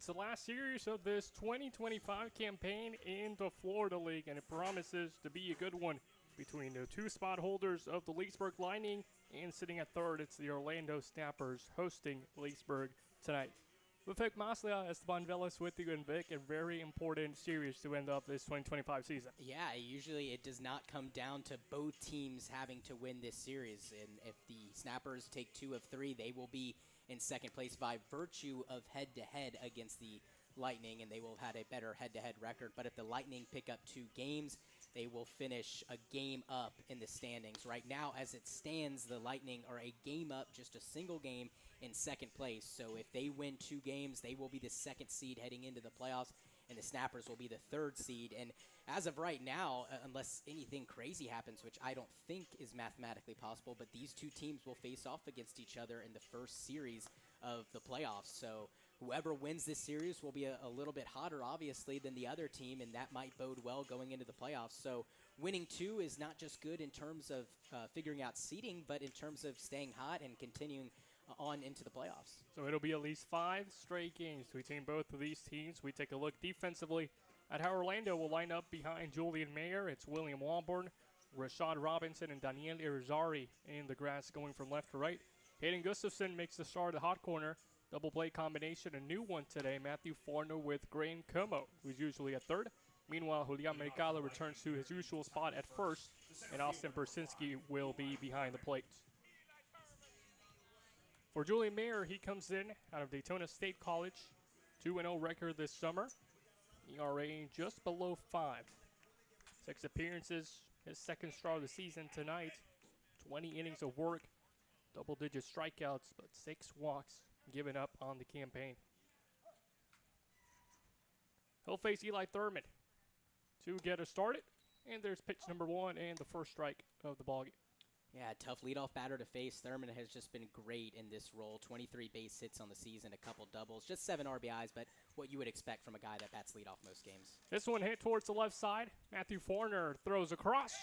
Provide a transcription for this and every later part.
It's the last series of this 2025 campaign in the Florida League, and it promises to be a good one between the two spot holders of the Leesburg Lightning, and sitting at third, it's the Orlando Snappers hosting Leesburg tonight. With Vic Maslia, Esteban Velas with you, and Vic, a very important series to end up this 2025 season. Yeah, usually it does not come down to both teams having to win this series. And if the Snappers take 2 of 3, they will be in second place by virtue of head-to-head against the Lightning, and they will have had a better head-to-head record. But if the Lightning pick up 2 games, they will finish a game up in the standings. Right now, as it stands, the Lightning are a game up, just a single game in second place. So if they win 2 games, they will be the second seed heading into the playoffs, and the Snappers will be the third seed. And as of right now, unless anything crazy happens, which I don't think is mathematically possible, but these 2 teams will face off against each other in the first series of the playoffs. So whoever wins this series will be a little bit hotter, obviously, than the other team, and that might bode well going into the playoffs. So winning 2 is not just good in terms of figuring out seeding, but in terms of staying hot and continuing on into the playoffs. So it'll be at least 5 straight games between both of these teams. We take a look defensively at how Orlando will line up behind Julian Mayer. It's William Walborn, Rashad Robinson, and Daniel Irizarry in the grass going from left to right. Hayden Gustafson makes the start at the hot corner. Double play combination, a new one today. Matthew Forner with Grain Como, who's usually at third. Meanwhile, Julian Mercado returns to his usual spot at first, and Austin Persinski will be behind the plate. For Julian Mayer, he comes in out of Daytona State College. 2-0 record this summer. ERA just below 5. 6 appearances, his second start of the season tonight. 20 innings of work, double-digit strikeouts, but 6 walks given up on the campaign. He'll face Eli Thurman to get us started. And there's pitch number 1 and the first strike of the ballgame. Yeah, tough leadoff batter to face. Thurman has just been great in this role. 23 base hits on the season, a couple doubles, just 7 RBIs, but what you would expect from a guy that bats leadoff most games. This one hit towards the left side. Matthew Forner throws across,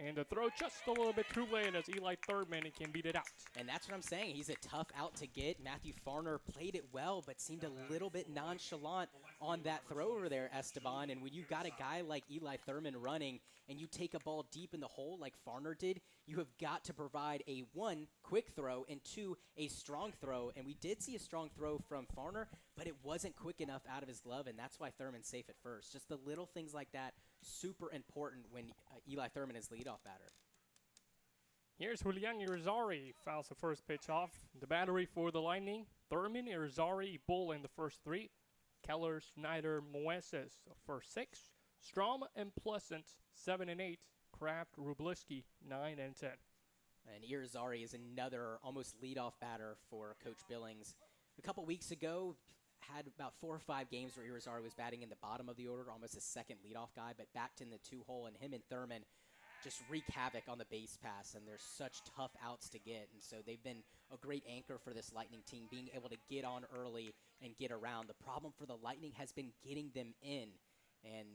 and the throw just a little bit too late as Eli Thurman can beat it out. And that's what I'm saying. He's a tough out to get. Matthew Forner played it well, but seemed a little bit nonchalant on that throw over there, Esteban. And when you've got a guy like Eli Thurman running and you take a ball deep in the hole like Forner did, you have got to provide a 1, quick throw, and 2, a strong throw. And we did see a strong throw from Forner, but it wasn't quick enough out of his glove, and that's why Thurman's safe at first. Just the little things like that, super important when Eli Thurman is leadoff batter. Here's Julian Irizarry, fouls the first pitch off. The battery for the Lightning: Thurman, Irizarry, Bull in the first 3. Keller, Snyder, Moises, the first 6. Strom and Pleasant, 7 and 8. Kraft, Rubliski, 9 and 10. And Irizarry is another almost leadoff batter for Coach Billings. A couple weeks ago, had about 4 or 5 games where Irizarry was batting in the bottom of the order, almost a second leadoff guy, but backed in the 2-hole, and him and Thurman just wreak havoc on the base pass, and there's such tough outs to get. And so they've been a great anchor for this Lightning team, being able to get on early and get around. The problem for the Lightning has been getting them in. And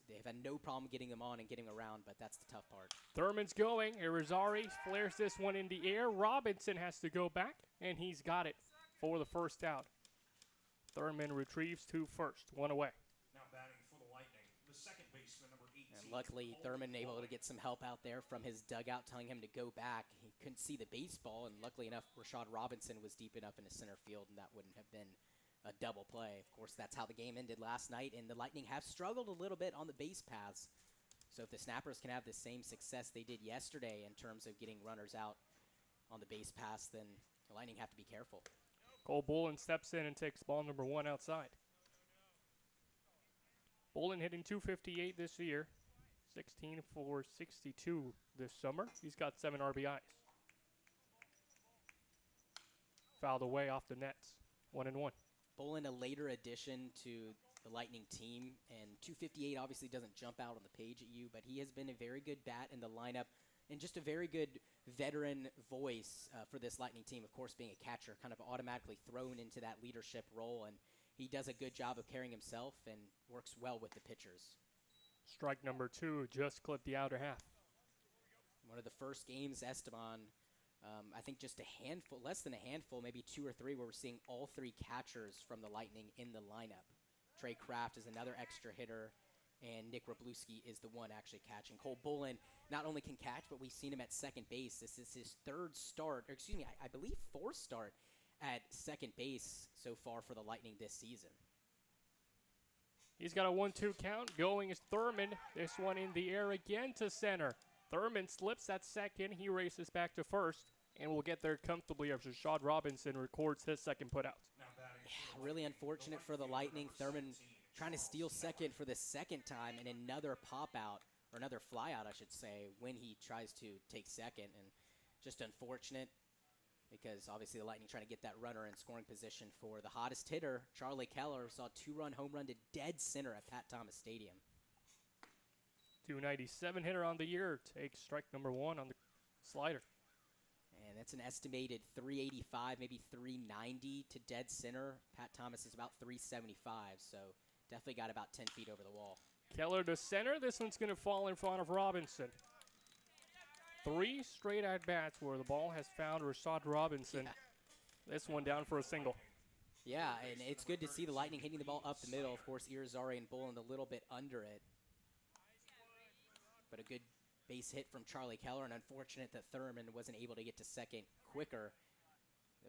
they've had no problem getting them on and getting around, but that's the tough part. Thurman's going. Irizarry flares this one in the air. Robinson has to go back, and he's got it for the first out. Thurman retrieves to first, 1 away. Now batting for the Lightning, the second baseman, number 18. And luckily, Thurman able to get some help out there from his dugout, telling him to go back. He couldn't see the baseball, and luckily enough, Rashad Robinson was deep enough in the center field, and that wouldn't have been a double play. Of course, that's how the game ended last night, and the Lightning have struggled a little bit on the base paths. So if the Snappers can have the same success they did yesterday in terms of getting runners out on the base paths, then the Lightning have to be careful. Cole Bullen steps in and takes ball number 1 outside. Bullen hitting .258 this year, 16 for 62 this summer. He's got 7 RBIs. Fouled away off the nets, 1-1. Bullen, a later addition to the Lightning team, and .258 obviously doesn't jump out on the page at you, but he has been a very good bat in the lineup and just a very good veteran voice for this Lightning team. Of course, being a catcher, kind of automatically thrown into that leadership role, and he does a good job of carrying himself and works well with the pitchers. Strike number 2 just clipped the outer half. One of the first games Esteban I think just a handful, less than a handful, maybe 2 or 3, where we're seeing all 3 catchers from the Lightning in the lineup. Trey Kraft is another extra hitter, and Nick Wroblewski is the one actually catching. Cole Bullen not only can catch, but we've seen him at second base. This is his 3rd start, or excuse me, I believe 4th start at second base so far for the Lightning this season. He's got a 1-2 count. Going is Thurman. This one in the air again to center. Thurman slips at second. He races back to first and will get there comfortably as Rashad Robinson records his second putout. Yeah, really unfortunate for the Lightning. Thurman trying to steal second for the second time, and another pop out, or another fly out, I should say, when he tries to take second. And just unfortunate because obviously the Lightning trying to get that runner in scoring position for the hottest hitter. Charlie Keller saw a 2-run home run to dead center at Pat Thomas Stadium. 297 hitter on the year. Takes strike number 1 on the slider. And that's an estimated 385, maybe 390 to dead center. Pat Thomas is about 375, so definitely got about 10 feet over the wall. Keller to center. This one's going to fall in front of Robinson. 3 straight at-bats where the ball has found Rashad Robinson. Yeah. This one down for a single. Yeah, and it's good to see the Lightning hitting the ball up the middle. Of course, Irizarry and Bullen a little bit under it. But a good base hit from Charlie Keller, and unfortunate that Thurman wasn't able to get to second quicker.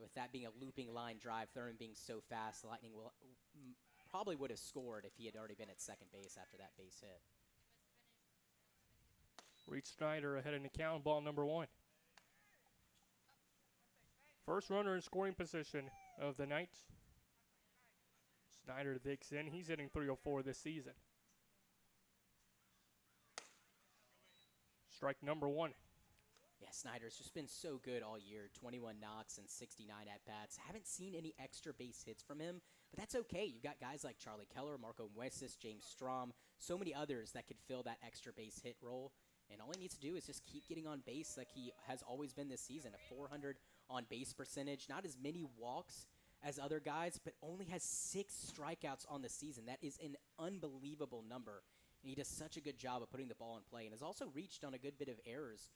With that being a looping line drive, Thurman being so fast, the Lightning probably would have scored if he had already been at second base after that base hit. Reed Snyder ahead in the count, ball number 1. First runner in scoring position of the night. Snyder digs in. He's hitting .304 this season. Strike number 1. Yeah, Snyder's just been so good all year. 21 knocks and 69 at-bats. Haven't seen any extra base hits from him, but that's okay. You've got guys like Charlie Keller, Marco Muesis, James Strom, so many others that could fill that extra base hit role. And all he needs to do is just keep getting on base like he has always been this season. A 400 on base percentage, not as many walks as other guys, but only has 6 strikeouts on the season. That is an unbelievable number. And he does such a good job of putting the ball in play, and has also reached on a good bit of errors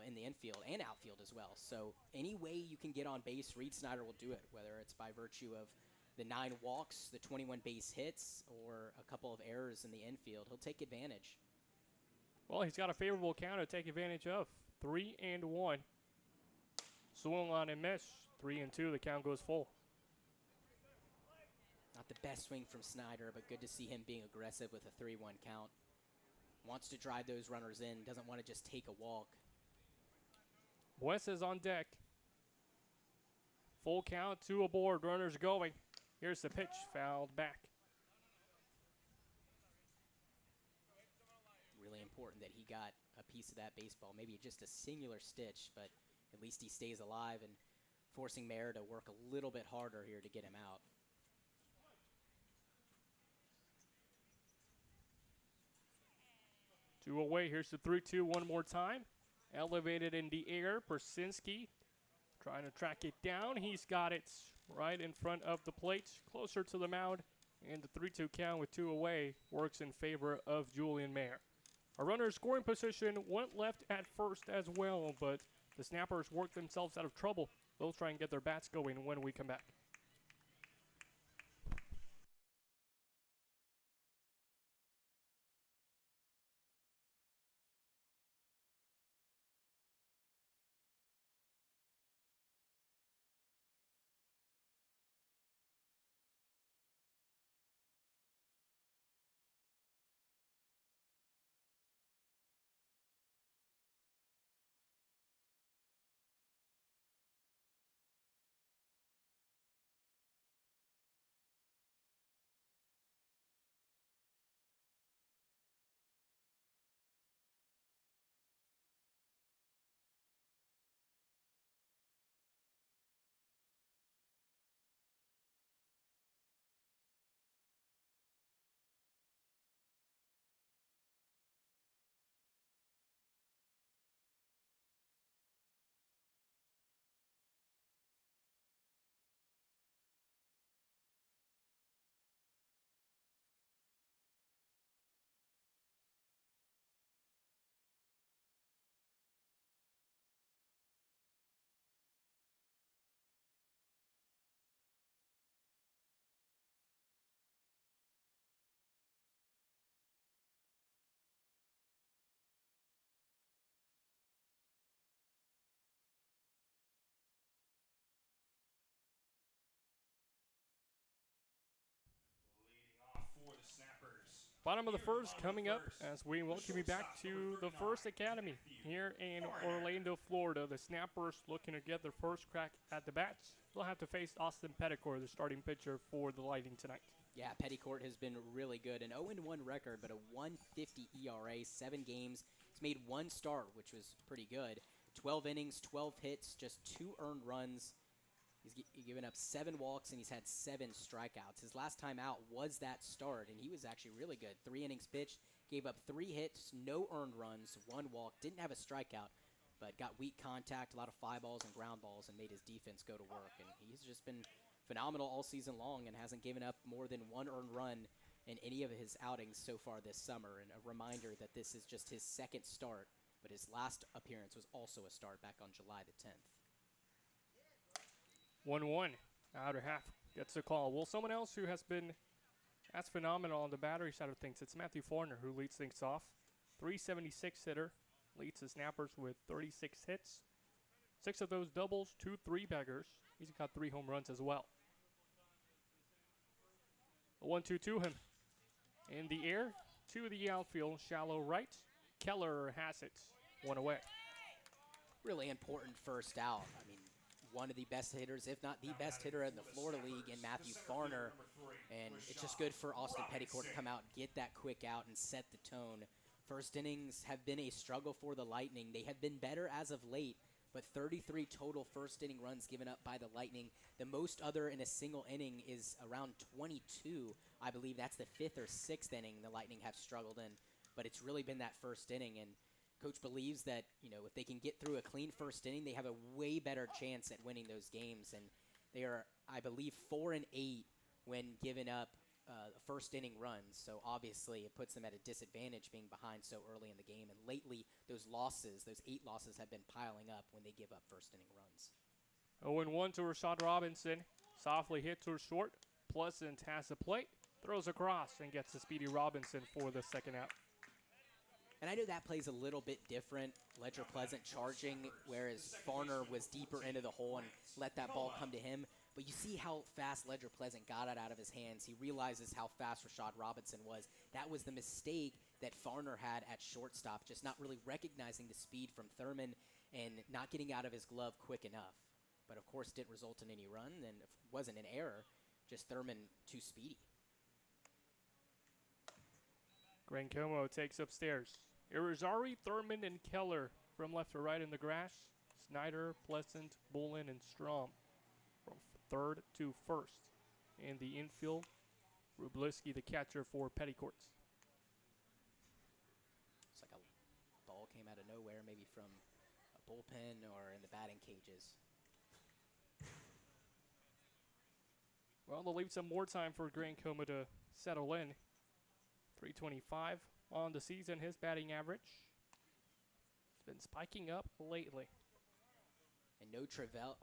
in the infield and outfield as well. So any way you can get on base, Reed Snyder will do it, whether it's by virtue of the 9 walks, the 21 base hits, or a couple of errors in the infield. He'll take advantage. Well, he's got a favorable count to take advantage of. 3-1. Swung on and miss. 3-2. The count goes full. Not the best swing from Snyder, but good to see him being aggressive with a 3-1 count. Wants to drive those runners in. Doesn't want to just take a walk. Wes is on deck. Full count, 2 aboard. Runners going. Here's the pitch. Fouled back. Really important that he got a piece of that baseball. Maybe just a singular stitch, but at least he stays alive, and forcing Mayer to work a little bit harder here to get him out. Two away. Here's the 3-2 one more time. Elevated in the air. Persinski trying to track it down. He's got it right in front of the plate, closer to the mound. And the 3-2 count with 2 away works in favor of Julian Mayer. A runner in scoring position went left at first as well, but the Snappers worked themselves out of trouble. They'll try and get their bats going when we come back. Bottom of the first coming up as we welcome you back to the First Academy here in Orlando, Florida. The Snappers looking to get their first crack at the bats. They'll have to face Austin Petticourt, the starting pitcher for the Lightning tonight. Yeah, Petticourt has been really good. An 0-1 record, but a 1.50 ERA, 7 games. He's made 1 start, which was pretty good. 12 innings, 12 hits, just 2 earned runs. He's given up 7 walks, and he's had 7 strikeouts. His last time out was that start, and he was actually really good. 3 innings pitched, gave up 3 hits, no earned runs, 1 walk, didn't have a strikeout, but got weak contact, a lot of fly balls and ground balls, and made his defense go to work. And he's just been phenomenal all season long and hasn't given up more than 1 earned run in any of his outings so far this summer. And a reminder that this is just his 2nd start, but his last appearance was also a start back on July the 10th. 1-1, outer half gets the call. Well, someone else who has been as phenomenal on the battery side of things, it's Matthew Farner who leads things off. 376 hitter, leads the Snappers with 36 hits. 6 of those doubles, 2 3-baggers. He's got 3 home runs as well. A 1-2 to him. In the air, to the outfield, shallow right. Keller has it, 1 away. Really important first out. I mean, one of the best hitters, if not the best hitter in the Florida League in Matthew Farner. And it's just good for Austin Petticourt to come out, get that quick out, and set the tone. First innings have been a struggle for the Lightning. They have been better as of late, but 33 total first inning runs given up by the Lightning. The most other in a single inning is around 22. I believe that's the 5th or 6th inning the Lightning have struggled in. But it's really been that first inning, and Coach believes that, if they can get through a clean first inning, they have a way better chance at winning those games. And they are, I believe, 4-8 when giving up first inning runs. So obviously it puts them at a disadvantage being behind so early in the game. And lately, those 8 losses have been piling up when they give up first inning runs. 0-1 to Rashad Robinson. Softly hit to short. Pleasant has the plate. Throws across and gets to Speedy Robinson for the 2nd out. And I know that plays a little bit different. Ledger Pleasant charging, whereas Farner was deeper into the hole and let that ball come to him. But you see how fast Ledger Pleasant got it out of his hands. He realizes how fast Rashad Robinson was. That was the mistake that Farner had at shortstop, just not really recognizing the speed from Thurman and not getting out of his glove quick enough. But, of course, didn't result in any run, and it wasn't an error, just Thurman too speedy. Grancomo takes upstairs. Irizarry, Thurman, and Keller from left to right in the grass. Snyder, Pleasant, Bullen, and Strom from 3rd to 1st. In the infield, Rubliski, the catcher for Petticourts. It's like a ball came out of nowhere, maybe from a bullpen or in the batting cages. Well, they'll leave some more time for Grancomo to settle in. 325 on the season, his batting average. It's been spiking up lately. And no Travell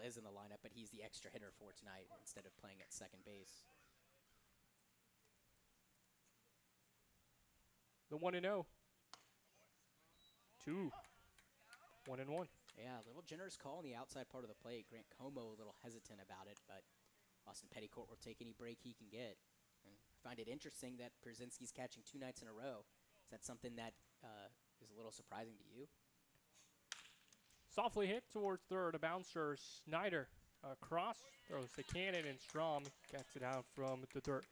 is in the lineup, but he's the extra hitter for tonight instead of playing at second base. The 1-0. 2. 1-1. Yeah, a little generous call on the outside part of the plate. Grant Como a little hesitant about it, but Austin Petticourt will take any break he can get. And I find it interesting that Przynski's catching 2 nights in a row. Is that something that is a little surprising to you? Softly hit towards 3rd. A bouncer, Snyder across, throws the cannon, and Strom gets it out from the dirt.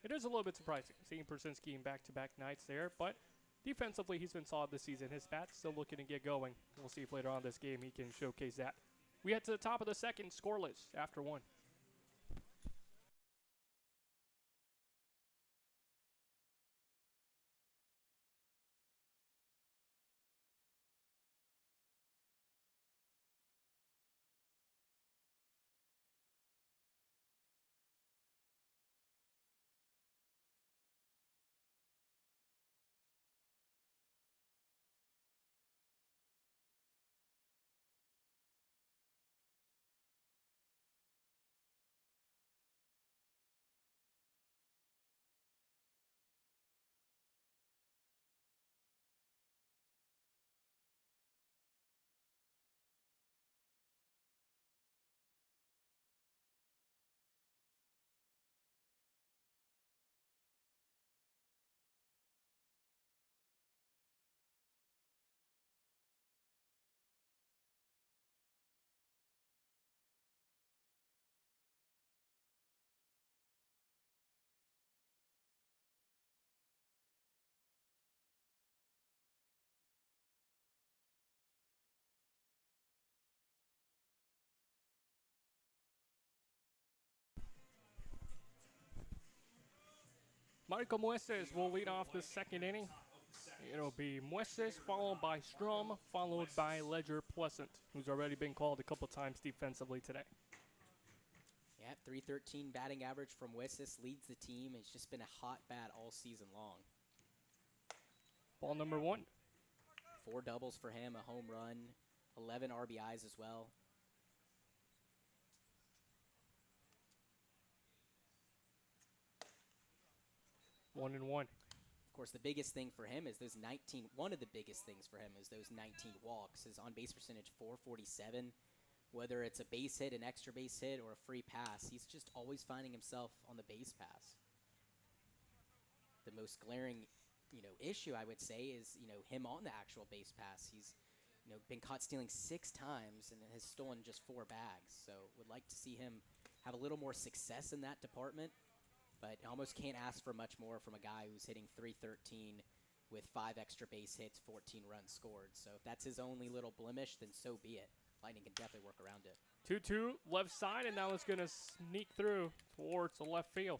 It is a little bit surprising seeing Przynski in back-to-back nights there, but defensively he's been solid this season. His bat's still looking to get going. We'll see if later on this game he can showcase that. We head to the top of the 2nd, scoreless after 1. Michael Mueces will lead off the second inning. It'll be Mueces, followed by Strum, followed by Ledger Pleasant, who's already been called a couple times defensively today. Yeah, 313 batting average from Mueces leads the team. It's just been a hot bat all season long. Ball number 1. 4 doubles for him, a home run, 11 RBIs as well. One and one. Of course, the biggest thing for him is those 19. One of the biggest things for him is those 19 walks. His on-base percentage 447. Whether it's a base hit, an extra base hit, or a free pass, he's just always finding himself on the base pass. The most glaring, issue I would say is, him on the actual base pass. He's, been caught stealing 6 times and has stolen just 4 bags. So would like to see him have a little more success in that department. But almost can't ask for much more from a guy who's hitting 313 with 5 extra base hits, 14 runs scored. So if that's his only little blemish, then so be it. Lightning can definitely work around it. 2-2 left side, and now it's going to sneak through towards the left field.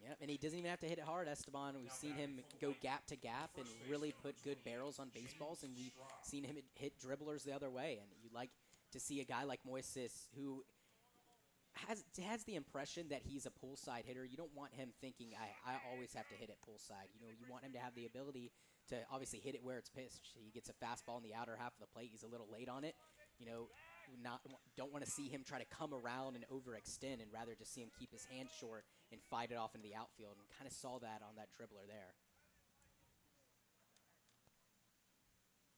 Yep, and he doesn't even have to hit it hard, Esteban. We've seen him go gap to gap and really put good barrels on baseballs, and we've seen him hit dribblers the other way. And you like to see a guy like Mueces who has the impression that he's a pull side hitter. You don't want him thinking, I always have to hit it pull side. You want him to have the ability to obviously hit it where it's pitched. He gets a fastball in the outer half of the plate. He's a little late on it. Don't want to see him try to come around and overextend, and rather just see him keep his hand short and fight it off into the outfield. And kind of saw that on that dribbler there.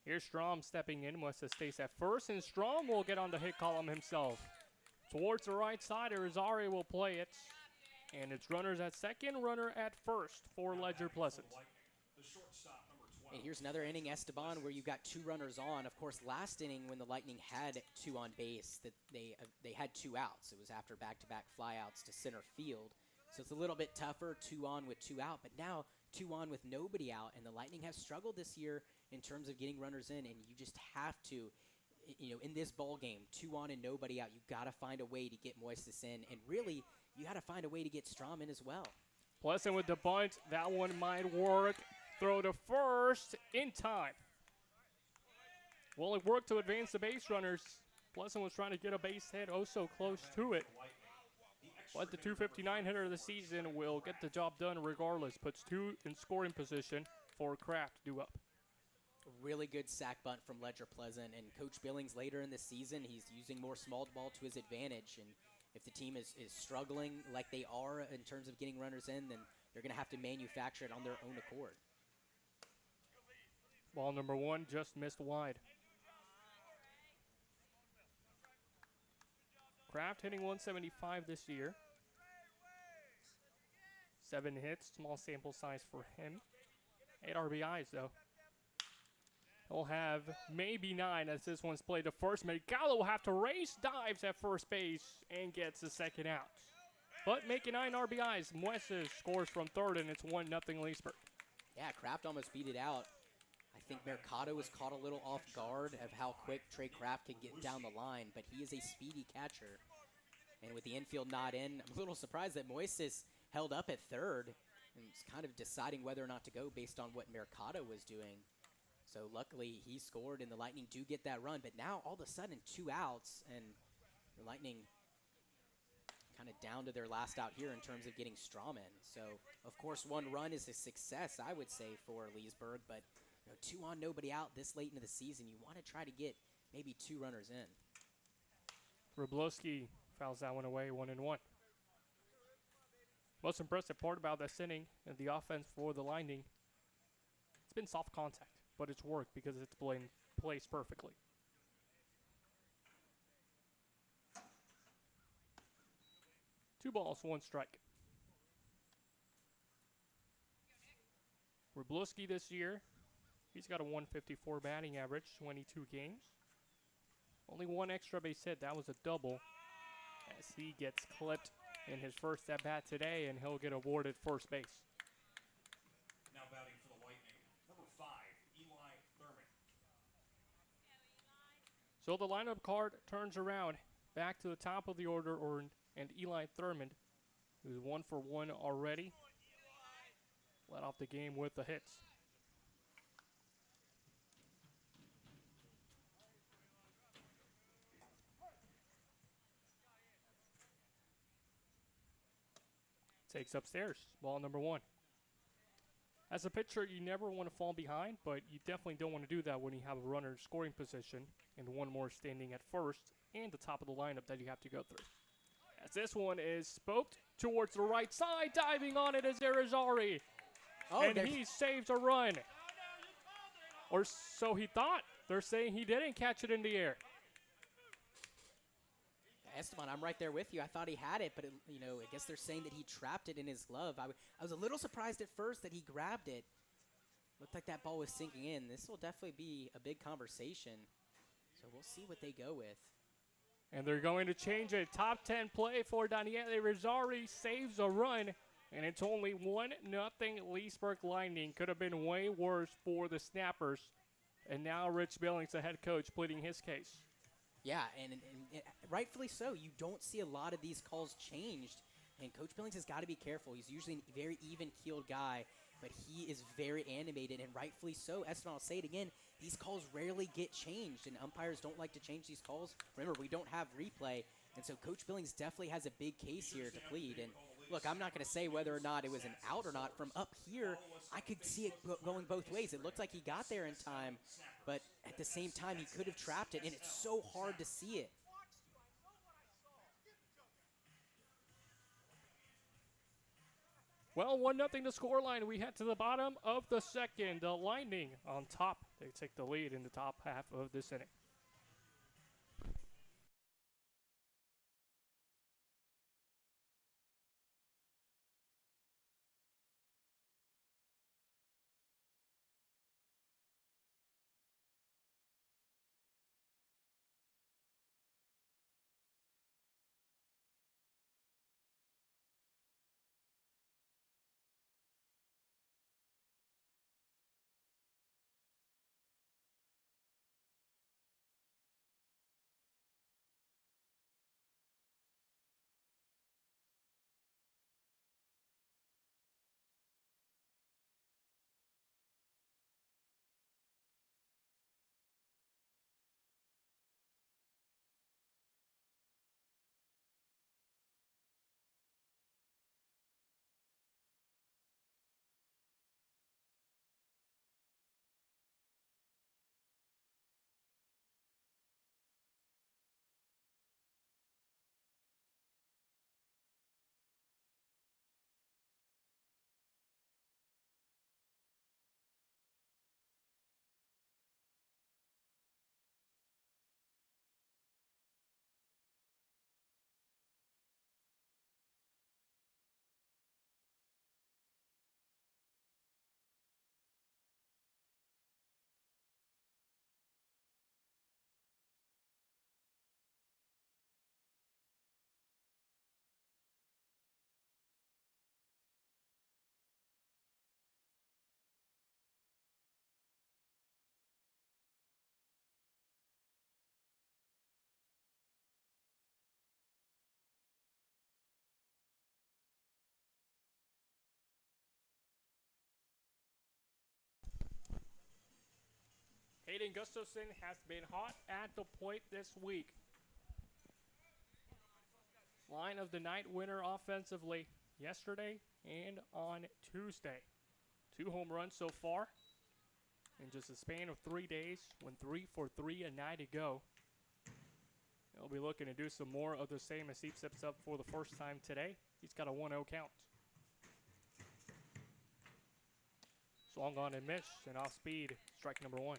Here's Strom stepping in. Mueces stays at first, and Strom will get on the hit column himself. Towards the right side, Irizarry will play it. And it's runners at second, runner at first for Ledger Pleasant. And here's another inning, Esteban, where you've got 2 runners on. Of course, last inning when the Lightning had 2 on base, that they had 2 outs. It was after back-to-back flyouts to center field. So it's a little bit tougher, 2 on with 2 out. But now 2 on with nobody out, and the Lightning have struggled this year in terms of getting runners in, and you just have to. In this ball game, 2 on and nobody out, you got to find a way to get Mueces in, and really, you got to find a way to get Strom in as well. Pleasant with the bunt. That one might work. Throw to first in time. Well, it worked to advance the base runners. Pleasant was trying to get a base hit, oh so close to it. But the 259 hitter of the season will get the job done regardless. Puts 2 in scoring position for Kraft due up. Really good sack bunt from Ledger Pleasant, and Coach Billings later in the season, he's using more small ball to his advantage, and if the team is struggling like they are in terms of getting runners in, then they're going to have to manufacture it on their own accord. Ball number 1 just missed wide. Kraft hitting 175 this year. 7 hits, small sample size for him. 8 RBIs though. He'll have maybe 9 as this one's played to first. Mercado will have to race, dives at first base, and gets the second out. But making 9 RBIs, Mueces scores from third, and it's 1-0 Leesburg. Yeah, Kraft almost beat it out. I think Mercado was caught a little off guard of how quick Trey Kraft can get down the line, but he is a speedy catcher. And with the infield not in, I'm a little surprised that Mueces held up at third and was kind of deciding whether or not to go based on what Mercado was doing. So luckily he scored and the Lightning do get that run, but now all of a sudden 2 outs and the Lightning kind of down to their last out here in terms of getting Strom in. So of course 1 run is a success, I would say, for Leesburg, but 2 on, nobody out this late into the season, you want to try to get maybe 2 runners in. Wroblewski fouls that one away, 1-1. Most impressive part about this inning and the offense for the Lightning, it's been soft contact, but it's worked because it's been placed perfectly. Two balls, 1 strike. Wroblewski this year, he's got a 154 batting average, 22 games. Only 1 extra base hit, that was a double, as he gets clipped in his first at-bat today, and he'll get awarded first base. Now batting for the Lightning, number 5, Eli Thurman. So the lineup card turns around back to the top of the order, and Eli Thurman who's 1 for 1 already. Led off the game with the hits. Takes upstairs, ball number 1. As a pitcher, you never want to fall behind, but you definitely don't want to do that when you have a runner in scoring position and one more standing at first and the top of the lineup that you have to go through. As this one is spoked towards the right side, diving on it is Irizarry. Oh, and he saves a run. Or so he thought. They're saying he didn't catch it in the air. Esteban, I'm right there with you. I thought he had it, but I guess they're saying that he trapped it in his glove. I was a little surprised at first that he grabbed it. Looked like that ball was sinking in. This will definitely be a big conversation. So we'll see what they go with. And they're going to change it. Top 10 play for Daniele Irizarry. Saves a run. And it's only 1-0 Leesburg Lightning. Could have been way worse for the Snappers. And now Rich Billings, the head coach, pleading his case. Yeah, and rightfully so. You don't see a lot of these calls changed. And Coach Billings has got to be careful. He's usually a very even-keeled guy, but he is very animated, and rightfully so. Esteban, I'll say it again, these calls rarely get changed, and umpires don't like to change these calls. Remember, we don't have replay, and so Coach Billings definitely has a big case here to plead. And look, I'm not going to say whether or not it was an out or not. From up here, I could see it going both ways. It looked like he got there in time, but at the same time, he could have trapped it, and it's so hard to see it. Well, 1-0 the scoreline. We head to the bottom of the second. The Lightning on top. They take the lead in the top half of this inning. Hayden Gustafson has been hot at the plate this week. Line of the night winner offensively yesterday and on Tuesday. 2 home runs so far in just a span of 3 days. Went 3 for 3 a night ago. He'll be looking to do some more of the same as he steps up for the first time today. He's got a 1-0 count. Swung on and missed, and off speed, strike number 1.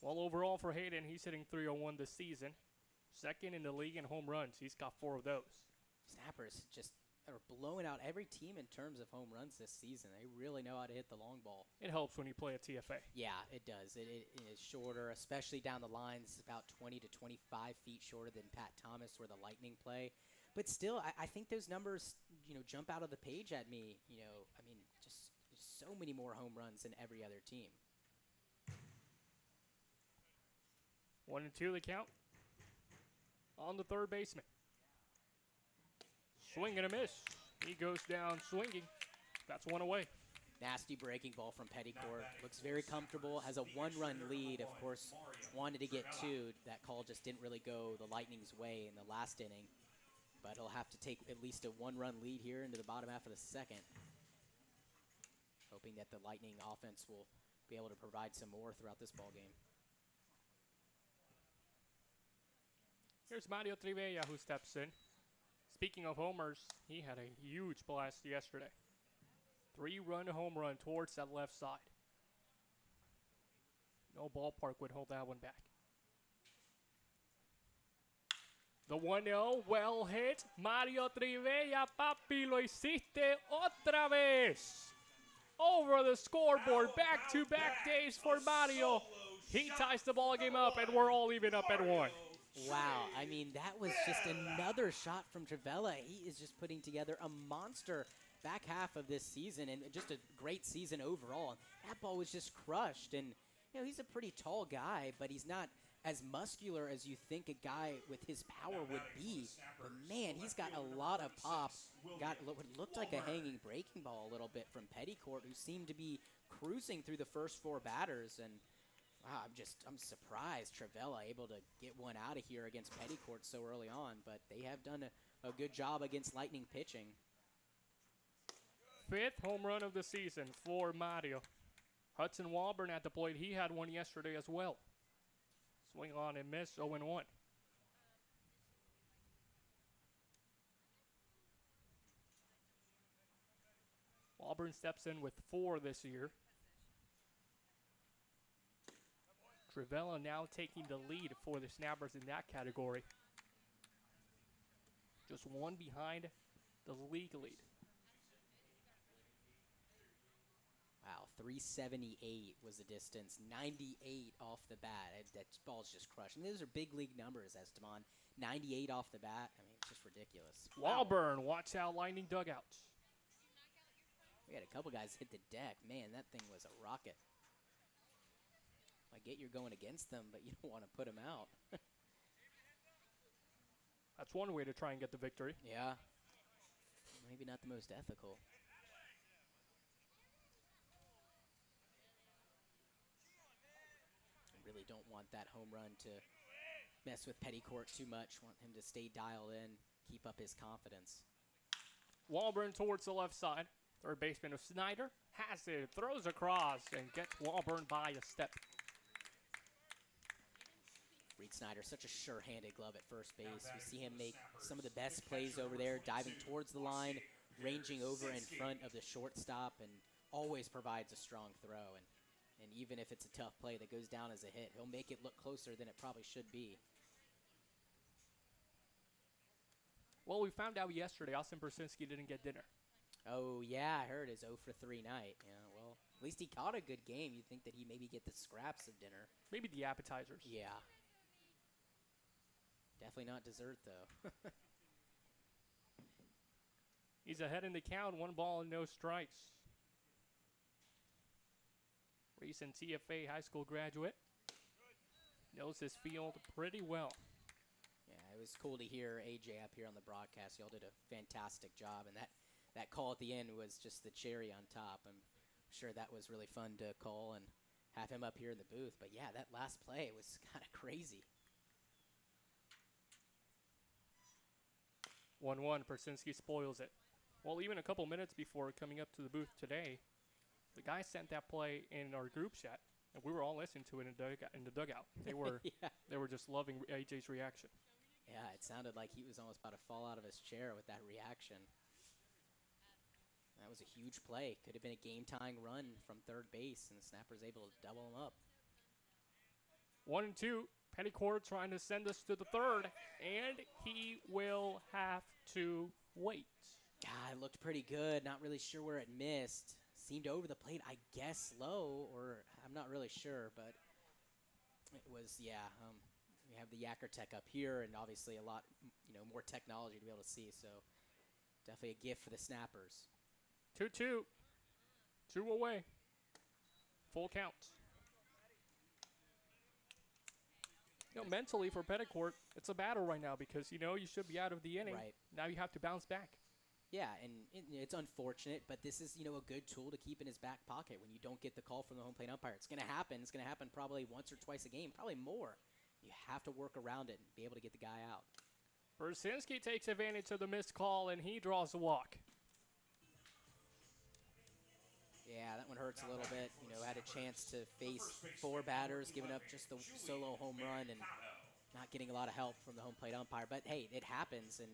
Well, overall for Hayden, he's hitting .301 this season. Second in the league in home runs. He's got 4 of those. Snappers just are blowing out every team in terms of home runs this season. They really know how to hit the long ball. It helps when you play a TFA. Yeah, it does. It is shorter, especially down the lines, about 20 to 25 feet shorter than Pat Thomas where the Lightning play. But still, I think those numbers, jump out of the page at me. Just so many more home runs than every other team. 1-2 the count on the third baseman. Swing and a miss. He goes down swinging. That's one away. Nasty breaking ball from Pettycourt. Looks very comfortable. Has a one-run lead. Of course, wanted to get two. That call just didn't really go the Lightning's way in the last inning. But he'll have to take at least a one-run lead here into the bottom half of the second. Hoping that the Lightning offense will be able to provide some more throughout this ball game. Here's Mario Trivella who steps in. Speaking of homers, he had a huge blast yesterday. 3-run home run towards that left side. No ballpark would hold that one back. The 1-0, well hit. Mario Trivella, papi, lo hiciste otra vez. Over the scoreboard, back-to-back days for Mario. He ties the ball game up, and we're all even up at 1. Wow, I mean, that was just another shot from Trivella. He is just putting together a monster back half of this season and just a great season overall. That ball was just crushed, and you know, he's a pretty tall guy, but he's not as muscular as you think a guy with his power would be. But man, he's got a lot of pop. Got what looked like a hanging breaking ball a little bit from Pettycourt, who seemed to be cruising through the first 4 batters. And wow, I'm surprised Trivella able to get one out of here against Pettycourt so early on. But they have done a good job against Lightning pitching. 5th home run of the season for Mario. Hudson Walburn at the plate. He had one yesterday as well. Swing on and miss, 0-1. Walburn steps in with 4 this year. Trivella now taking the lead for the Snappers in that category. Just 1 behind the league lead. Wow, 378 was the distance, 98 off the bat. That ball's just crushed. I mean, those are big league numbers, Esteban. 98 off the bat. I mean, it's just ridiculous. Walburn, watch out, Lightning dugouts. We had a couple guys hit the deck. Man, that thing was a rocket. I get you're going against them, but you don't want to put them out. That's one way to try and get the victory. Yeah. Maybe not the most ethical. Really don't want that home run to mess with Pettycourt too much. Want him to stay dialed in, keep up his confidence. Walburn towards the left side. Third baseman of Snyder has it, throws across, and gets Walburn by a step. Reed Snyder, such a sure-handed glove at first base. We see him make some of the best plays over there, diving towards the line, ranging over in front of the shortstop, and always provides a strong throw. And even if it's a tough play that goes down as a hit, he'll make it look closer than it probably should be. Well, we found out yesterday Austin Brzezinski didn't get dinner. Oh, yeah, I heard his 0 for 3 night. Yeah, well, at least he caught a good game. You'd think that he'd maybe get the scraps of dinner. Maybe the appetizers. Yeah. Definitely not dessert, though. He's ahead in the count, 1 ball and no strikes. Recent TFA high school graduate. Knows his field pretty well. Yeah, it was cool to hear AJ up here on the broadcast. Y'all did a fantastic job, and that call at the end was just the cherry on top. I'm sure that was really fun to call and have him up here in the booth. But yeah, that last play was kind of crazy. 1-1, Brzezinski spoils it. Well, even a couple minutes before coming up to the booth today, the guy sent that play in our group chat, and we were all listening to it in the dugout. They were Yeah. They were just loving AJ's reaction. Yeah, it sounded like he was almost about to fall out of his chair with that reaction. That was a huge play. Could have been a game-tying run from third base, and the Snappers able to double him up. 1-2. Pettycourt trying to send us to the third, and he will have to wait. Yeah, it looked pretty good. Not really sure where it missed. Seemed over the plate, I guess, low, or I'm not really sure, but it was, yeah. We have the Yacker Tech up here, and obviously a lot, more technology to be able to see. So definitely a gift for the Snappers. 2-2. 2 away. Full count. Mentally for Pettycourt, it's a battle right now because, you should be out of the inning. Right. Now you have to bounce back. Yeah, and it's unfortunate, but this is, a good tool to keep in his back pocket when you don't get the call from the home plate umpire. It's going to happen. It's going to happen probably once or twice a game, probably more. You have to work around it and be able to get the guy out. Bursinski takes advantage of the missed call, and he draws a walk. Yeah, that one hurts a little bit. Had a chance to face 4 batters, giving up just the solo home run and not getting a lot of help from the home plate umpire. But, hey, it happens, and,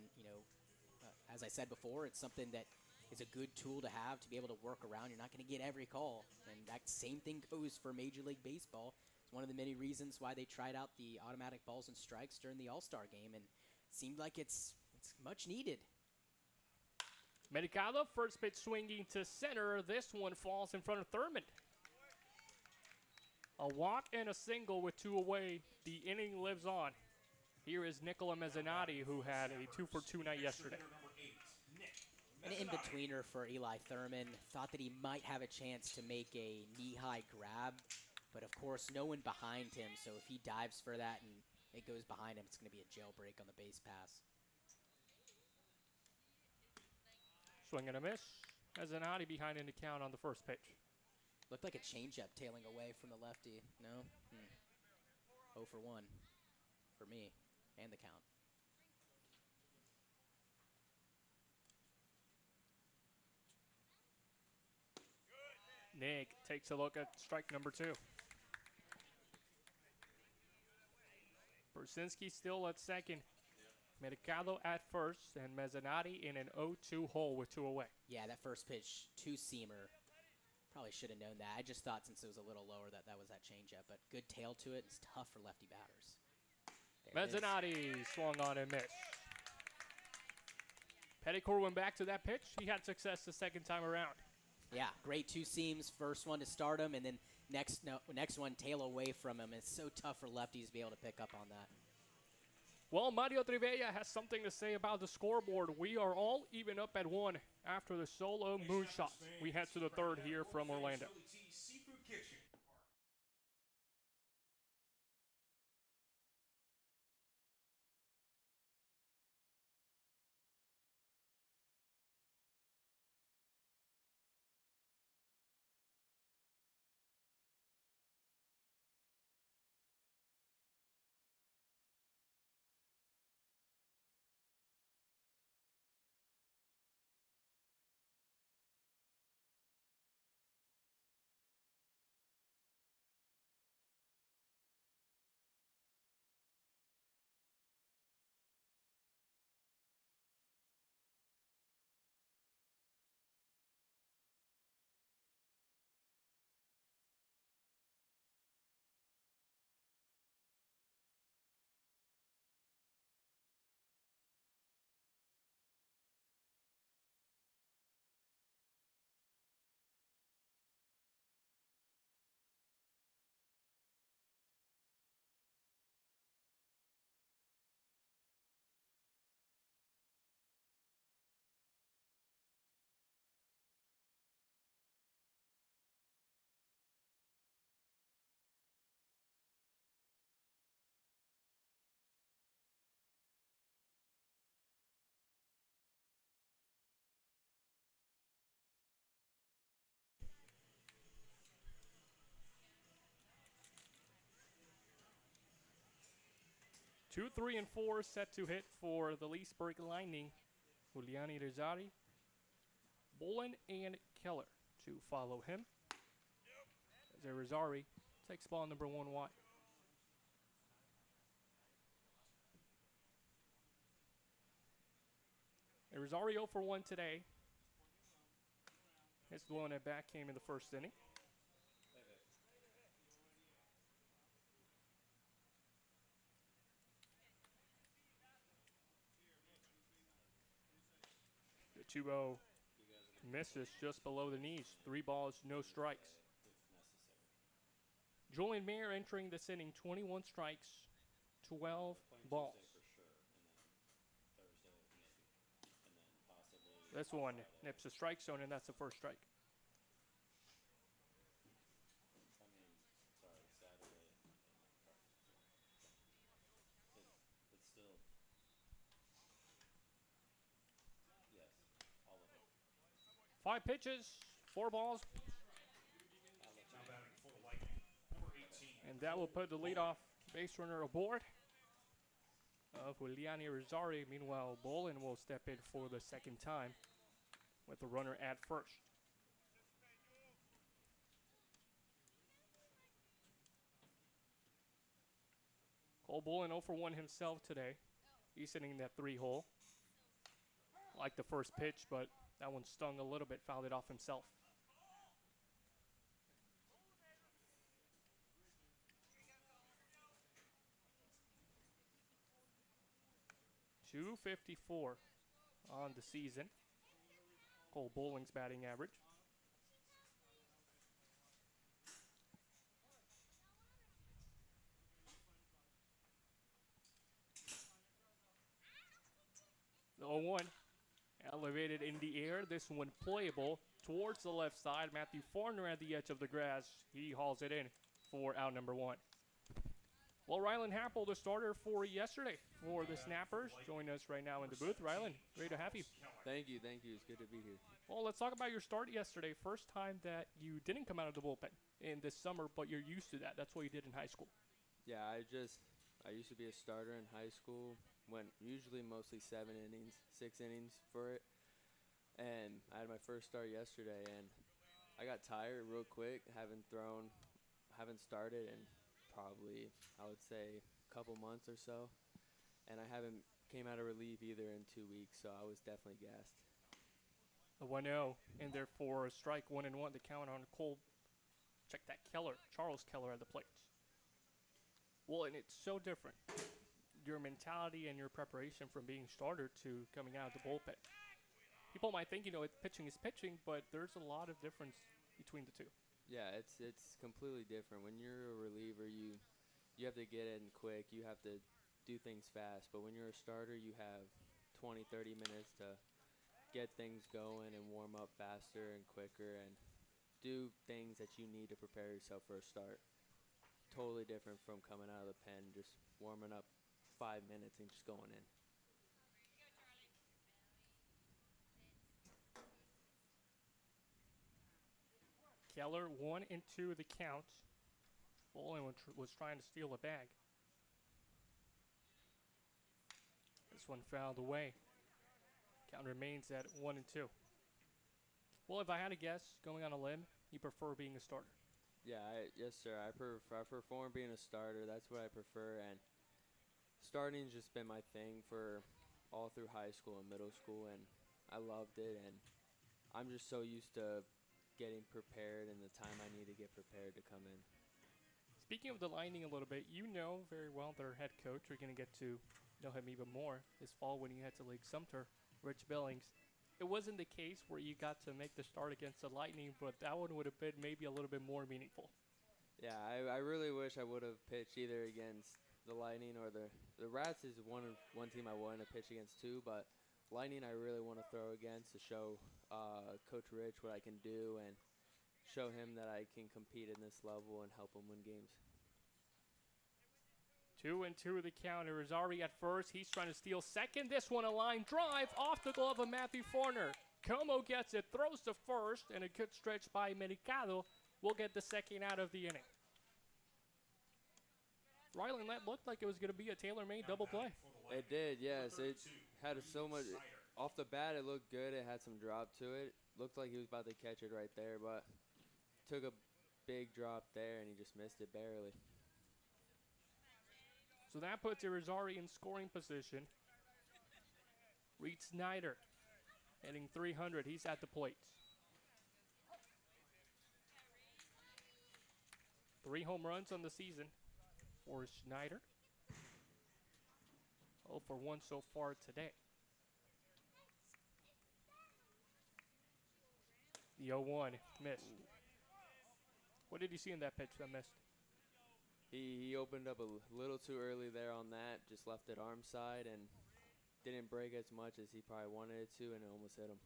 as I said before, it's something that is a good tool to have to be able to work around. You're not going to get every call, and that same thing goes for Major League Baseball. It's one of the many reasons why they tried out the automatic balls and strikes during the All-Star game, and it seemed like it's much needed. Mercado, first pitch swinging to center. This one falls in front of Thurman. A walk and a single with 2 away. The inning lives on. Here is Nicola Mezzanotte, who had a 2-for-2 night yesterday. An in-betweener for Eli Thurman. Thought that he might have a chance to make a knee-high grab, but of course no one behind him, so if he dives for that and it goes behind him, it's going to be a jailbreak on the base pass. Swing and a miss. Mezzanotte behind in the count on the first pitch. Looked like a changeup tailing away from the lefty. No? 0 for 1 for me and the count. Nick takes a look at strike number 2. Bursinski still at second. Mercado at first, and Mezzanotte in an 0-2 hole with 2 away. Yeah, that first pitch, 2-seamer. Probably should have known that. I just thought since it was a little lower that was that changeup, but good tail to it. It's tough for lefty batters. Mezzanotte swung on and missed. Petticourt went back to that pitch. He had success the second time around. Yeah, great 2 seams. First one to start him, and then next one tail away from him. It's so tough for lefties to be able to pick up on that. Well, Mario Trivella has something to say about the scoreboard. We are all even up at 1 after the solo moonshot. We head to the third here from Orlando. Two, 3, and 4 set to hit for the Leesburg Lightning. Juliani Rizari, Bolin, and Keller to follow him. As Rizari takes ball number 1 wide. Rizari 0 for 1 today. His blown at bat came in the first inning. The 2-0 misses just below the knees. 3 balls, no strikes. Julian Mayer entering this inning, 21 strikes, 12 balls. This one nips the strike zone, and that's the first strike. 5 pitches, 4 balls, Now batting for the Lightning, number 18. and that will put the leadoff base runner aboard of Juliani Rosari. Meanwhile, Bolin will step in for the second time with the runner at first. Cole Bolin 0 for 1 himself today. He's hitting that 3-hole. Like the first pitch, but that one stung a little bit, fouled it off himself. .254 on the season. Cole Bolin's batting average. The 0-1 elevated in the air. This one playable towards the left side. Matthew Forner at the edge of the grass. He hauls it in for out number 1. Well, Rylan Happel, the starter for yesterday for the Snappers, joining us right now in the booth. Rylan, great to have you. Thank you. It's good to be here. Well, let's talk about your start yesterday. First time that you didn't come out of the bullpen in this summer, but you're used to that. That's what you did in high school. Yeah, I used to be a starter in high school. Went usually mostly 7 innings, 6 innings for it. And I had my first start yesterday, and I got tired real quick. Haven't started in probably, I would say, a couple months or so. And I haven't came out of relief either in 2 weeks, so I was definitely gassed. The 1-0, and therefore a strike 1-1. The count on Cole. Check that, Charles Keller at the plate. Well, and it's so different. Your mentality and your preparation from being starter to coming out of the bullpen. People might think, pitching is pitching, but there's a lot of difference between the two. Yeah, it's completely different. When you're a reliever, you have to get in quick. You have to do things fast. But when you're a starter, you have 20, 30 minutes to get things going and warm up faster and quicker and do things that you need to prepare yourself for a start. Totally different from coming out of the pen, just warming up 5 minutes and just going in. Keller 1-2 the count. Bolin was trying to steal a bag. This one fouled away. Count remains at 1-2. Well, if I had to guess, going on a limb, you prefer being a starter. Yeah, yes, sir. I prefer being a starter. That's what I prefer. And starting's just been my thing for all through high school and middle school, and I loved it. And I'm just so used to getting prepared and the time I need to get prepared to come in. Speaking of the Lightning a little bit, you know very well their head coach. You're going to get to know him even more this fall when you head to Lake Sumter, Rich Billings. It wasn't the case where you got to make the start against the Lightning, but that one would have been maybe a little bit more meaningful. Yeah, I really wish I would have pitched either against the Lightning or the Rats is one team I wanted to pitch against too, but Lightning I really want to throw against to show Coach Rich what I can do and show him that I can compete in this level and help him win games. 2-2 the count. Rosari at first. He's trying to steal second. This one a line drive off the glove of Matthew Forner. Como gets it, throws to first, and a good stretch by Mercado will get the second out of the inning. Rylan, that looked like it was going to be a tailor-made double play. It did, yes. It had so much. Off the bat, it looked good. It had some drop to it. Looked like he was about to catch it right there, but took a big drop there, and he just missed it barely. So that puts Rosari in scoring position. Reed Snyder hitting .300. He's at the plate. 3 home runs on the season for Schneider. 0 for 1 so far today. The 0-1 missed. What did you see in that pitch that missed? He opened up a little too early there on that, just left it arm side and didn't break as much as he probably wanted it to, and it almost hit him.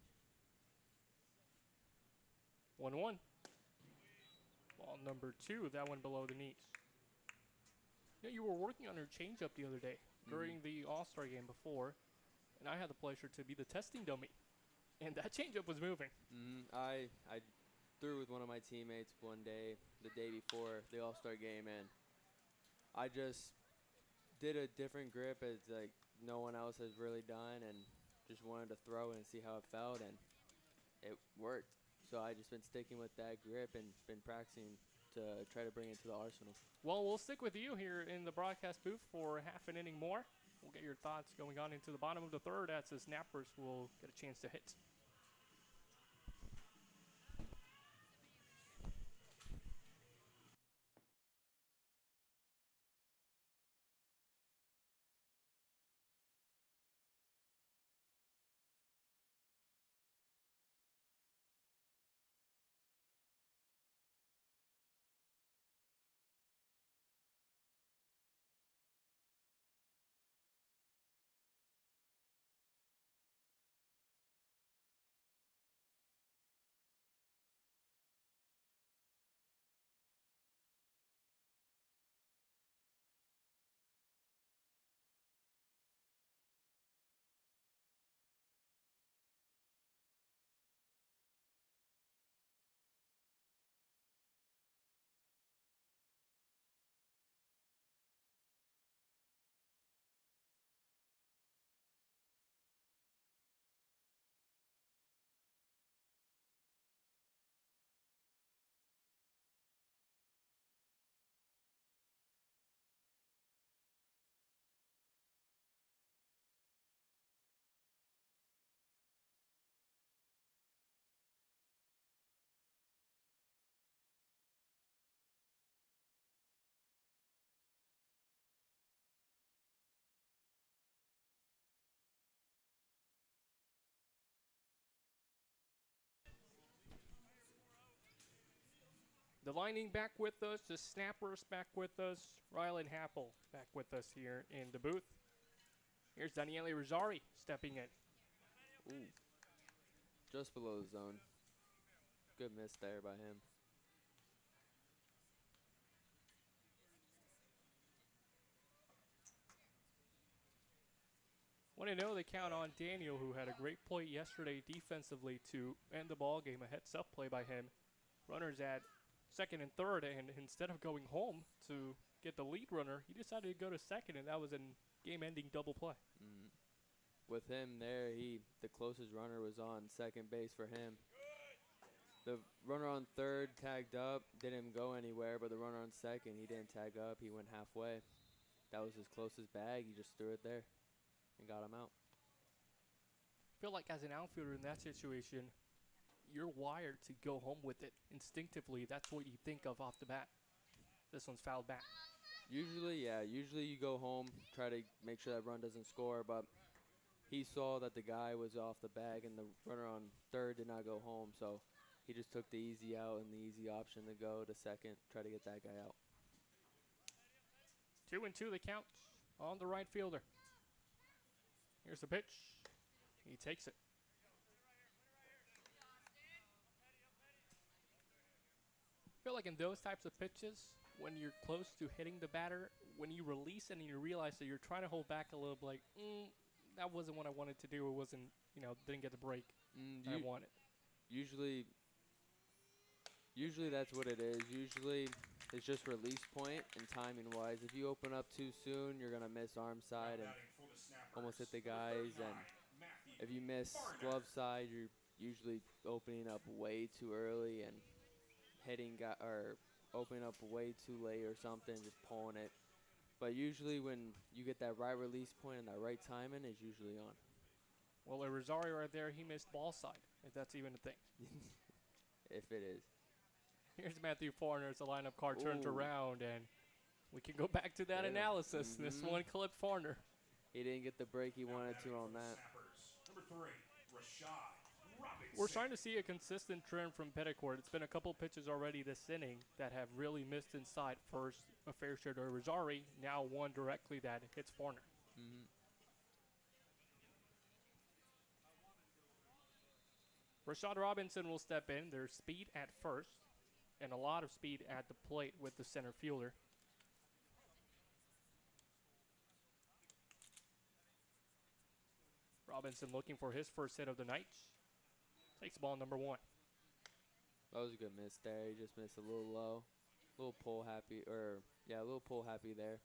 1-1. Ball number 2, that one below the knees. You were working on your changeup the other day during the All-Star game before, and I had the pleasure to be the testing dummy And that changeup was moving. I threw with one of my teammates one day, the day before the All-Star game, and I just did a different grip as like no one else has really done, and just wanted to throw it and see how it felt, and it worked. So I just been sticking with that grip and been practicing to try to bring it to the arsenal. Well, we'll stick with you here in the broadcast booth for half an inning more. We'll get your thoughts going on into the bottom of the third as the snappers will get a chance to hit. The Lightning back with us, the Snappers back with us, Rylan Happel back with us here in the booth. Here's Daniele Rossari stepping in. Ooh, just below the zone. Good miss there by him. Want to know they count on Daniel, who had a great play yesterday defensively to end the ball game. A heads-up play by him. Runners at second and third, and instead of going home to get the lead runner, he decided to go to second, and that was a game-ending double play. With him there, the closest runner was on second base for him. The runner on third tagged up, didn't go anywhere, but the runner on second, he didn't tag up. He went halfway. That was his closest bag. He just threw it there and got him out. I feel like as an outfielder in that situation, you're wired to go home with it. Instinctively, that's what you think of off the bat. This one's fouled back. Usually, yeah. Usually you go home, try to make sure that run doesn't score, but he saw that the guy was off the bag and the runner on third did not go home, so he just took the easy out and the easy option to go to second, try to get that guy out. 2-2 the count on the right fielder. Here's the pitch. He takes it. I feel like in those types of pitches, when you're close to hitting the batter, when you release and you realize that you're trying to hold back a little, like, that wasn't what I wanted to do. It wasn't, didn't get the break I wanted. Usually that's what it is. Usually it's just release point and timing-wise. If you open up too soon, you're going to miss arm side and almost hit the guys. And if you miss glove side, you're usually opening up way too early and or opening up way too late or something, just pulling it. But usually when you get that right release point and that right timing, is usually on. Well, a Rosario right there, he missed ball side, if that's even a thing. If it is. Here's Matthew Farner as the lineup card turns around, and we can go back to that analysis. This one clipped Farner. He didn't get the break he wanted to on that. Number 3, Rashad Robinson. We're starting to see a consistent trend from Petticourt. It's been a couple pitches already this inning that have really missed inside. First, a fair share to Rossari. Now one directly that hits Farner. Rashad Robinson will step in. There's speed at first and a lot of speed at the plate with the center fielder. Robinson looking for his first hit of the night. Takes ball number 1. That was a good miss there. He just missed a little low. A little pull happy, a little pull happy there.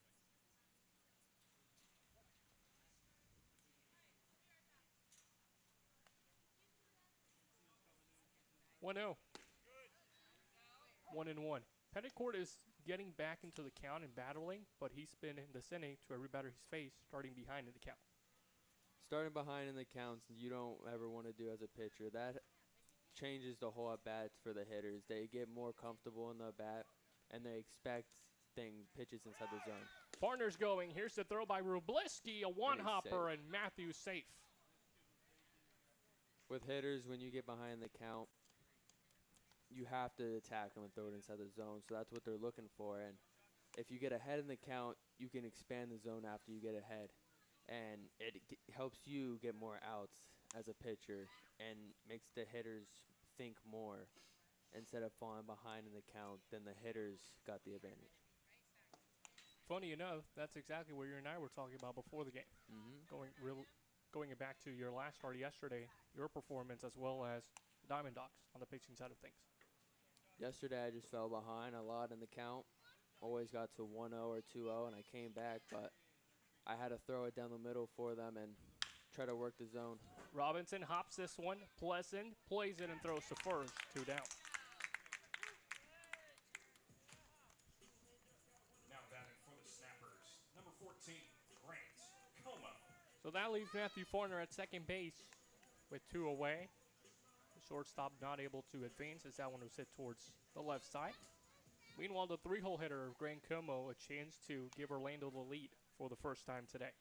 1-0. 1-1. Petticourt is getting back into the count and battling, but he's been in this inning to every batter he's faced, starting behind in the count. Starting behind in the counts, you don't ever want to do as a pitcher. That changes the whole at-bats for the hitters. They get more comfortable in the bat, and they expect pitches inside the zone. Farner's going. Here's the throw by Rubliski, a one-hopper, and Matthews safe. With hitters, when you get behind the count, you have to attack them and throw it inside the zone. So that's what they're looking for. And if you get ahead in the count, you can expand the zone after you get ahead. And it helps you get more outs as a pitcher and makes the hitters think more. Instead of falling behind in the count, then the hitters got the advantage. Funny enough, that's exactly what you and I were talking about before the game. Going back to your last start yesterday, your performance as well as Diamond Dogs on the pitching side of things. Yesterday, I just fell behind a lot in the count. Always got to 1-0 or 2-0, and I came back, but I had to throw it down the middle for them and try to work the zone. Robinson hops this one. Pleasant plays it and throws to first. 2 down. Now batting for the Snappers, number 14, Grant Como. So that leaves Matthew Farner at second base with 2 away. The shortstop not able to advance as that one was hit towards the left side. Meanwhile, the 3-hole hitter, Grant Como, a chance to give Orlando the lead for the first time today.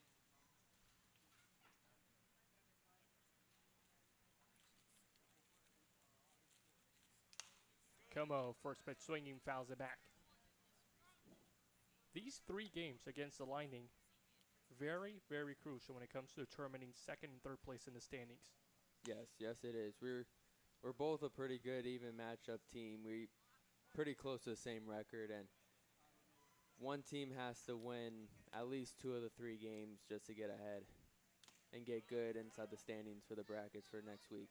Como, first pitch swinging, fouls it back. These 3 games against the Lightning, very, very crucial when it comes to determining second and third place in the standings. Yes, it is. We're both a pretty good even matchup team. We pretty close to the same record, and one team has to win at least 2 of the 3 games just to get ahead and get good inside the standings for the brackets for next week.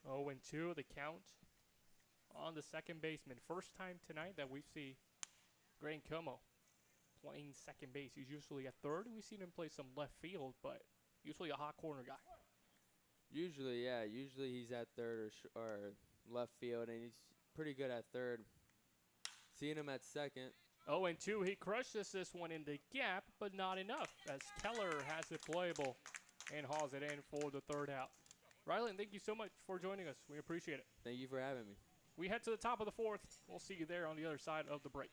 0-2, the count on the second baseman. First time tonight that we see Grant Como playing second base. He's usually at third. We've seen him play some left field, but usually a hot corner guy. Usually, yeah. Usually he's at third or left field, and he's pretty good at third. Seeing him at second. 0-2, he crushes this one in the gap, but not enough as Keller has it playable and hauls it in for the third out. Rylan, thank you so much for joining us. We appreciate it. Thank you for having me. We head to the top of the 4th. We'll see you there on the other side of the break.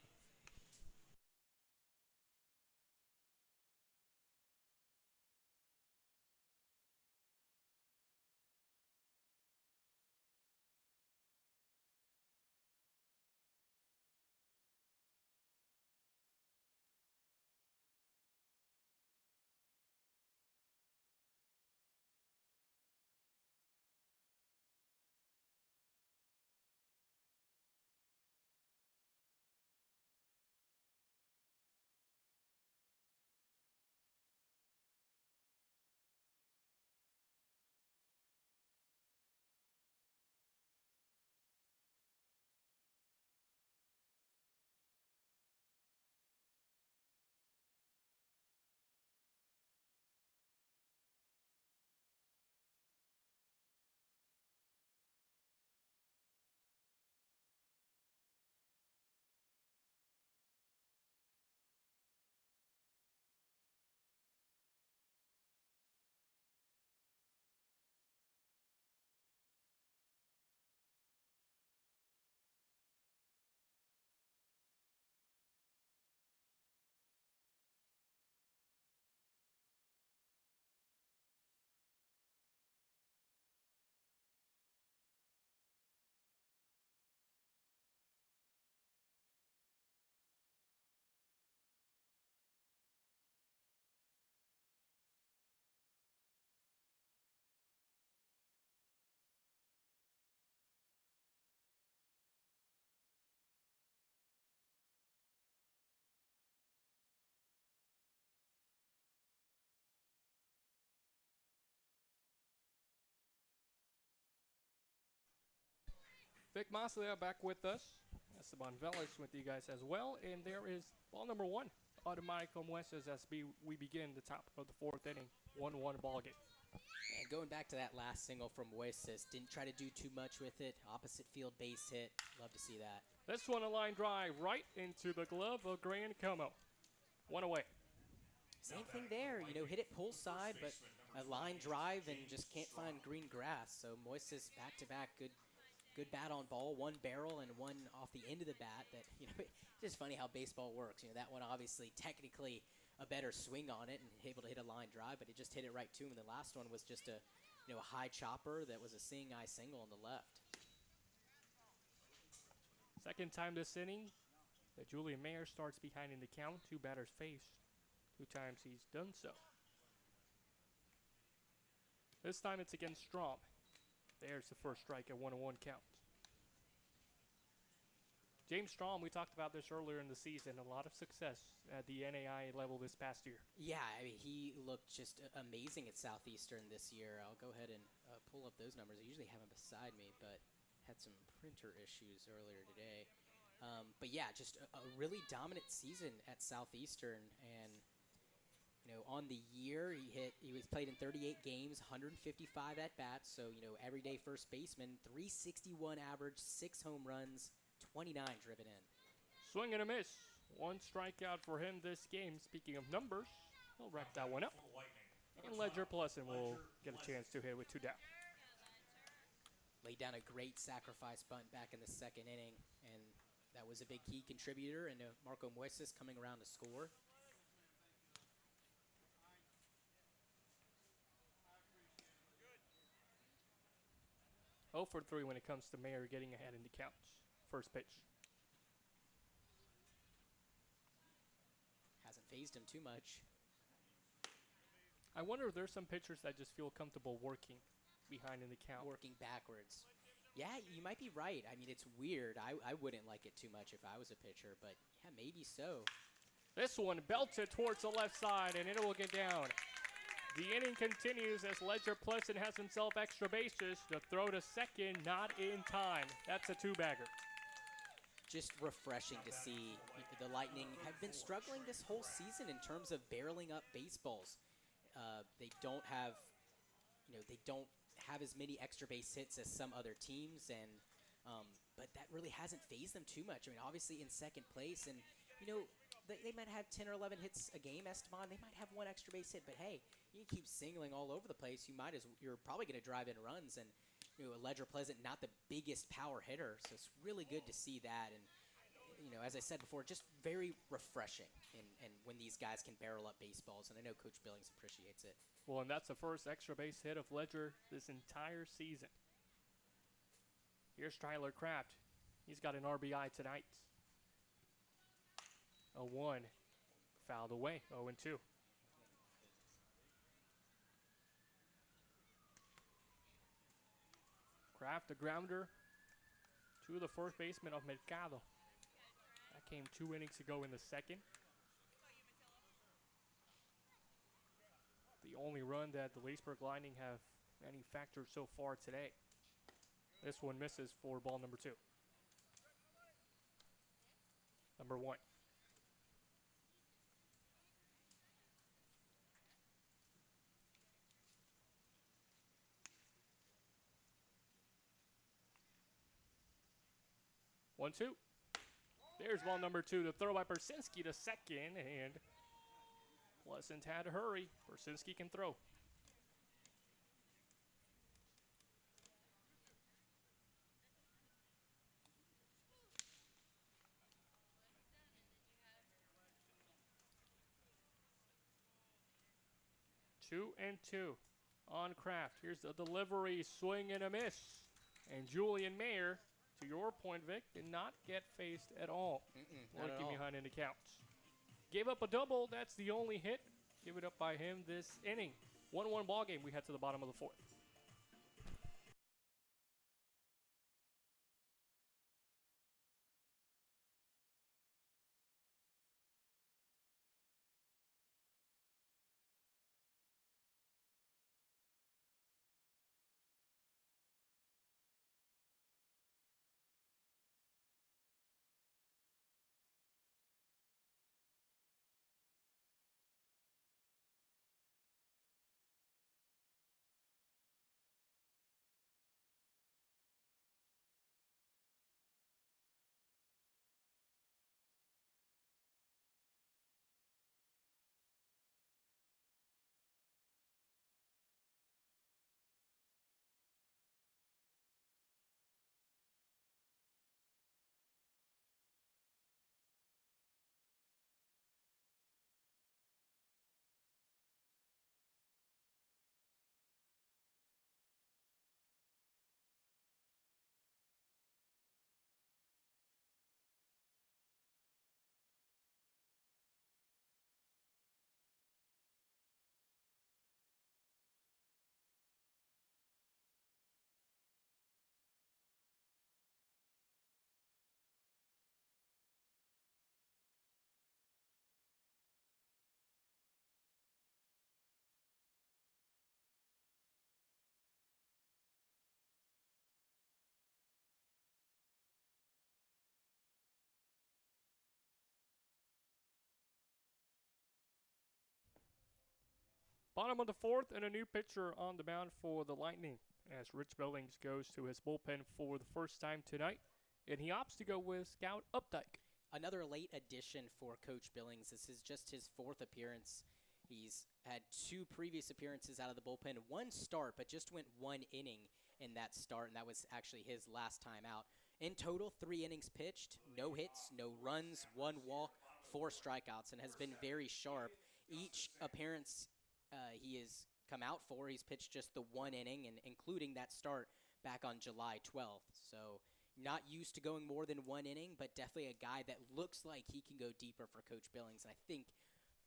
Vic Maslia back with us. Esteban Velas with you guys as well. And there is ball number 1. Automatic Mueces as we begin the top of the 4th inning. 1-1 ball game. And going back to that last single from Moises, didn't try to do too much with it. Opposite field base hit. Love to see that. This one a line drive right into the glove of Gran Como. 1 away. Same thing there. You know, hit it pull side, but a line drive and just can't find green grass. So Moises back-to-back good bat on ball, 1 barrel and 1 off the end of the bat. That, you know, it's just funny how baseball works. You know, that one obviously technically a better swing on it and able to hit a line drive, but it just hit it right to him. And the last one was just a, you know, a high chopper that was a seeing eye single on the left. Second time this inning that Julian Mayer starts behind in the count. 2 batters faced. 2 times he's done so. This time it's against Strom. There's the first strike at 1-1 count. James Strom, we talked about this earlier in the season. A lot of success at the NAI level this past year. Yeah, I mean, he looked just amazing at Southeastern this year. I'll go ahead and pull up those numbers. I usually have them beside me, but had some printer issues earlier today. But yeah, just a really dominant season at Southeastern. And, you know, on the year, he was played in 38 games, 155 at-bats. So, you know, everyday first baseman, 361 average, 6 home runs, 29 driven in. Swing and a miss. 1 strikeout for him this game. Speaking of numbers, he'll wrap that one up. And Ledger Pleasant will get a chance to hit with 2 down. Laid down a great sacrifice bunt back in the 2nd inning, and that was a big key contributor. And Marco Moises coming around to score. Oh for 3 when it comes to Mayer getting ahead in the counts. First pitch. Hasn't phased him too much. I wonder if there's some pitchers that just feel comfortable working behind in the count. Working backwards. Yeah, you might be right. I mean, it's weird. I wouldn't like it too much if I was a pitcher, but yeah, maybe so. This one belted towards the left side, and it will get down. The inning continues as Ledger Pleasant has himself extra bases. The throw to second, not in time. That's a 2-bagger. Just refreshing to see. The Lightning have been struggling this whole season in terms of barreling up baseballs. They don't have, you know, they don't have as many extra base hits as some other teams, and but that really hasn't phased them too much. I mean, obviously in 2nd place, and you know, they might have 10 or 11 hits a game, Esteban. They might have 1 extra base hit, but hey, you can keep singling all over the place. You're probably going to drive in runs, and you know, Ledger Pleasant, not the biggest power hitter, so it's really good to see that. And you know, as I said before, just very refreshing, and when these guys can barrel up baseballs, and I know Coach Billings appreciates it. Well, and that's the first extra base hit of Ledger this entire season. Here's Tyler Kraft. He's got an RBI tonight. A 1. Fouled away. 0-2. Kraft, a grounder to the first baseman of Mercado. That came 2 innings ago in the 2nd. The only run that the Leesburg Lightning have manufactured so far today. This one misses for ball number 2. Number 1. One, 2. There's ball number 2. The throw by Persinski to second, and Pleasant had to hurry. Persinski can throw. Two and 2 on Kraft. Here's the delivery, swing and a miss. And Julian Mayer, to your point, Vic, did not get faced at all. Looking behind in the counts. Gave up a double. That's the only hit. Give it up by him this inning. 1-1 ball game. We head to the bottom of the 4th. Bottom of the fourth, and a new pitcher on the mound for the Lightning as Rich Billings goes to his bullpen for the first time tonight, and he opts to go with Scout Updike. Another late addition for Coach Billings. This is just his fourth appearance. He's had 2 previous appearances out of the bullpen, 1 start, but just went 1 inning in that start, and that was actually his last time out. In total, 3 innings pitched, no hits, no runs, 1 walk, 4 strikeouts, and has been very sharp. Each appearance he has come out for, he's pitched just the 1 inning, and including that start back on July 12th. So not used to going more than 1 inning, but definitely a guy that looks like he can go deeper for Coach Billings. And I think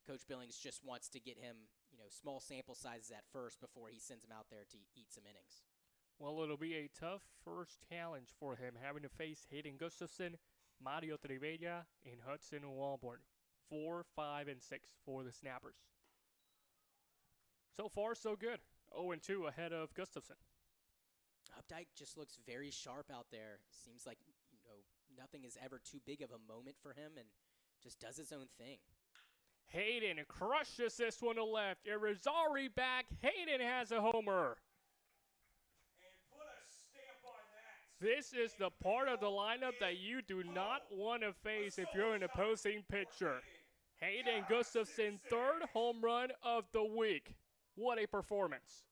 Coach Billings just wants to get him, small sample sizes at first before he sends him out there to eat some innings. Well, it'll be a tough first challenge for him, having to face Hayden Gustafson, Mario Trivella, and Hudson Walborn. 4, 5, and 6 for the Snappers. So far, so good. 0-2 ahead of Gustafson. Updike just looks very sharp out there. Seems like, nothing is ever too big of a moment for him and just does his own thing. Hayden crushes this one to left. Irizarry back. Hayden has a homer. And put a stamp on that. This is the part of the lineup that you do not want to face if you're an opposing pitcher. Hayden Gustafson, 3rd home run of the week. What a performance.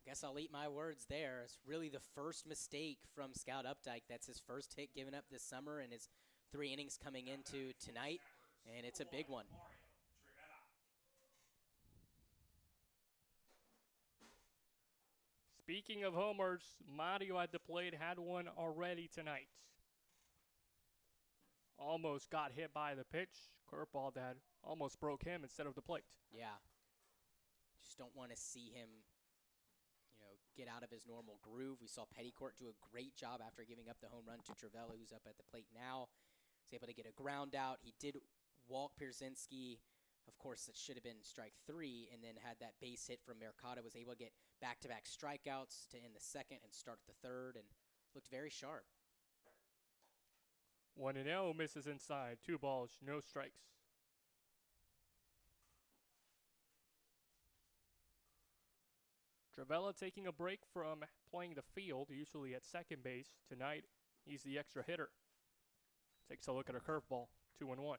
I guess I'll eat my words there. It's really the first mistake from Scout Updike. That's his first hit given up this summer and his 3 innings coming into tonight, and it's a big one. Speaking of homers, Mario at the plate had one already tonight. Almost got hit by the pitch. Curveball that almost broke him instead of the plate. Yeah. Just don't want to see him, get out of his normal groove. We saw Petticourt do a great job after giving up the home run to Trivella, who's up at the plate now. He's able to get a ground out. He did walk Pierzynski. Of course, it should have been strike 3, and then had that base hit from Mercado. Was able to get back-to-back strikeouts to end the 2nd and start the 3rd, and looked very sharp. 1-0, misses inside. 2 balls, no strikes. Trivella taking a break from playing the field, usually at second base. Tonight, he's the extra hitter. Takes a look at a curveball, 2-1.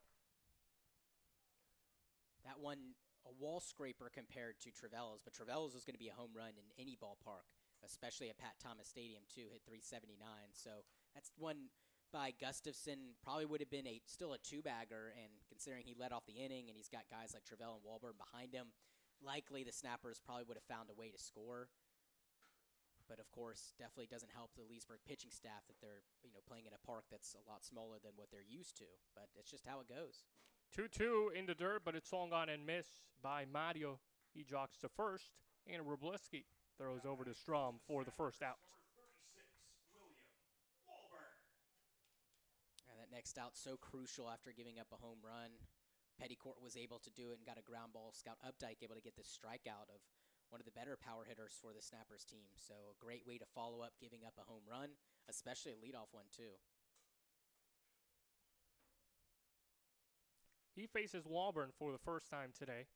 That one, a wall scraper compared to Trivella's, but Trivella's was going to be a home run in any ballpark, especially at Pat Thomas Stadium, too. Hit 379. So that's one by Gustafson. Probably would have been still a 2-bagger, and considering he led off the inning and he's got guys like Trivella and Walburn behind him, likely the Snappers probably would have found a way to score. But, of course, definitely doesn't help the Leesburg pitching staff that they're, playing in a park that's a lot smaller than what they're used to. But it's just how it goes. 2-2 in the dirt, but it's swung on and missed by Mario. He jogs to first, and Wroblewski throws over to Strom for the first out. And that next out so crucial after giving up a home run. Petticourt was able to do it and got a ground ball. Scout Updike able to get this strikeout of one of the better power hitters for the Snappers team. So a great way to follow up giving up a home run, especially a leadoff one too. He faces Walburn for the first time today.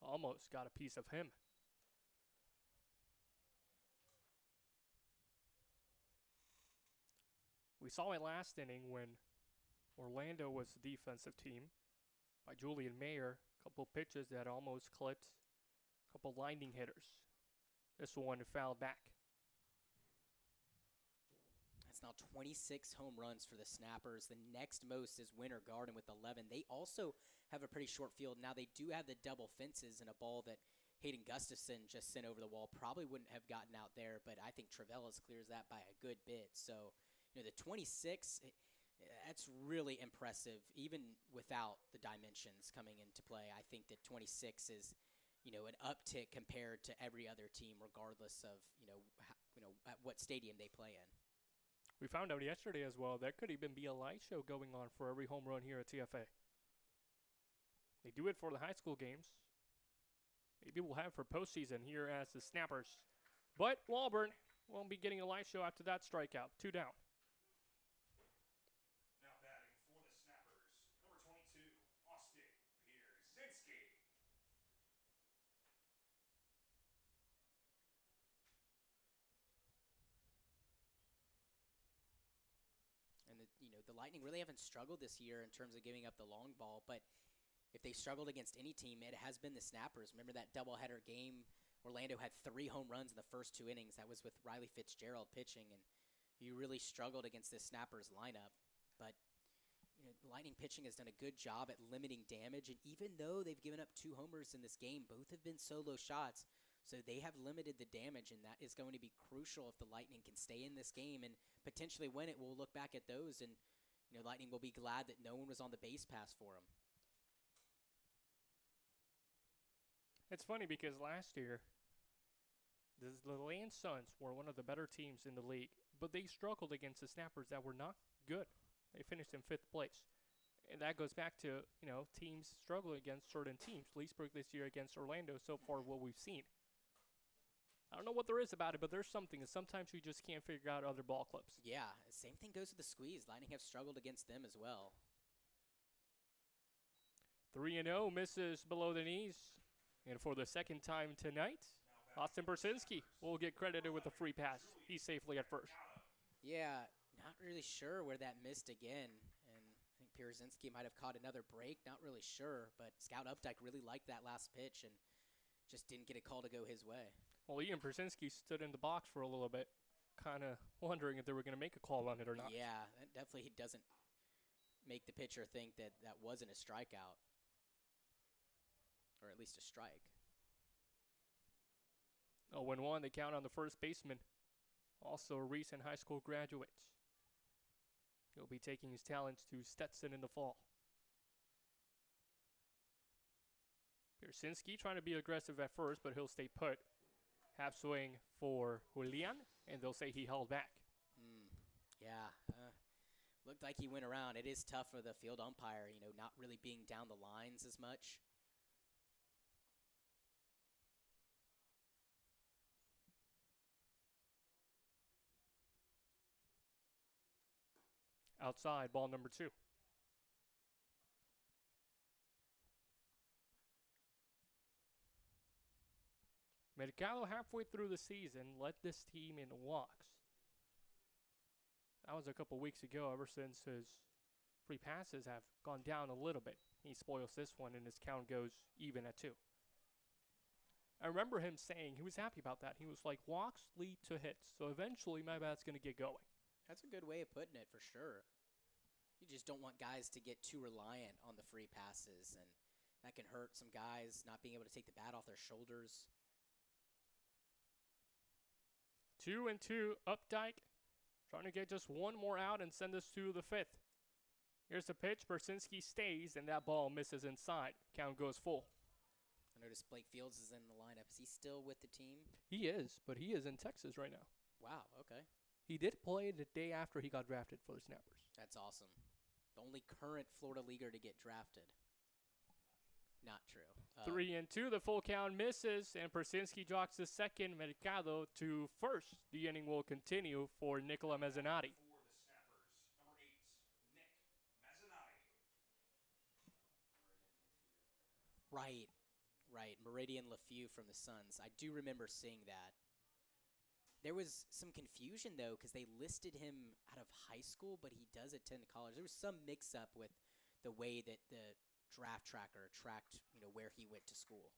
Almost got a piece of him. We saw it last inning when Orlando was the defensive team by Julian Mayer. A couple pitches that almost clipped a couple lightning hitters. This one fouled back. That's now 26 home runs for the Snappers. The next most is Winter Garden with 11. They also have a pretty short field. Now they do have the double fences and a ball that Hayden Gustafson just sent over the wall. Probably wouldn't have gotten out there, but I think Trevella's clears that by a good bit. So, the 26, that's really impressive, even without the dimensions coming into play. I think that 26 is, an uptick compared to every other team, regardless of, at what stadium they play in. We found out yesterday as well, there could even be a light show going on for every home run here at TFA. They do it for the high school games. Maybe we'll have for postseason here as the Snappers. But Walburn won't be getting a light show after that strikeout. 2 down. Now batting for the Snappers, number 22, Austin Pierzynski. the Lightning really haven't struggled this year in terms of giving up the long ball, but if they struggled against any team, it has been the Snappers. Remember that doubleheader game? Orlando had 3 home runs in the first 2 innings. That was with Riley Fitzgerald pitching, and you really struggled against this Snappers lineup. But the Lightning pitching has done a good job at limiting damage, and even though they've given up 2 homers in this game, both have been solo shots, so they have limited the damage, and that is going to be crucial if the Lightning can stay in this game and potentially win it. We'll look back at those, and Lightning will be glad that no one was on the base pass for them. It's funny because last year, the Land Suns were one of the better teams in the league, but they struggled against the Snappers that were not good. They finished in 5th place. And that goes back to, teams struggling against certain teams. Leesburg this year against Orlando, so far what we've seen. I don't know what there is about it, but there's something. And sometimes we just can't figure out other ball clubs. Yeah, same thing goes with the Squeeze. Lightning have struggled against them as well. 3-0, misses below the knees. And for the second time tonight, Austin Brzezinski will get credited with a free pass. He's safely at first. Yeah, not really sure where that missed again. And I think Brzezinski might have caught another break. Not really sure, but Scout Updike really liked that last pitch and just didn't get a call to go his way. Well, Ian Brzezinski stood in the box for a little bit, kind of wondering if they were going to make a call on it or not. Yeah, that definitely doesn't make the pitcher think that that wasn't a strikeout. Or at least a strike. 0-1, they count on the first baseman, also a recent high school graduate. He'll be taking his talents to Stetson in the fall. Brzezinski trying to be aggressive at first, but he'll stay put. Half swing for Julian, and they'll say he held back. Yeah, looked like he went around. It is tough for the field umpire, not really being down the lines as much. Outside, ball number 2. Mercado halfway through the season led this team in walks. That was a couple weeks ago. Ever since his free passes have gone down a little bit, he spoils this one and his count goes even at 2. I remember him saying he was happy about that. He was like, walks lead to hits, so eventually my bat's going to get going. That's a good way of putting it for sure. You just don't want guys to get too reliant on the free passes, and that can hurt some guys not being able to take the bat off their shoulders. 2-2, Updike trying to get just one more out and send us to the 5th. Here's the pitch. Brzezinski stays, and that ball misses inside. Count goes full. I noticed Blake Fields is in the lineup. Is he still with the team? He is, but he is in Texas right now. Wow, okay. He did play the day after he got drafted for the Snappers. That's awesome. The only current Florida leaguer to get drafted. Not true. 3-2, the full count misses, and Brzezinski jogs the second. Mercado to first. The inning will continue for Nicola Mezzanotte. For the Snappers, number 8, Nick Mezzanotte. Right. Meridian LeFew from the Suns. I do remember seeing that. There was some confusion, though, because they listed him out of high school, but he does attend college. There was some mix-up with the way that the draft tracker tracked, where he went to school.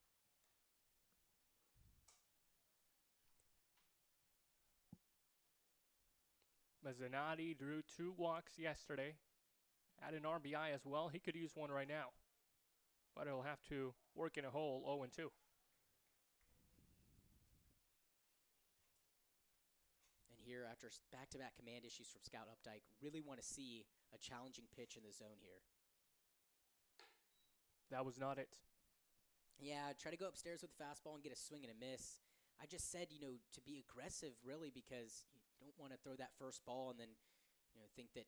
Mezzanotte drew 2 walks yesterday. Had an RBI as well. He could use one right now, but he'll have to work in a hole. 0-2. And here, after back-to-back command issues from Scout Updike, really want to see a challenging pitch in the zone here. That was not it. Yeah, try to go upstairs with the fastball and get a swing and a miss. I just said, to be aggressive, really, because you don't want to throw that first ball and then, think that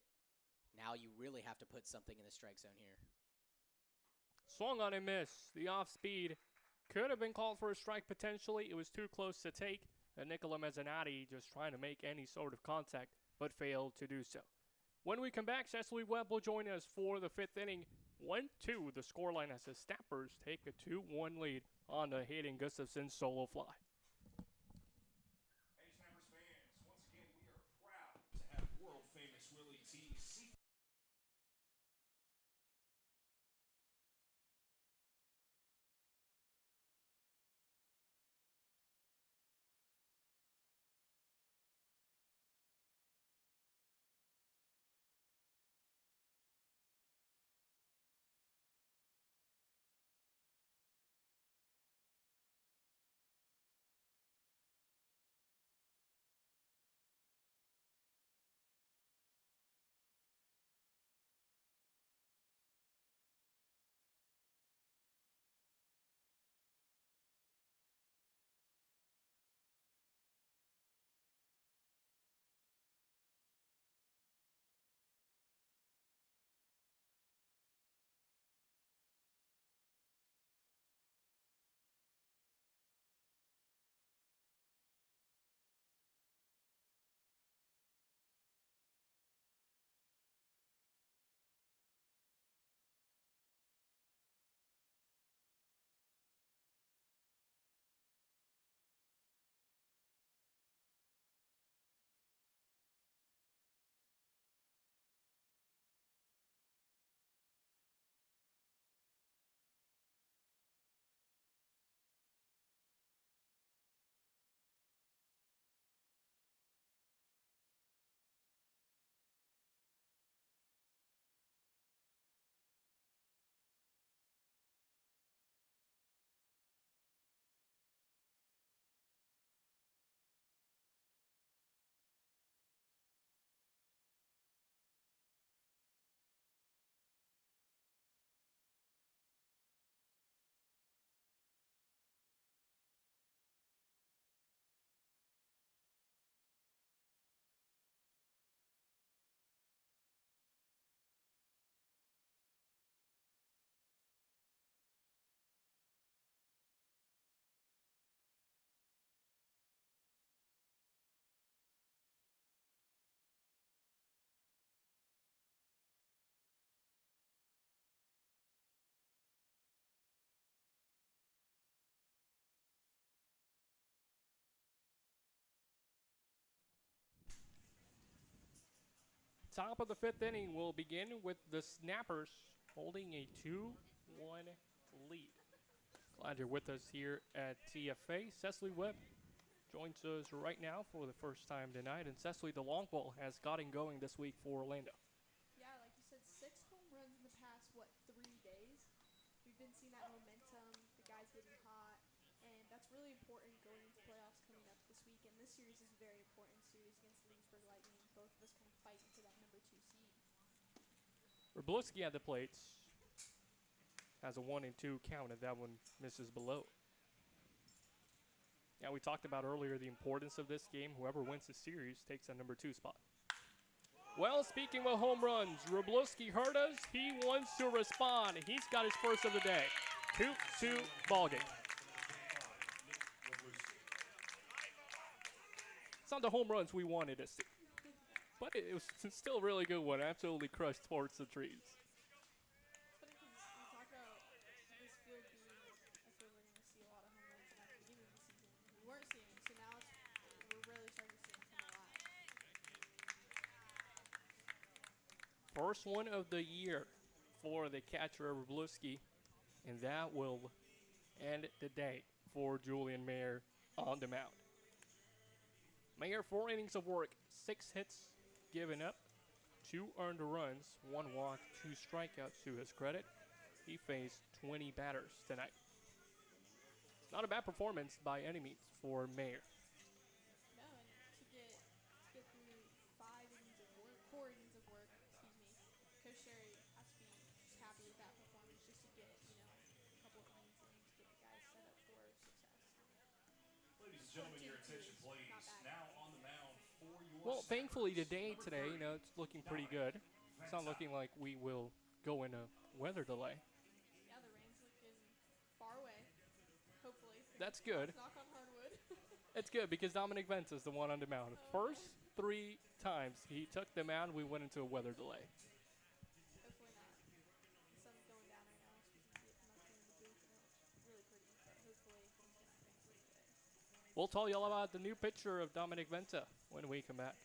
now you really have to put something in the strike zone here. Swung on and missed. The off-speed could have been called for a strike potentially. It was too close to take. And Nicola Mezzanotte just trying to make any sort of contact, but failed to do so. When we come back, Cecily Webb will join us for the 5th inning. 1-2, the scoreline as the Snappers take a 2-1 lead on the Hayden Gustafson solo fly. Hey, Snappers fans, once again, we are proud to have world-famous Willie T. Top of the 5th inning will begin with the Snappers holding a 2-1 lead. Glad you're with us here at TFA. Cecily Webb joins us right now for the first time tonight. And Cecily, the long ball has gotten going this week for Orlando. Yeah, like you said, 6 home runs in the past, 3 days? We've been seeing that momentum, the guys getting hot, and that's really important going into playoffs coming up this week. And this series is a very important series against Leesburg Lightning. Both of us kind of fighting for that number 2 seed. Wroblewski at the plates has a 1-2 count, and that one misses below. Now, we talked about earlier the importance of this game. Whoever wins the series takes that number 2 spot. Well, speaking of home runs, Wroblewski heard us. He wants to respond. He's got his first of the day. 2-2 ballgame. It's not the home runs we wanted to see, but it was still a really good one. Absolutely crushed towards the trees. It's funny because we talk about this field being a field we're going to see a lot of home runs, and at the beginning of the season, we weren't seeing them. So now we're really starting to see them come alive. First one of the year for the catcher, Wroblewski, and that will end the day for Julian Mayer on the mound. Mayer, 4 innings of work, 6 hits given up, 2 earned runs, 1 walk, 2 strikeouts to his credit. He faced 20 batters tonight. Not a bad performance by any means for Mayer. No, and to get through 5 innings of work, 4 innings of work, Coach Sherry has to be just happy with that performance, just to get, a couple of innings in to get the guys set up for success. Ladies and gentlemen, your attention, please. Now on the mound for your Well, thankfully Snappers, today, number 30, it's looking pretty good. It's not looking like we will go in a weather delay. Yeah, the rain's looking far away, hopefully. That's good. Knock on hardwood. It's good because Dominic Vence is the one on the mound. First 3 times he took the mound, we went into a weather delay. Hopefully not. The sun's going down right now, so we can see it from up here in the booth, and it looks really pretty. But hopefully things get nice for today. We'll tell you all about the new picture of Dominic Venta when we come back.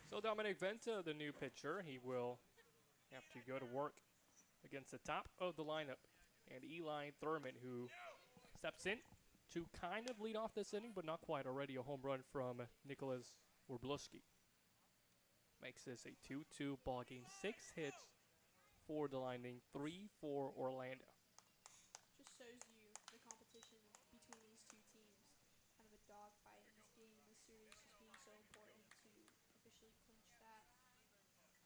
So Dominic Venta, the new pitcher, he will have to go to work against the top of the lineup. And Eli Thurman, who steps in to kind of lead off this inning, but not quite. Already a home run from Nicholas Wroblewski. Makes this a 2-2 ball game. 6 hits for the Lightning, 3 for Orlando. Just shows you the competition between these two teams. Kind of a dogfight in this game, this series just being so important to officially clinch that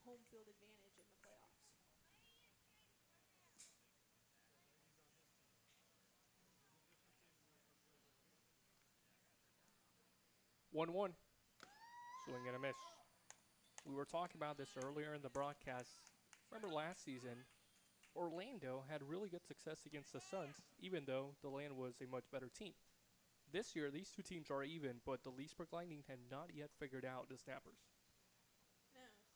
home field advantage in the playoffs. 1-1. Swing and a miss. We were talking about this earlier in the broadcast. Remember last season, Orlando had really good success against the Suns, even though the Land was a much better team. This year, these two teams are even, but the Leesburg Lightning have not yet figured out the Snappers. No, it's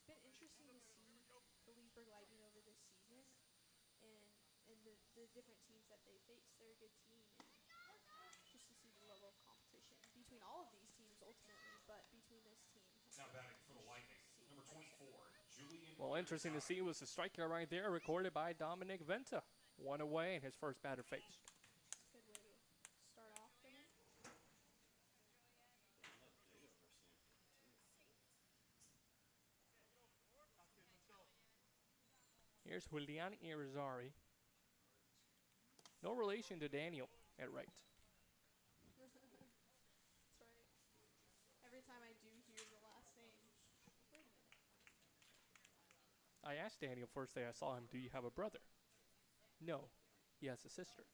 been interesting to see the Leesburg Lightning over this season, and the different teams that they face. They're a good team, and just to see the level of competition between all of these teams ultimately, but between this team has Now been batting for the Lightning, see, number like I said. 24, Julian. Well, interesting to see was the strikeout right there, recorded by Dominic Venta. One away, and his first batter faced. It's a good way to start off for him. Here's Julian Irizarry. No relation to Daniel at right. That's right. Every time I do hear the last name, wait a minute. I asked Daniel first day I saw him, do you have a brother? No, he has a sister.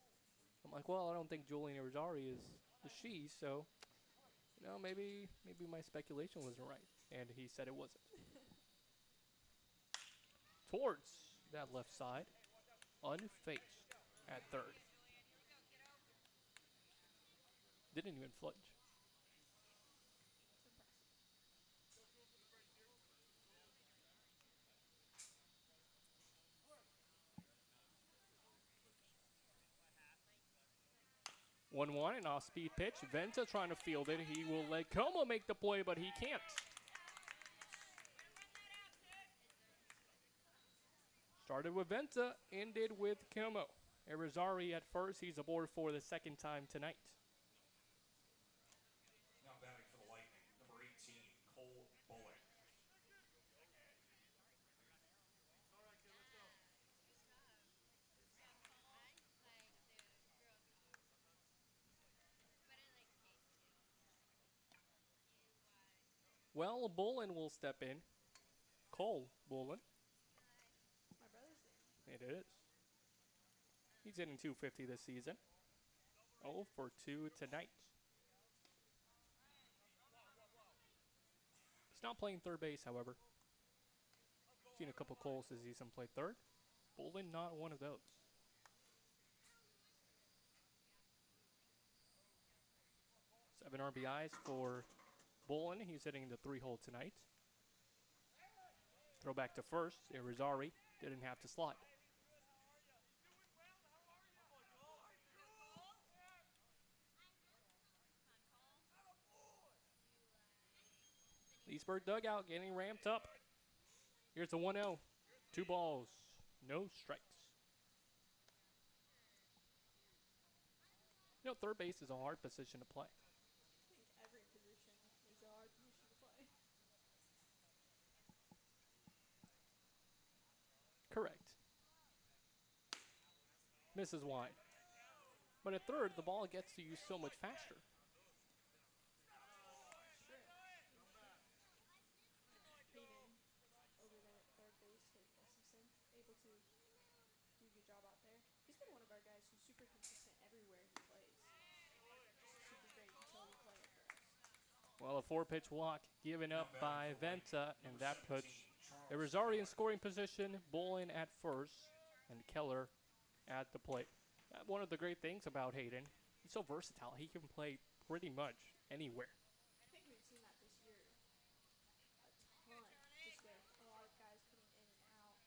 I'm like, well, I don't think Julian Irizarry is a she, so, maybe my speculation wasn't right. And he said it wasn't. Towards that left side, unfaced at third. Didn't even flinch. It's impressive. 1-1, an off-speed pitch. Venta trying to field it. He will let Como make the play, but he can't. Started with Venta, ended with Como. Irizarry at first. He's aboard for the second time tonight. Now batting for the Lightning, number 18, Cole Bullock. Well, Bullen will step in. Cole Bullen. My brother's name. It is. He's hitting .250 this season. 0 for 2 tonight. He's not playing third base, however. Seen a couple Coles this season play third. Bullen not one of those. 7 RBIs for Bullen. He's hitting the 3-hole tonight. Throw back to first. Irizarry didn't have to slide. Leesburg dugout getting ramped up. Here's the 1-0. 2 balls, no strikes. Third base is a hard position to play. I think every position is a hard position to play. Correct. Misses wide. But at third, the ball gets to you so much faster. Sure. Hayden over there at third base, Hayden Gustafson, able to do a good job out there. He's been one of our guys who's super consistent everywhere he plays. Just a super great utility player for us. Well, a 4-pitch walk given up by Venta, and that puts Charles. Irizarry in scoring position, Bullen at first, and Keller at the plate. One of the great things about Hayden, he's so versatile. He can play pretty much anywhere. I think we've seen that this year a ton, just with a lot of guys coming in and out.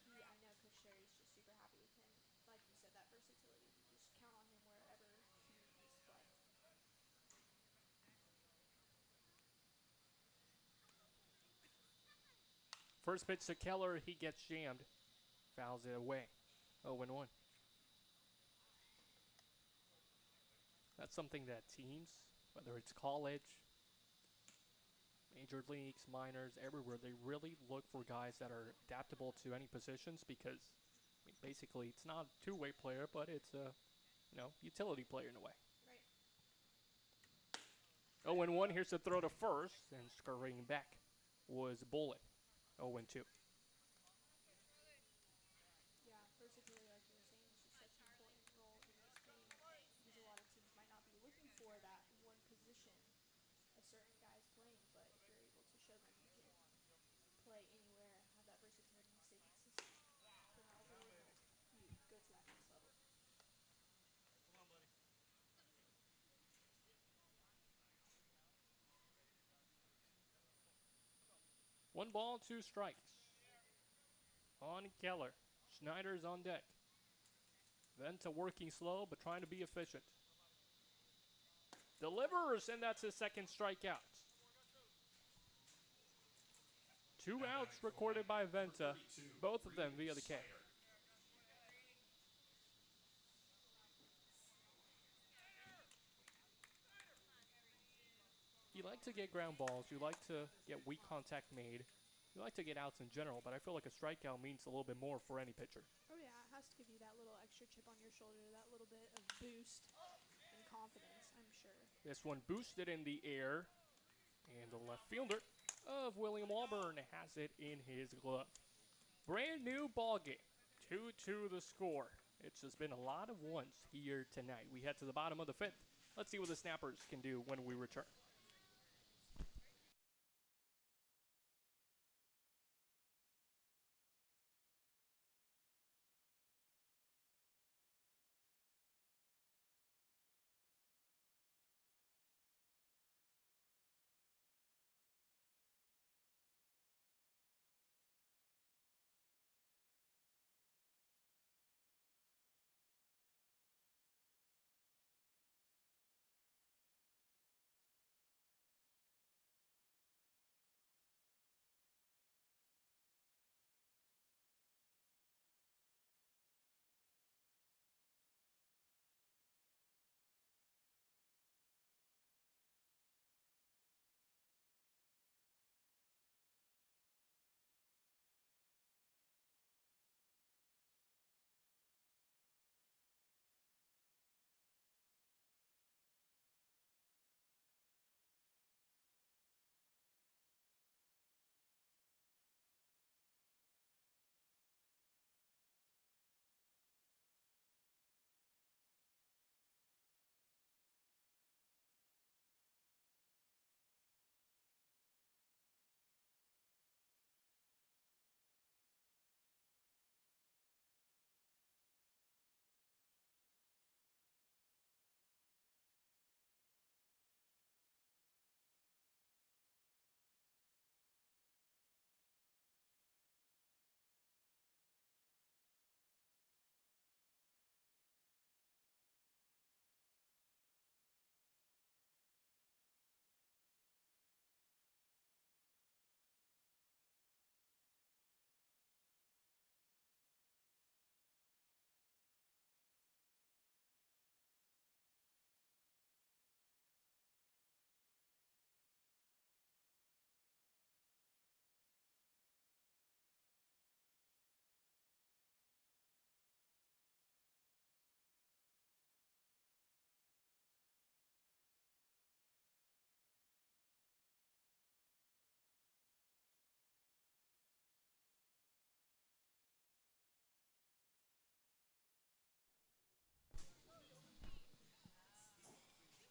And I know Coach Sherry's just super happy with him. Like you said, that versatility. You just count on him wherever he needs to play. First pitch to Keller, he gets jammed. Fouls it away. 0-1. That's something that teams, whether it's college, major leagues, minors, everywhere, they really look for guys that are adaptable to any positions because basically it's not a two-way player, but it's a utility player in a way. Right. 0-1, here's the throw to first, and scurrying back was Bullet. 0-2. Yeah, versatility, like you were saying, is just such an important role in this game because a lot of teams might not be looking for that 1 ball, 2 strikes. On Keller. Schneider's on deck. Venta working slow, but trying to be efficient. Delivers, and that's his second strikeout. 2 outs recorded by Venta, both of them via the K. You like to get ground balls, you like to get weak contact made, you like to get outs in general, but I feel like a strikeout means a little bit more for any pitcher. Oh yeah, it has to give you that little extra chip on your shoulder, that little bit of boost and confidence, I'm sure. This one boosted in the air, and the left fielder of William Walburn has it in his glove. Brand new ball game, 2-2 the score. It's just been a lot of ones here tonight. We head to the bottom of the 5th. Let's see what the Snappers can do when we return.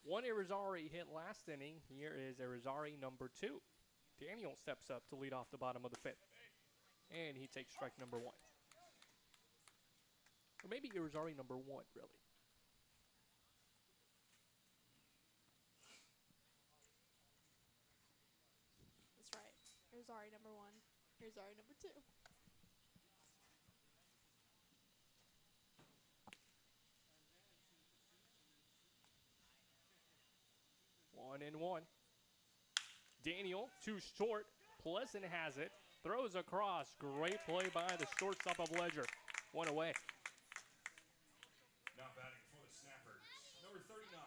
One Irizarry hit last inning. Here is Irizarry number 2. Daniel steps up to lead off the bottom of the 5th. And he takes strike number 1. Or maybe Irizarry number 1, really. That's right. Here's Ari number 1. Here's Ari number 2. 1-1. Daniel, too short. Pleasant has it. Throws across. Great play by the shortstop of Ledger. 1 away. Now batting for the Snappers, number 39,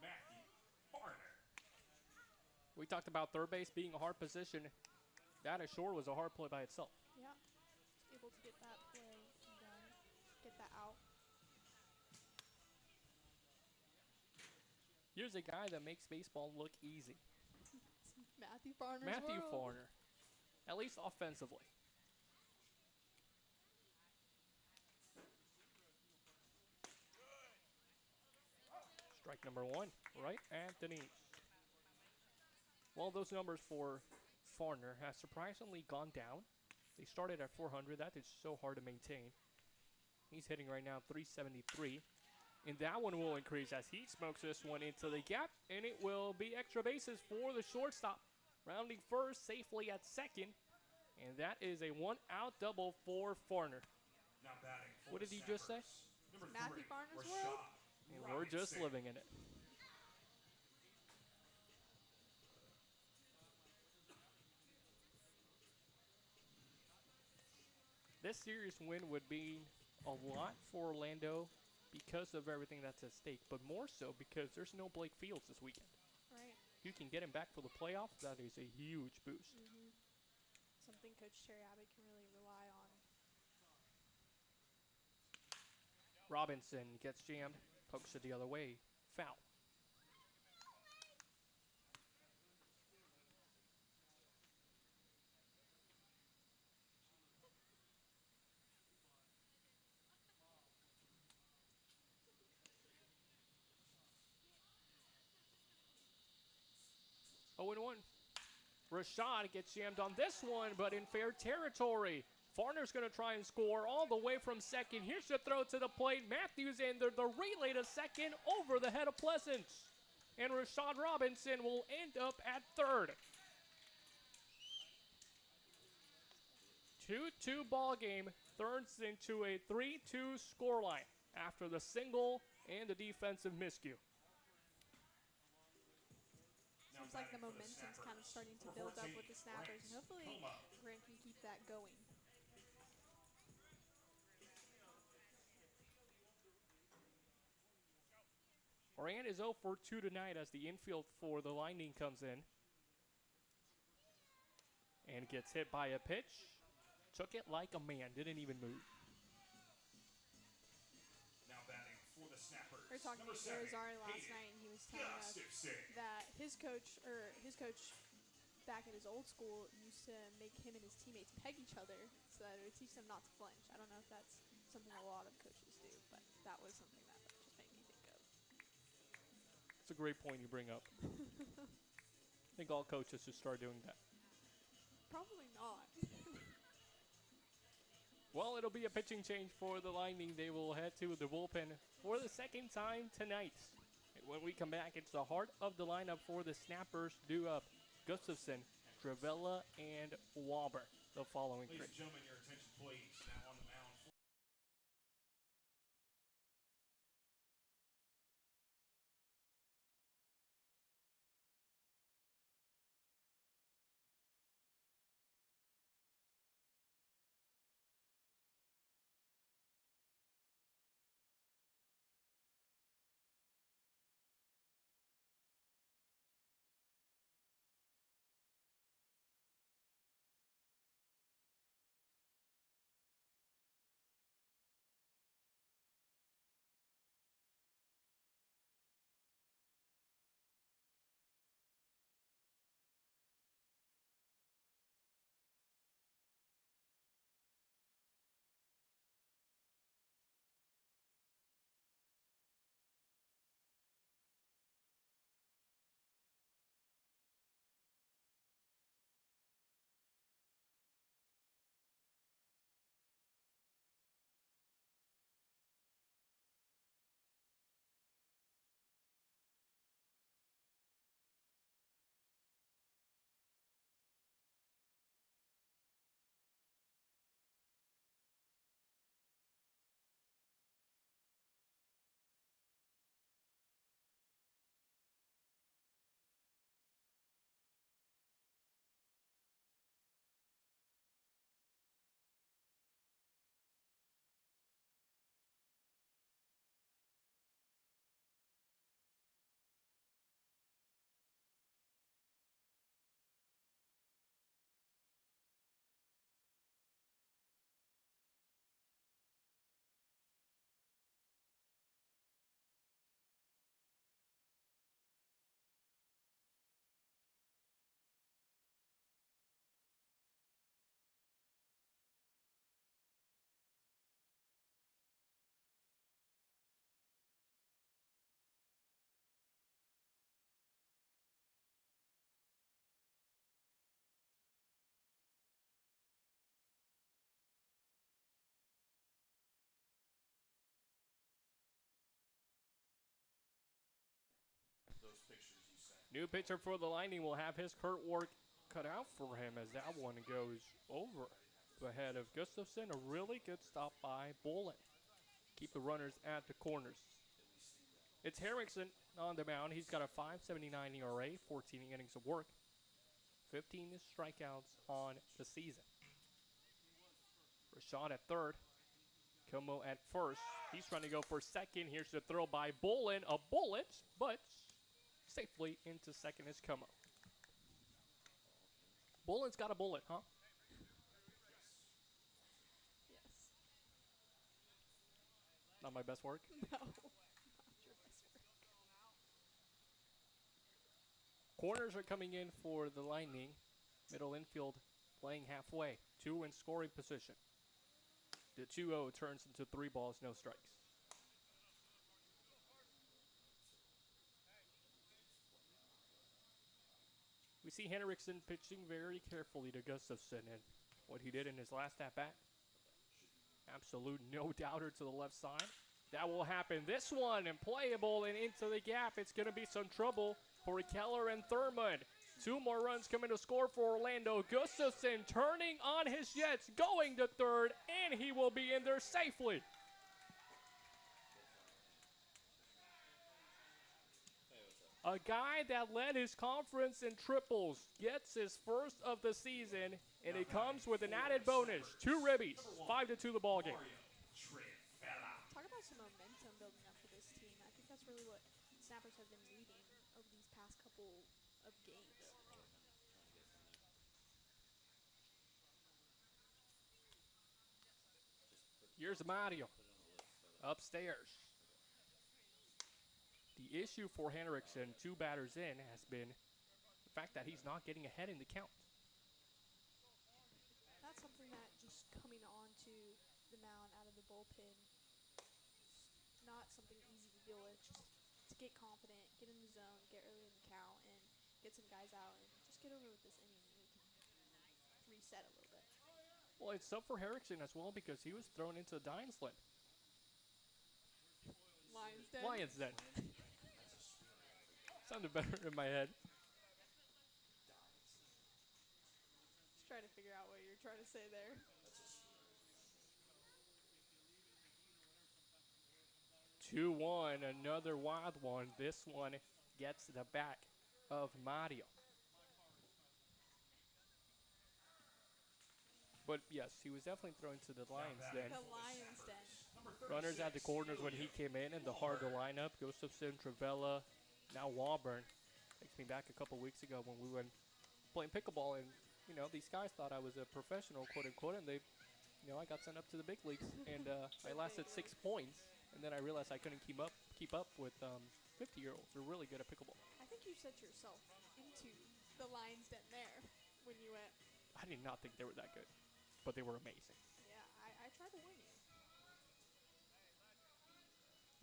Matthew Farner. We talked about third base being a hard position. That ashore was a hard play by itself. Yeah. Able to get that play and get that out. Here's a guy that makes baseball look easy. Matthew Farner's Matthew world. Farner. At least offensively. Strike number 1, right at the knees. Well, those numbers for Farner have surprisingly gone down. They started at 400. That is so hard to maintain. He's hitting right now 373. And that one will increase as he smokes this one into the gap. And it will be extra bases for the shortstop. Rounding first safely at second. And that is a 1-out double for Farner. Now batting for What the did he just say? Snappers. Number Matthew 3, Farner's Rashad world. And we're just Robinson. living in it. This series win would mean a lot for Orlando because of everything that's at stake, but more so because there's no Blake Fields this weekend. Right. You can get him back for the playoffs. That is a huge boost. Something Coach Terry Abbott can really rely on. Robinson gets jammed, pokes it the other way, foul. Oh, and 1. Rashad gets jammed on this one, but in fair territory. Farner's going to try and score all the way from second. Here's the throw to the plate. Matthews in there, the relay to second over the head of Pleasance. And Rashad Robinson will end up at third. 2-2 ball game turns into a 3-2 scoreline after the single and the defensive miscue. Seems like the momentum's kind of starting to build up with the Snappers, and hopefully Grant can keep that going. Grant is 0 for 2 tonight as the infield for the Lightning comes in. And gets hit by a pitch. Took it like a man, didn't even move. Now batting for the Snappers. We were talking to Irizarry last night, and he was telling us that his coach back at his old school used to make him and his teammates peg each other so that it would teach them not to flinch. I don't know if that's something a lot of coaches do, but that was something that just made me think of. It's a great point you bring up. I think all coaches should start doing that. Probably not. Well, it'll be a pitching change for the Lightning. They will head to the bullpen for the second time tonight. And when we come back, it's the heart of the lineup for the Snappers. Do up Gustafson, Travella, and Walber. The following three. Ladies and gentlemen, your attention please. Now on the mound. New pitcher for the Lightning will have his current work cut out for him as that one goes over the head of Gustafson. A really good stop by Bolin. Keep the runners at the corners. It's Henriksen on the mound. He's got a 5.79 ERA, 14 innings of work, 15 strikeouts on the season. Rashad at third. Como at first. He's trying to go for second. Here's the throw by Bolin. A bullet, but safely into second is Como. Bolin's got a bullet, huh? Yes. Not my best work. No, not your best work. Corners are coming in for the Lightning. Middle infield playing halfway. 2 in scoring position. The 2-0 turns into 3 balls, no strikes. We see Henriksen pitching very carefully to Gustafson, and what he did in his last at-bat. Absolute no-doubter to the left side. That will happen. This one, and playable, and into the gap. It's going to be some trouble for Keller and Thurmond. 2 more runs coming to score for Orlando. Gustafson turning on his Jets, going to third, and he will be in there safely. A guy that led his conference in triples gets his first of the season, and it comes with an added bonus. 2 ribbies, 5-2 the ball game. Talk about some momentum building up for this team. I think that's really what Snappers have been needing over these past couple of games. Here's Mario upstairs. The issue for Henriksen, 2 batters in, has been the fact that he's not getting ahead in the count. That's something that just coming onto the mound out of the bullpen, not something easy to deal with. Just to get confident, get in the zone, get early in the count, and get some guys out, and just get over with this inning, and we can reset a little bit. Well, it's tough for Henriksen as well because he was thrown into Diane's Den. Lions Den. Sounded better in my head. Just trying to figure out what you're trying to say there. 2-1, another wild one. This one gets the back of Mario. But yes, he was definitely thrown to the Lions Den. The Lions Den. Runners at the corners when he came in, and the harder lineup. Gustafson, Travella, now Walburn. Takes me back a couple weeks ago when we went playing pickleball, and you know these guys thought I was a professional, quote unquote, and they, you know, I got sent up to the big leagues, and I lasted 6 points, and then I realized I couldn't keep up with 50-year-olds. They're really good at pickleball. I think you set yourself into the Lions Den there when you went. I did not think they were that good, but they were amazing. Yeah, I tried to warn you.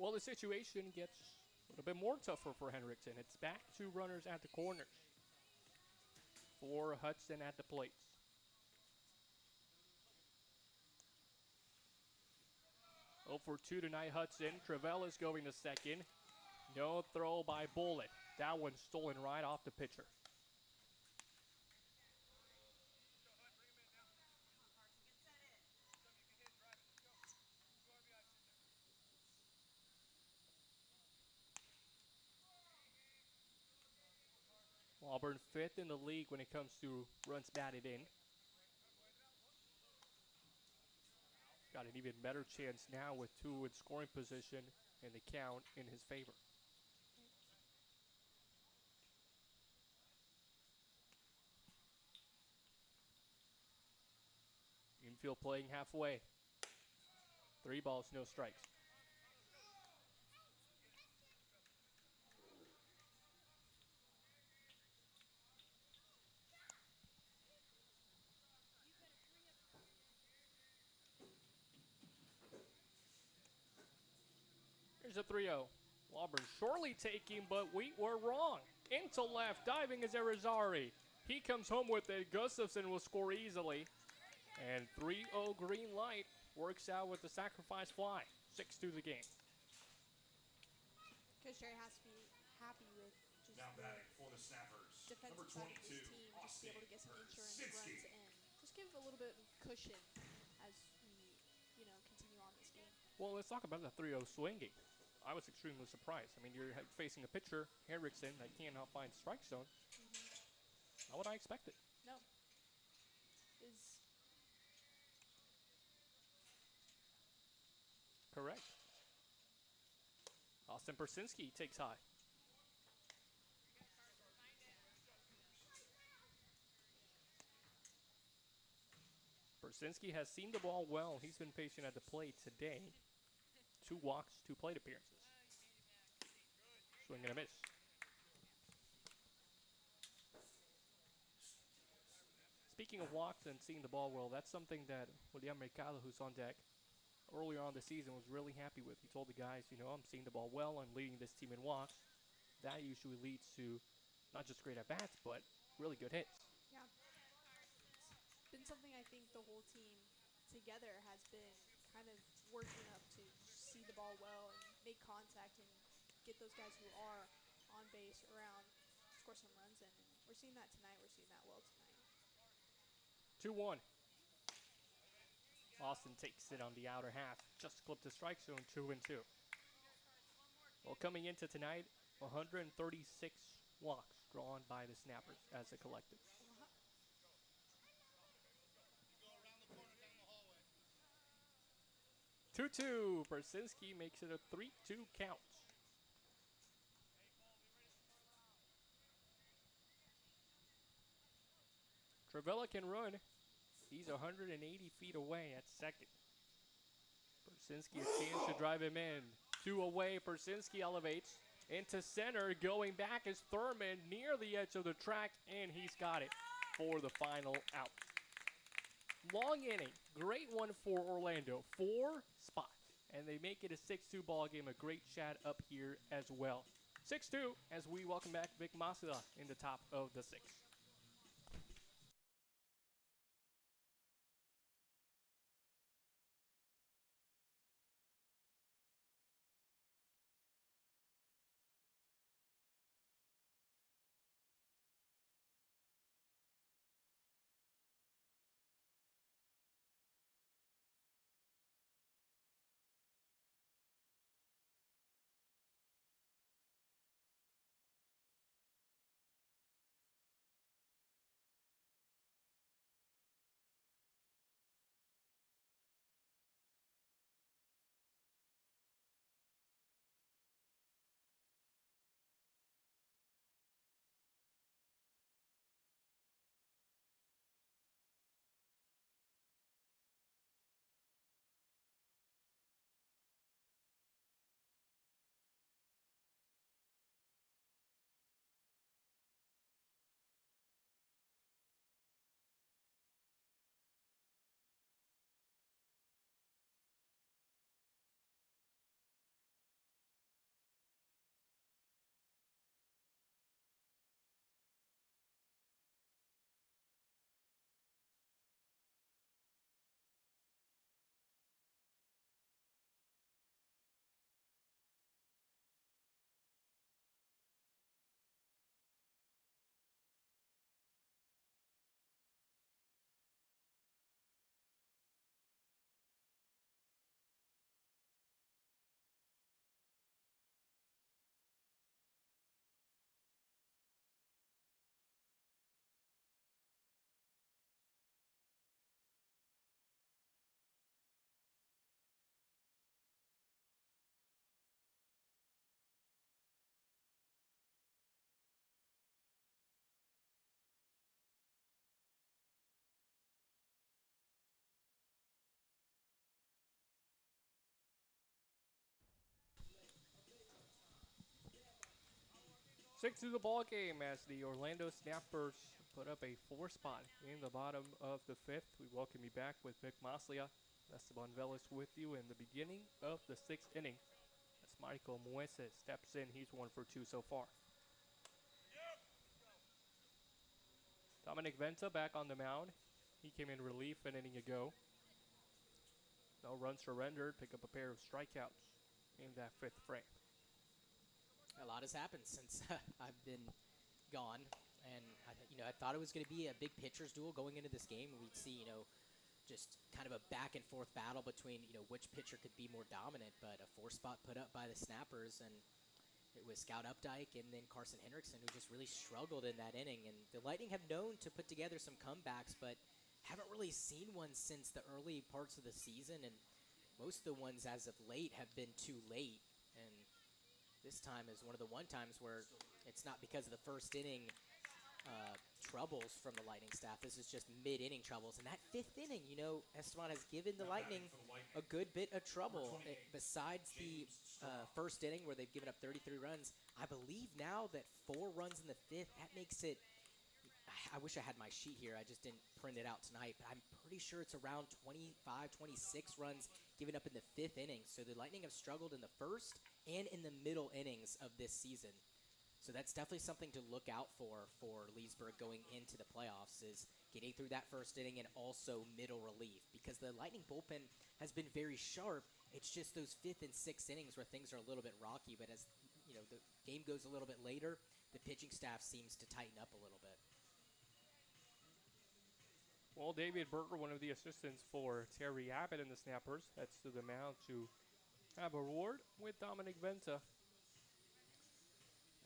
Well, the situation gets a little bit more tougher for Henriksen. It's back 2 runners at the corners for Hudson at the plates. Oh for 2 tonight, Hudson. Travella's going to second. No throw by Bullet. That one stolen right off the pitcher. Auburn 5th in the league when it comes to runs batted in. Got an even better chance now with 2 in scoring position and the count in his favor. Infield playing halfway. 3 balls, no strikes. Here's a 3-0. Auburn surely taking, but we were wrong. Into left, diving is Arizari. He comes home with it. Gustafson will score easily. And 3-0 green light works out with the sacrifice fly. 6-2 the game. Coach Jerry has to be happy with just Now batting for the Snappers. defensive side of this team, just be able to get some insurance runs and just give a little bit of cushion as we, continue on this game. Well, let's talk about the 3-0 swinging. I was extremely surprised. I mean, you're facing a pitcher, Henriksen, that cannot find strike zone. Not what I expected. No. Is Correct. Austin Persinski takes high. Persinski has seen the ball well. He's been patient at the plate today. 2 walks, 2 plate appearances. Swing and a miss. Speaking of walks and seeing the ball well, that's something that William Mercado, who's on deck, earlier on the season was really happy with. He told the guys, I'm seeing the ball well. I'm leading this team in walks. That usually leads to not just great at-bats, but really good hits. Yeah. It's been something I think the whole team together has been kind of working up to see the ball well and make contact and get those guys who are on base around, score some runs in. And we're seeing that tonight. We're seeing that well tonight. 2-1. Austin takes it on the outer half. Just clipped the strike zone, 2-2. Well, coming into tonight, 136 walks drawn by the Snappers as a collective. 2-2. Persinski makes it a 3-2 count. Travella can run. He's 180 feet away at second. Persinski a chance to drive him in. 2 away. Persinski elevates into center. Going back is Thurman near the edge of the track, and he's got it for the final out. Long inning. Great one for Orlando. 4 spots. And they make it a 6-2 ball game. A great chat up here as well. 6-2 as we welcome back Vic Masila in the top of the 6th. Six to the ball game as the Orlando Snappers put up a 4 spot in the bottom of the 5th. We welcome you back with Vic Maslia. Esteban Velas with you in the beginning of the 6th inning. As Michael Muese steps in, he's 1 for 2 so far. Dominic Venta back on the mound. He came in relief an inning ago. No runs surrendered, pick up a pair of strikeouts in that 5th frame. A lot has happened since I've been gone. And I thought it was going to be a big pitcher's duel going into this game. We'd see, just kind of a back and forth battle between, which pitcher could be more dominant. But a 4-spot put up by the Snappers, and it was Scout Updike and then Carson Hendrickson who just really struggled in that inning. And the Lightning have known to put together some comebacks, but haven't really seen one since the early parts of the season. And most of the ones as of late have been too late. And this time is one of the times where it's not because of the first inning troubles from the Lightning staff. This is just mid-inning troubles. And that 5th inning, Esteban has given the Lightning a good bit of trouble. Besides the first inning where they've given up 33 runs, I believe now that 4 runs in the 5th, that makes it, I wish I had my sheet here. I just didn't print it out tonight, but I'm pretty sure it's around 25, 26 runs given up in the 5th inning. So the Lightning have struggled in the first and in the middle innings of this season. So that's definitely something to look out for Leesburg going into the playoffs, is getting through that first inning and also middle relief, because the Lightning bullpen has been very sharp. It's just those 5th and 6th innings where things are a little bit rocky. But as the game goes a little bit later, the pitching staff seems to tighten up a little bit. Well, David Berger, one of the assistants for Terry Abbott and the Snappers, heads to the mound to have a word with Dominic Venta.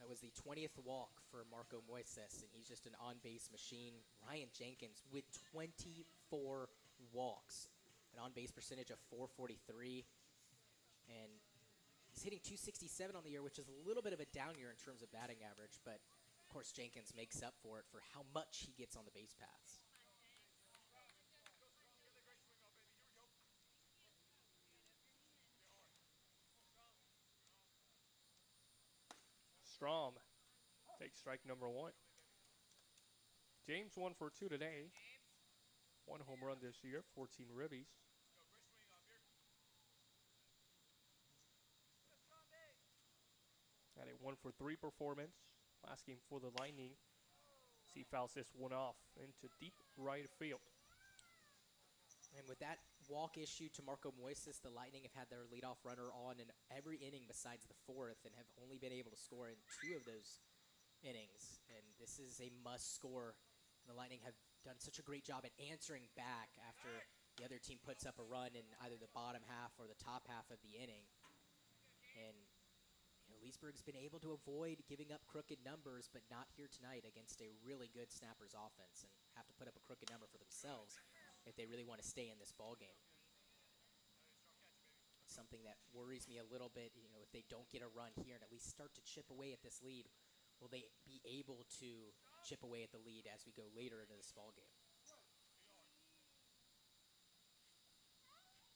That was the 20th walk for Marco Moises, and he's just an on-base machine. Ryan Jenkins with 24 walks, an on-base percentage of .443, and he's hitting .267 on the year, which is a little bit of a down year in terms of batting average, but of course Jenkins makes up for it for how much he gets on the base paths. Strom takes strike number 1. James 1 for 2 today. 1 home run this year, 14 ribbies. Had a 1 for 3 performance last game for the Lightning. He fouls this one off into deep right field. And with that walk issue to Marco Moises, the Lightning have had their leadoff runner on in every inning besides the 4th and have only been able to score in 2 of those innings. And this is a must score. The Lightning have done such a great job at answering back after the other team puts up a run in either the bottom half or the top half of the inning. And Leesburg's been able to avoid giving up crooked numbers, but not here tonight against a really good Snappers offense, and have to put up a crooked number for themselves if they really want to stay in this ballgame. It's something that worries me a little bit, if they don't get a run here and at least start to chip away at this lead, will they be able to chip away at the lead as we go later into this ballgame?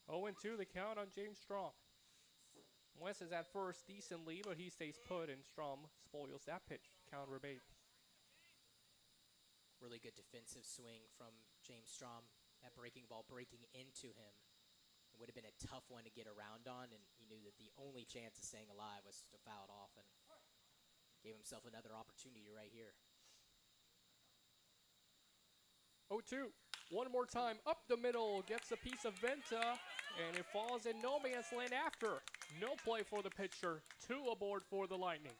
0-2 the count on James Strom. West is at first decently, but he stays put, and Strom spoils that pitch. Counter bait. Really good defensive swing from James Strom. That breaking ball breaking into him. It would have been a tough one to get around on, and he knew that the only chance of staying alive was to foul it off, and gave himself another opportunity right here. 0-2. One more time. Up the middle. Gets a piece of Venta, and it falls in no man's land after. No play for the pitcher. 2 aboard for the Lightning.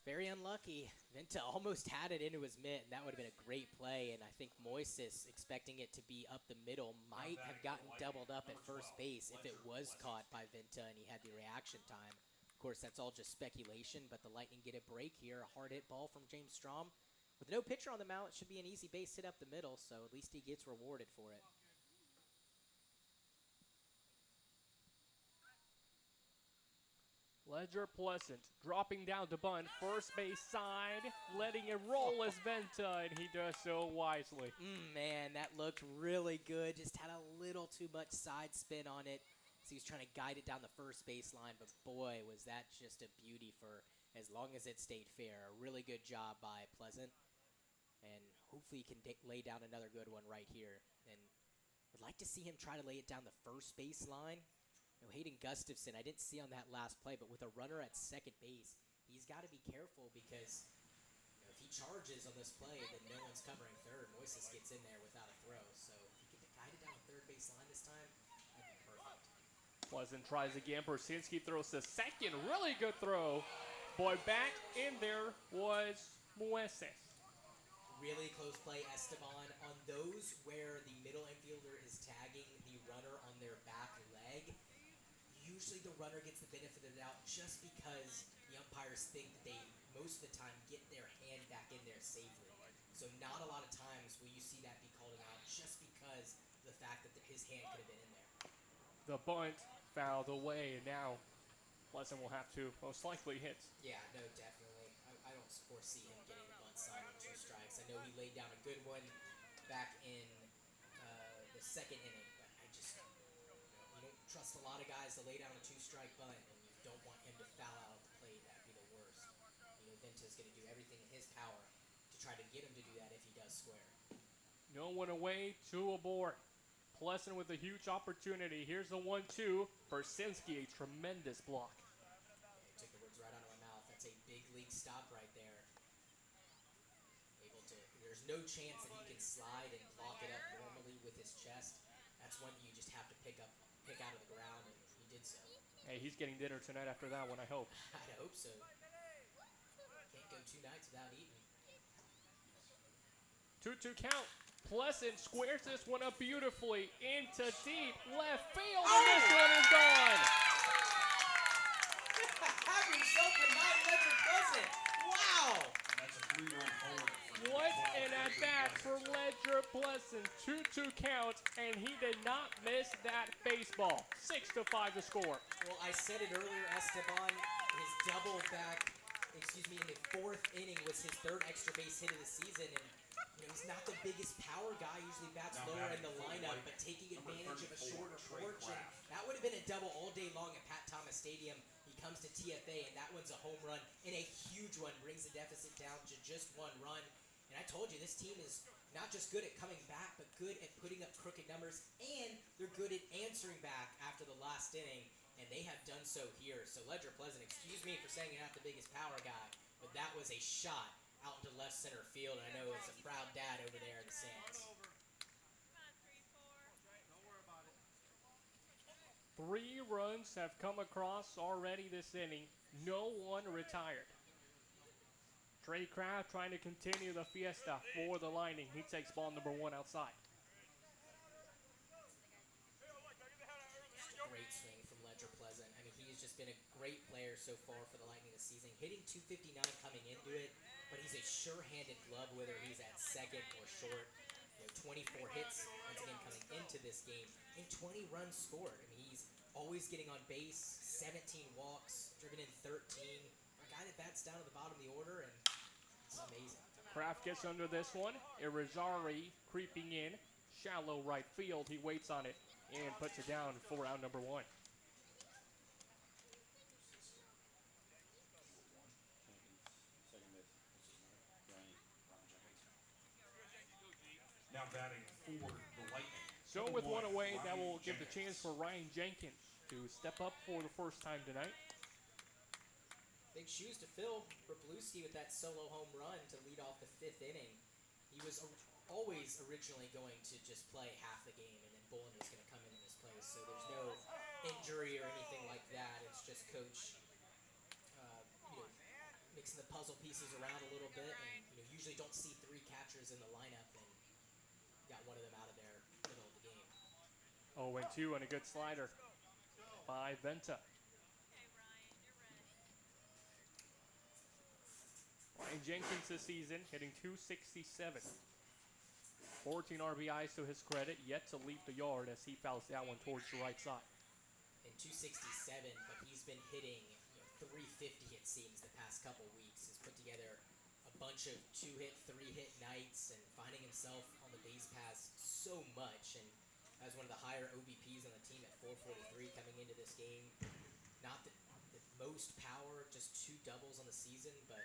Very unlucky. Venta almost had it into his mitt, and that would have been a great play. And I think Moises, expecting it to be up the middle, might have gotten doubled up at first base if it was caught by Venta and he had the reaction time. Of course, that's all just speculation, but the Lightning get a break here. A hard hit ball from James Strom. With no pitcher on the mound, it should be an easy base hit up the middle, so at least he gets rewarded for it. Ledger Pleasant dropping down to bunt, first base side, letting it roll as Venta, and he does so wisely. Man, that looked really good. Just had a little too much side spin on it. So he was trying to guide it down the first baseline, but boy, was that just a beauty for as long as it stayed fair. A really good job by Pleasant, and hopefully he can lay down another good one right here. And would like to see him try to lay it down the first baseline. Hayden Gustafson, I didn't see on that last play, but with a runner at second base, he's got to be careful because if he charges on this play, then no one's covering third. Moises gets in there without a throw. So if he can guide it down the third base line this time, that'd be perfect. Pleasant tries again. Bersinski throws to second. Really good throw. Boy, back in there was Mueces. Really close play, Esteban. On those where the middle infielder is tagging the runner on their back leg, usually the runner gets the benefit of the doubt just because the umpires think that they, most of the time, get their hand back in there safely. So not a lot of times will you see that be called out just because of the fact that his hand could have been in there. The bunt fouled away, and now Pleasant will have to most likely hit. Yeah, no, definitely. I don't foresee him getting the bunt sign on 2 strikes. I know he laid down a good one back in the second inning, but I just, you don't trust a lot of guys to lay down a 2-strike bunt, and you don't want him to foul out at the plate. That'd be the worst. Venta's going to do everything in his power to try to get him to do that if he does square. No one away, 2 aboard. Pleasant with a huge opportunity. Here's the 1-2. Bersinski, a tremendous block. Yeah, he took the words right out of my mouth. That's a big league stop right there. There's no chance that he can slide and block it up normally with his chest. That's one that you just have to pick out of the ground, and he did so. Hey, he's getting dinner tonight after that one, I hope. I hope so. Can't go 2 nights without eating. 2-2 count. Pleasant squares this one up beautifully into deep left field, Oh! and this one is gone. Have yourself a night, Ledger Pleasant. Wow! That's a 3-run homer. What an at-bat for Ledger Pleasant. 2-2 count, and he did not miss that baseball. 6-5 the score. Well, I said it earlier, Esteban, his double back, in the 4th inning was his 3rd extra base hit of the season, and he's not the biggest power guy, usually bats lower in the lineup, but taking advantage of a shorter porch, and that would have been a double all day long at Pat Thomas Stadium. He comes to TFA, and that one's a home run, and a huge one, brings the deficit down to just 1 run. And I told you, this team is not just good at coming back, but good at putting up crooked numbers, and they're good at answering back after the last inning, and they have done so here. So Ledger Pleasant, excuse me for saying you're not the biggest power guy, but that was a shot out into left center field, and I know it's a proud dad over there in the stands. 3 runs have come across already this inning. No one retired. Trey Kraft trying to continue the fiesta for the Lightning. He takes ball number 1 outside. Just a great swing from Ledger Pleasant. I mean, he's just been a great player so far for the Lightning this season, hitting .259 coming into it, but he's a sure-handed glove whether he's at second or short. 24 hits once again coming into this game, and 20 runs scored. I mean, he's always getting on base, 17 walks, driven in 13. For a guy that bats down at the bottom of the order, and it's amazing. Kraft gets under this one. Irizarry creeping in. Shallow right field. He waits on it and puts it down for out number 1. Now batting for the Lightning. So with 1 away, that will give the chance for Ryan Jenkins to step up for the first time tonight. Big shoes to fill for Bluesky with that solo home run to lead off the 5th inning. He was always originally going to just play half the game, and then Bullen was going to come in his place. So there's no injury or anything like that. It's just Coach, mixing the puzzle pieces around a little bit, and usually don't see 3 catchers in the lineup, and got one of them out of there middle of the game. 0-2 and a good slider by Venta. Ryan Jenkins this season hitting .267. 14 RBIs to his credit, yet to leap the yard as he fouls that one towards the right side. And .267, but he's been hitting .350 it seems the past couple weeks. He's put together a bunch of 2-hit, 3-hit nights and finding himself on the base paths so much, and has one of the higher OBPs on the team at 443 coming into this game. Not the most power, just 2 doubles on the season, but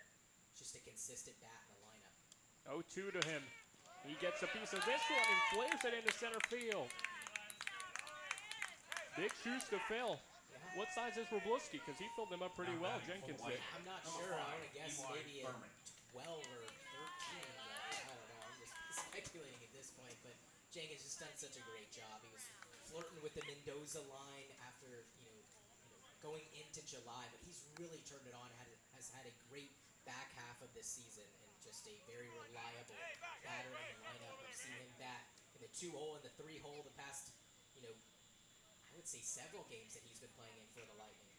just a consistent bat in the lineup. 0-2 to him. He gets a piece of this one and flares it into center field. Big shoes to fill. Yeah. What size is Wroblewski? Because he filled them up pretty well, Jenkins did. I'm not sure. I want to guess maybe a 12 or 13. I don't know. I'm just speculating at this point. But Jenkins has done such a great job. He was flirting with the Mendoza line after going into July, but he's really turned it on. Has had a great back half of this season and just a very reliable batter in the lineup. We've seen him bat in the 2-hole and the 3-hole the past, I would say several games that he's been playing in for the Lightning.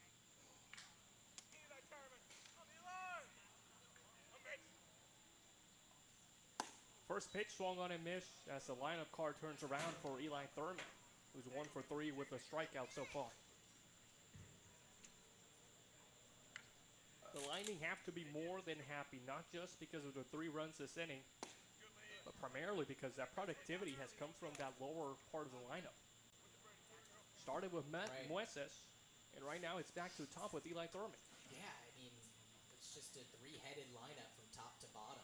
First pitch swung on and missed as the lineup card turns around for Eli Thurman, who's 1 for 3 with a strikeout so far. The Lightning have to be more than happy, not just because of the 3 runs this inning, but primarily because that productivity has come from that lower part of the lineup. Started with Matt Mueces, and right now it's back to the top with Eli Thurman. Yeah, I mean, it's just a 3-headed lineup from top to bottom.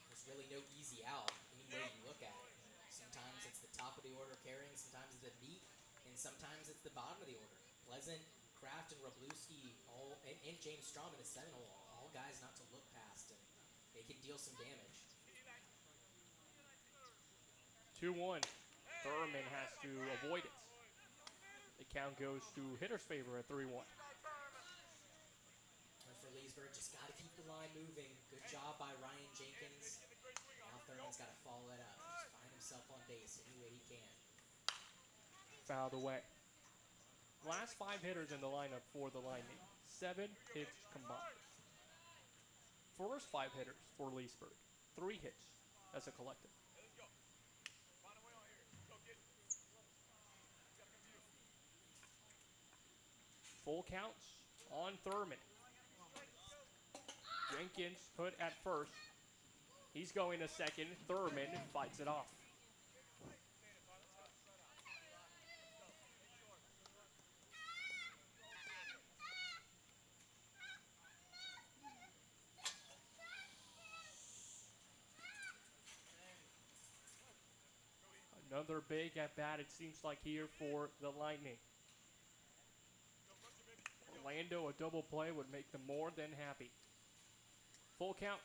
There's really no easy out, any way you look at it. Sometimes it's the top of the order carrying, sometimes it's the meat, and sometimes it's the bottom of the order. Pleasant, Kraft, and Wroblewski, and James Strom in the 7-hole, all guys not to look past, and they can deal some damage. 2-1. Thurman has to avoid it. The count goes to hitter's favor at 3-1. For Leesburg, just got to keep the line moving. Good job by Ryan Jenkins. Now Thurman's got to follow that up. Just find himself on base any way he can. Fouled away. Last 5 hitters in the lineup for the Lightning. 7 hits combined. First 5 hitters for Leesburg. 3 hits as a collective. Full counts on Thurman. Jenkins put at first. He's going to second. Thurman fights it off. Another big at bat, it seems like, here for the Lightning. Orlando, a double play would make them more than happy. Full count,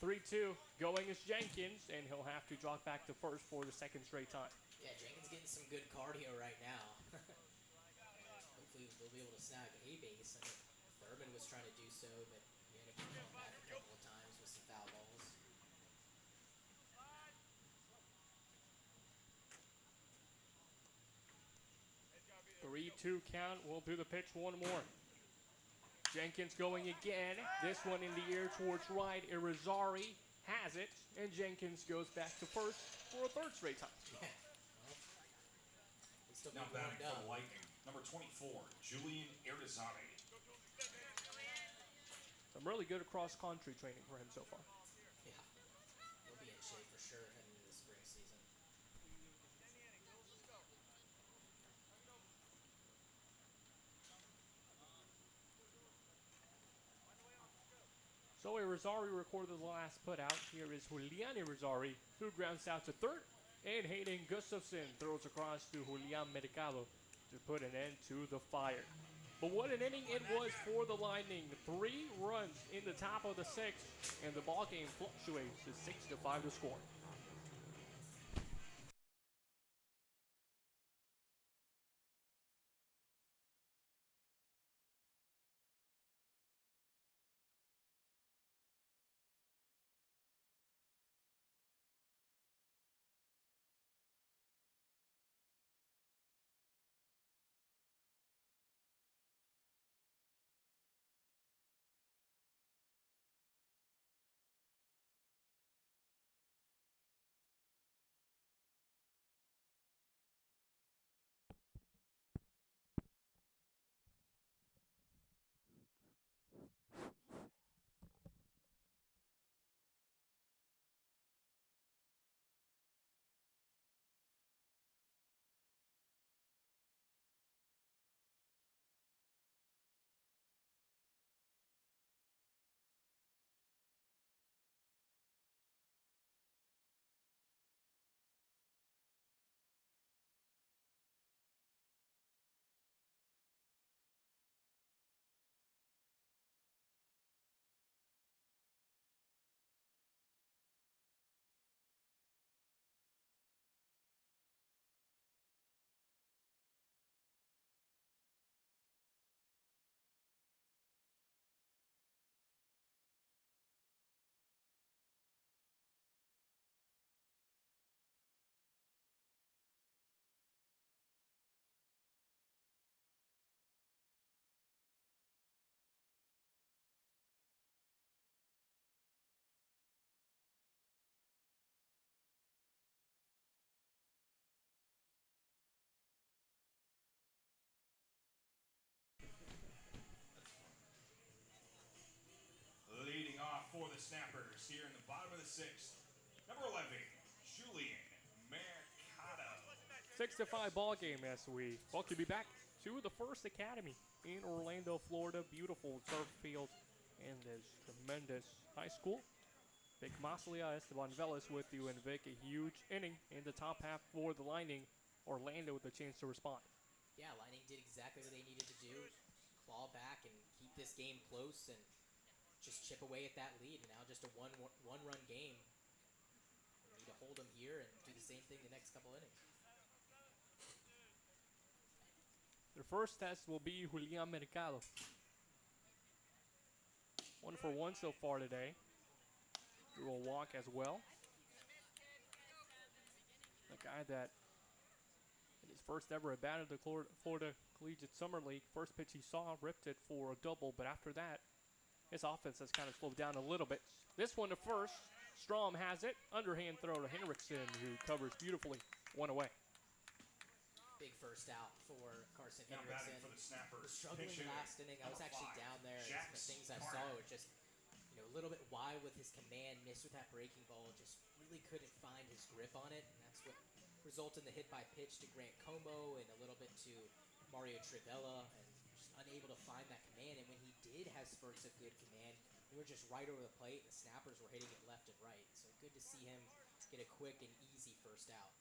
3-2. Going is Jenkins, and he'll have to drop back to first for the 2nd straight time. Yeah, Jenkins getting some good cardio right now. Hopefully they'll be able to snag a base. I think Thurman was trying to do so, but he ended up going back a couple of times with some foul balls. 3-2 count. We'll do the pitch one more. Jenkins going again. This one in the air towards right. Irizarry has it, and Jenkins goes back to first for a 3rd straight time. Yeah. Well, still now batting for the Lightning, number 24, Julian Irizarry. Some really good cross-country training for him so far. Yeah, he'll be in shape for sure heading into the spring season. So Irizarry recorded the last put out. Here is Julian Irizarry, who grounds out to third. And Hayden Gustafson throws across to Julian Mercado to put an end to the fire. But what an inning it was for the Lightning. 3 runs in the top of the 6th, and the ball game fluctuates to 6-5 to score. sixth, number 11, Julian Mercado. 6-5 ball game as we welcome you back to the First Academy in Orlando, Florida. Beautiful turf field and this tremendous high school. Vic Maslia, Esteban Velas with you, and Vic, a huge inning in the top half for the Lightning. Orlando with a chance to respond. Yeah, Lightning did exactly what they needed to do. Claw back and keep this game close and just chip away at that lead. And now just a one-run game. We need to hold them here and do the same thing the next couple innings. Their first test will be Julian Mercado. 1 for 1 so far today. Drew a walk as well. The guy that in his first ever at bat of the Florida Collegiate Summer League, first pitch he saw, ripped it for a double, but after that, his offense has kind of slowed down a little bit. This one to first. Strom has it. Underhand throw to Henriksen, who covers beautifully. 1 away. Big first out for Carson Now Henriksen. batting for the Snappers. Was struggling Pitch hitter, last inning. I was number actually 5, down there. And Jax the things I Turner. saw were just, a little bit wide with his command, missed with that breaking ball, just really couldn't find his grip on it, and that's what resulted in the hit by pitch to Grant Como and a little bit to Mario Trivella, and just unable to find that command. And when he did have spurts of good command, they were just right over the plate. The Snappers were hitting it left and right, so good to see him get a quick and easy first out.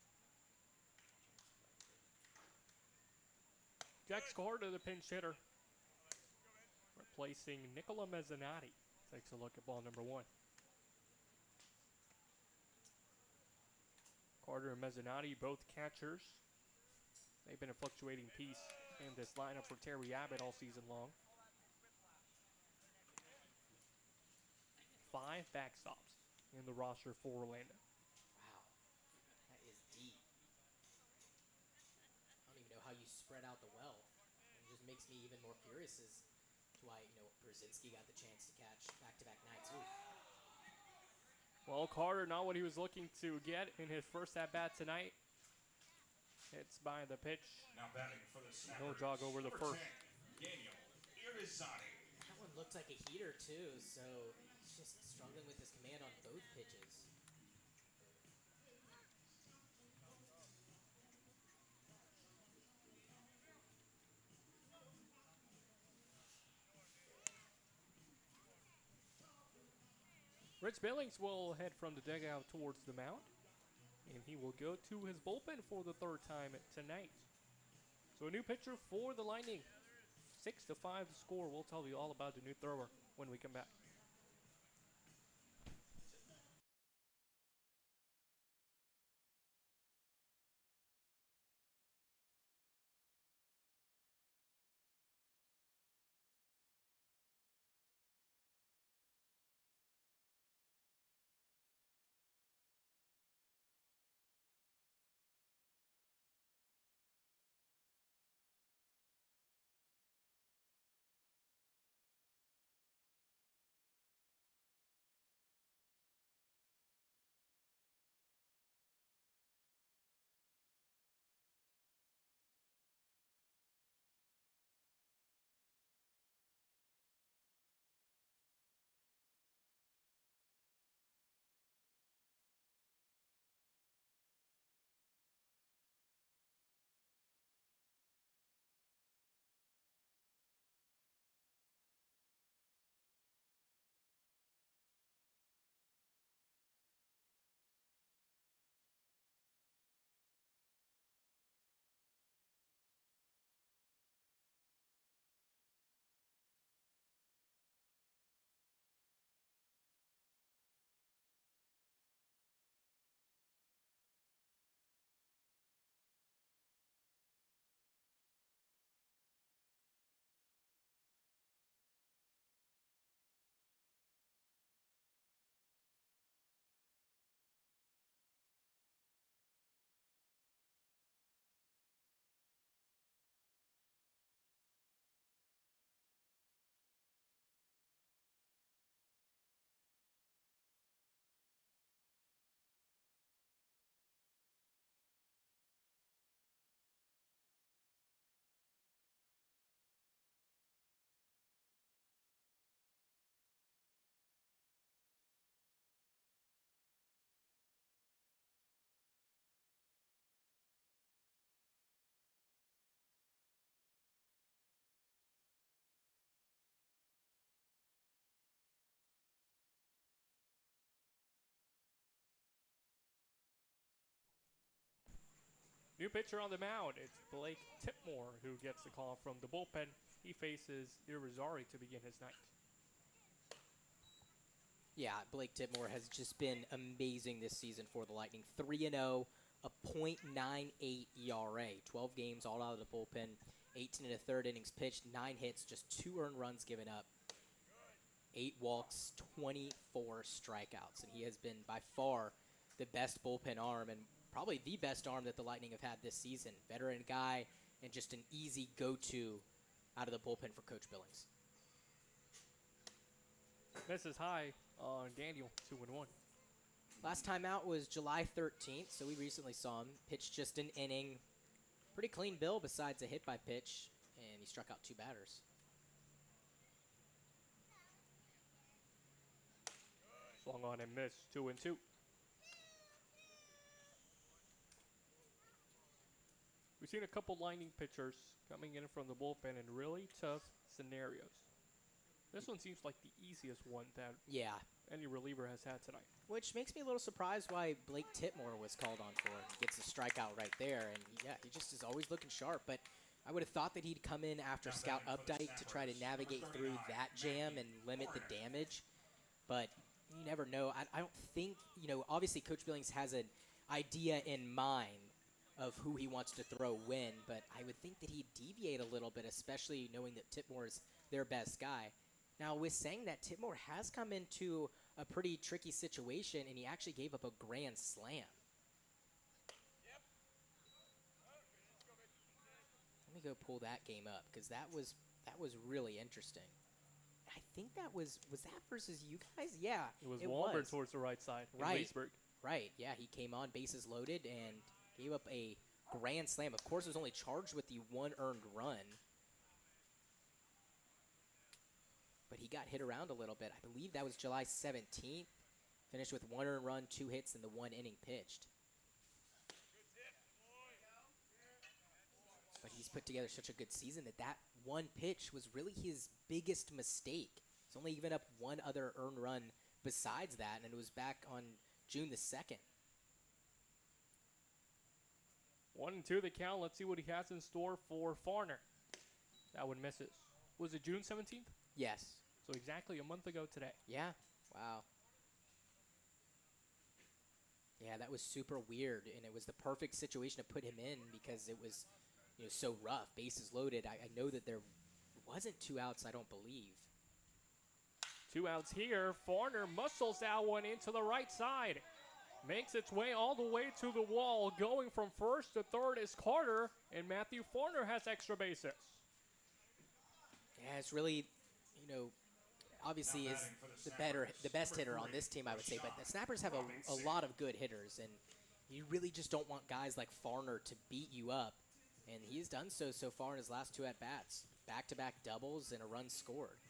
Jax Carter, the pinch hitter, replacing Nicola Mezzanotte. Takes a look at ball number 1. Carter and Mezzanotte, both catchers. They've been a fluctuating piece in this lineup for Terry Abbott all season long. 5 backstops in the roster for Orlando. Wow, that is deep. I don't even know how you spread out the wealth. It just makes me even more curious as to why, Brzezinski got the chance to catch back-to-back nights. Oof. Well, Carter, not what he was looking to get in his first at-bat tonight. Hits by the pitch. Now batting for the Snappers. He'll jog over the number first. 10, Daniel Irizarry. That one looked like a heater, too, so he's just struggling with his command on both pitches. Rich Billings will head from the dugout towards the mound, and he will go to his bullpen for the 3rd time tonight. So a new pitcher for the Lightning. 6-5 the score. We'll tell you all about the new thrower when we come back. New pitcher on the mound. It's Blake Tipmore who gets the call from the bullpen. He faces Irizarry to begin his night. Yeah, Blake Tipmore has just been amazing this season for the Lightning. 3-0, a .98 ERA, 12 games all out of the bullpen, 18 and a third innings pitched, 9 hits, just 2 earned runs given up, 8 walks, 24 strikeouts. And he has been by far the best bullpen arm and probably the best arm that the Lightning have had this season. Veteran guy and just an easy go-to out of the bullpen for Coach Billings. Misses high on Daniel, 2-1. Last time out was July 13th, so we recently saw him pitch just an inning. Pretty clean bill besides a hit by pitch, and he struck out 2 batters. Swung on and missed, 2-2. We've seen a couple Lightning pitchers coming in from the bullpen in really tough scenarios. This one seems like the easiest one that Yeah, any reliever has had tonight. which makes me a little surprised why Blake Tipmore was called on for. He gets a strikeout right there, and he just is always looking sharp. But I would have thought that he'd come in after Scout Updike to try to navigate through that jam and limit the damage. But you never know. I don't think, obviously Coach Billings has an idea in mind of who he wants to throw when, but I would think that he'd deviate a little bit, especially knowing that Tipmore is their best guy. Now, with saying that, Tipmore has come into a pretty tricky situation, and he actually gave up a grand slam. Let me go pull that game up, because that was really interesting. I think that was that versus you guys? Yeah, It was Walburn towards the right side in Right. Leesburg. Right, yeah, he came on bases loaded and gave up a grand slam. Of course, was only charged with the 1 earned run, but he got hit around a little bit. I believe that was July 17th. Finished with 1 earned run, 2 hits, and the 1 inning pitched. But he's put together such a good season that 1 pitch was really his biggest mistake. He's only given up 1 other earned run besides that, and it was back on June the 2nd. 1-2 the count. Let's see what he has in store for Farner. That one misses. Was it June 17th? Yes. So exactly a month ago today. Yeah. Wow. Yeah, that was super weird, and it was the perfect situation to put him in because it was, so rough. Bases loaded. I know that there wasn't 2 outs, I don't believe. 2 outs here. Farner muscles that one into the right side. Makes its way all the way to the wall. Going from first to third is Carter, and Matthew Farner has extra bases. Yeah, it's really, obviously is the best hitter on this team, I would say. But the Snappers have a lot of good hitters, and you really just don't want guys like Farner to beat you up. And he's done so far in his last 2 at-bats. Back-to-back doubles and a run scored.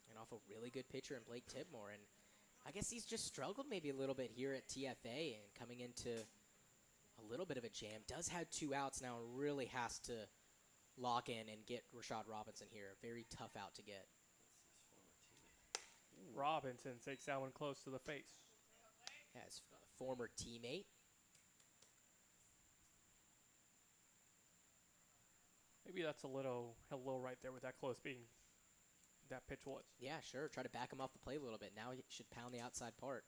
And off a really good pitcher in Blake Tipmore. And I guess he's just struggled maybe a little bit here at TFA and coming into a little bit of a jam. Does have 2 outs now and really has to lock in and get Rashad Robinson here. A very tough out to get. Robinson takes that one close to the face. Yeah, his former teammate. Maybe that's a little hello right there with that close being that pitch was. Yeah, sure. Try to back him off the plate a little bit. Now he should pound the outside part.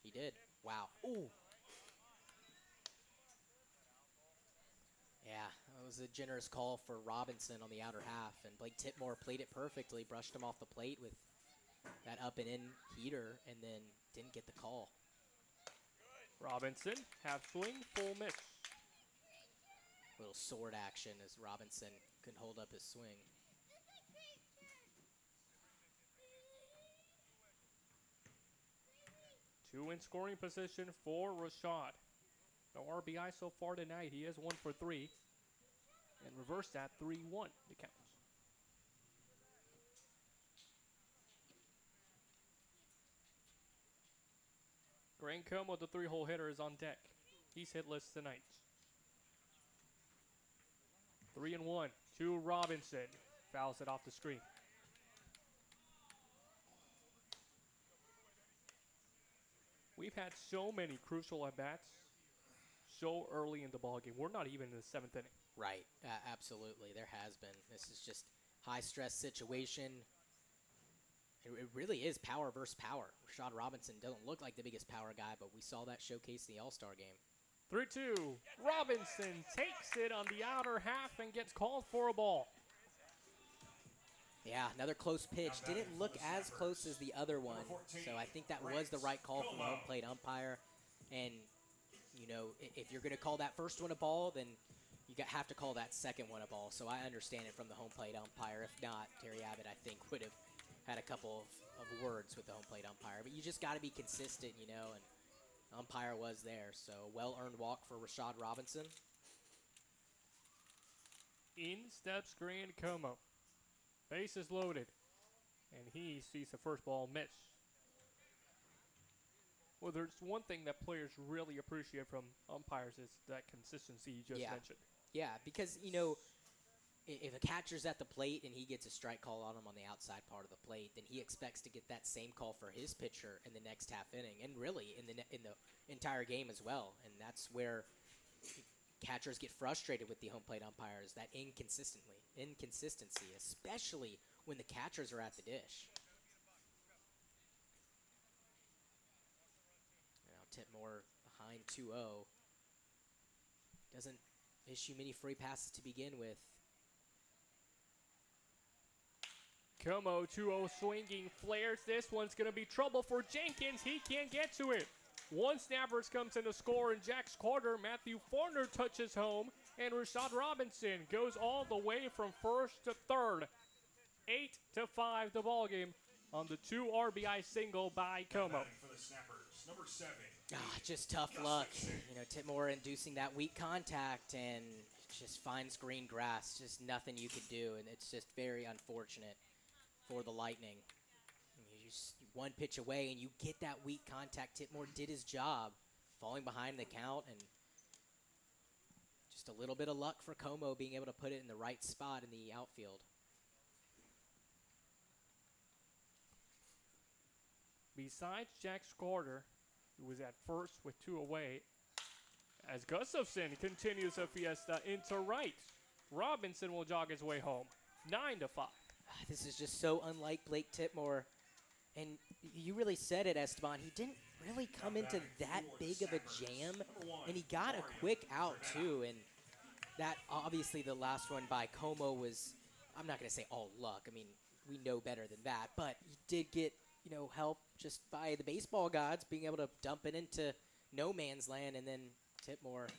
He did. Wow. Ooh. Yeah, that was a generous call for Robinson on the outer half, and Blake Tipmore played it perfectly, brushed him off the plate with that up and in heater, and then didn't get the call. Robinson, half swing, full miss. Little sword action as Robinson couldn't hold up his swing. Two in scoring position for Rashad. No RBI so far tonight. He is 1 for 3. And reverse that 3-1 the count. Grant Como, the 3-hole hitter, is on deck. He's hitless tonight. 3-1 to Robinson. Fouls it off the screen. We've had so many crucial at-bats so early in the ballgame. We're not even in the 7th inning. Right, absolutely. There has been. This is just high-stress situation. It really is power versus power. Rashad Robinson doesn't look like the biggest power guy, but we saw that showcase in the All-Star game. 3-2. Robinson takes it on the outer half and gets called for a ball. Yeah, another close pitch. Didn't look as close as the other one, so I think that was the right call from the home plate umpire. And, you know, if you're going to call that first one a ball, then you have to call that second one a ball. So I understand it from the home plate umpire. If not, Terry Abbott, I think, would have had a couple of words with the home plate umpire. But you just got to be consistent, you know, and the umpire was there. So well-earned walk for Rashad Robinson. In steps Grant Como. Base is loaded, and he sees the first ball miss. Well, there's one thing that players really appreciate from umpires is that consistency you just mentioned. Yeah, because, you know, if a catcher's at the plate and he gets a strike call on him on the outside part of the plate, then he expects to get that same call for his pitcher in the next half inning, and really in the entire game as well. And that's where catchers get frustrated with the home plate umpires, that inconsistency, especially when the catchers are at the dish. Now Tipmore behind 2-0. Doesn't issue many free passes to begin with. Como 2-0 swinging, flares. This one's going to be trouble for Jenkins. He can't get to it. One Snappers comes in to score in Jack's Carter. Matthew Forner touches home, and Rashad Robinson goes all the way from first to third. 8-5 the ball game on the 2 RBI single by Como. For the Snappers, number 7. Just tough luck. You know, Tipmore inducing that weak contact and just finds green grass. Just nothing you could do, and it's just very unfortunate for the Lightning. You just one pitch away, and you get that weak contact. Tipmore did his job, falling behind the count, and just a little bit of luck for Como being able to put it in the right spot in the outfield. Besides Jack Carter, who was at first with 2 away, as Gustafson continues a fiesta into right. Robinson will jog his way home. 9-5. This is just so unlike Blake Tipmore. And you really said it, Esteban. He didn't really come into that big of a jam. And he got a quick out, too. And that, obviously, the last one by Como was, I'm not going to say all luck. I mean, we know better than that. But he did get, you know, help just by the baseball gods being able to dump it into no man's land. And then Tipmore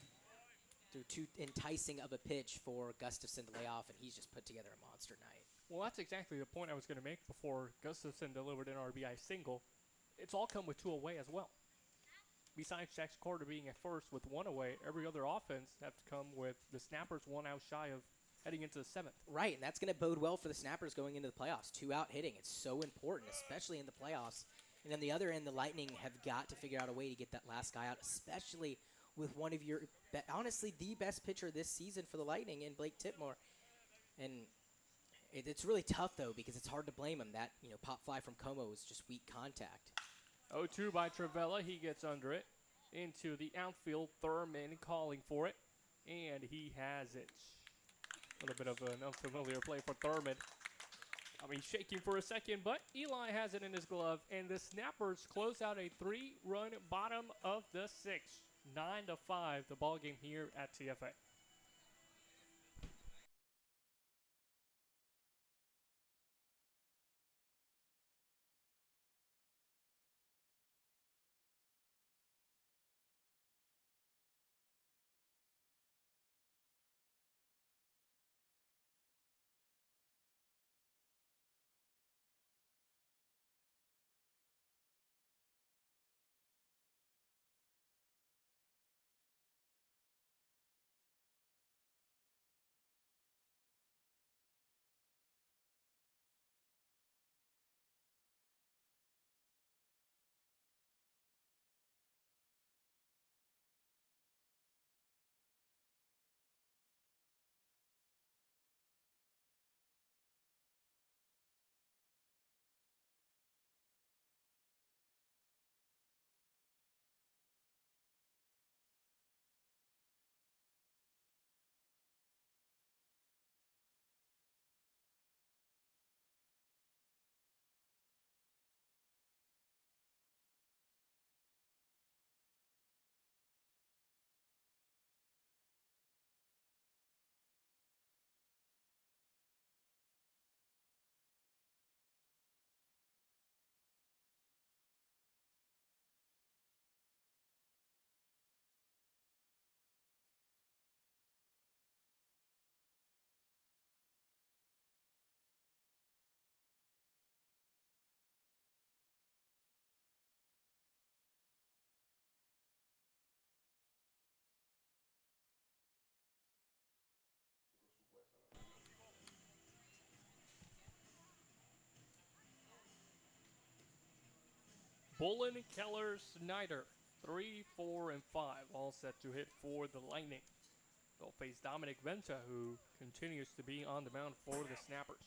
threw too enticing of a pitch for Gustafson to lay off. And he's just put together a monster night. Well, that's exactly the point I was going to make before Gustafson delivered an RBI single. It's all come with 2 away as well. Besides Jack Carter being at first with 1 away, every other offense have come with the Snappers 1 out shy of heading into the 7th. Right, and that's going to bode well for the Snappers going into the playoffs. 2 out hitting, it's so important, especially in the playoffs. And on the other end, the Lightning have got to figure out a way to get that last guy out, especially with one of your, honestly, the best pitcher this season for the Lightning in Blake Tipmore. And it's really tough, though, because it's hard to blame him. That, you know, pop fly from Como was just weak contact. 0-2 by Travella. He gets under it. Into the outfield. Thurman calling for it. And he has it. A little bit of an unfamiliar play for Thurman. I mean, shaking for a second, but Eli has it in his glove. And the Snappers close out a 3-run bottom of the 6th. 9-5 the ball game here at TFA. Bullen, Keller, Snyder. 3, 4, and 5, all set to hit for the Lightning. They'll face Dominic Venta, who continues to be on the mound for the Snappers.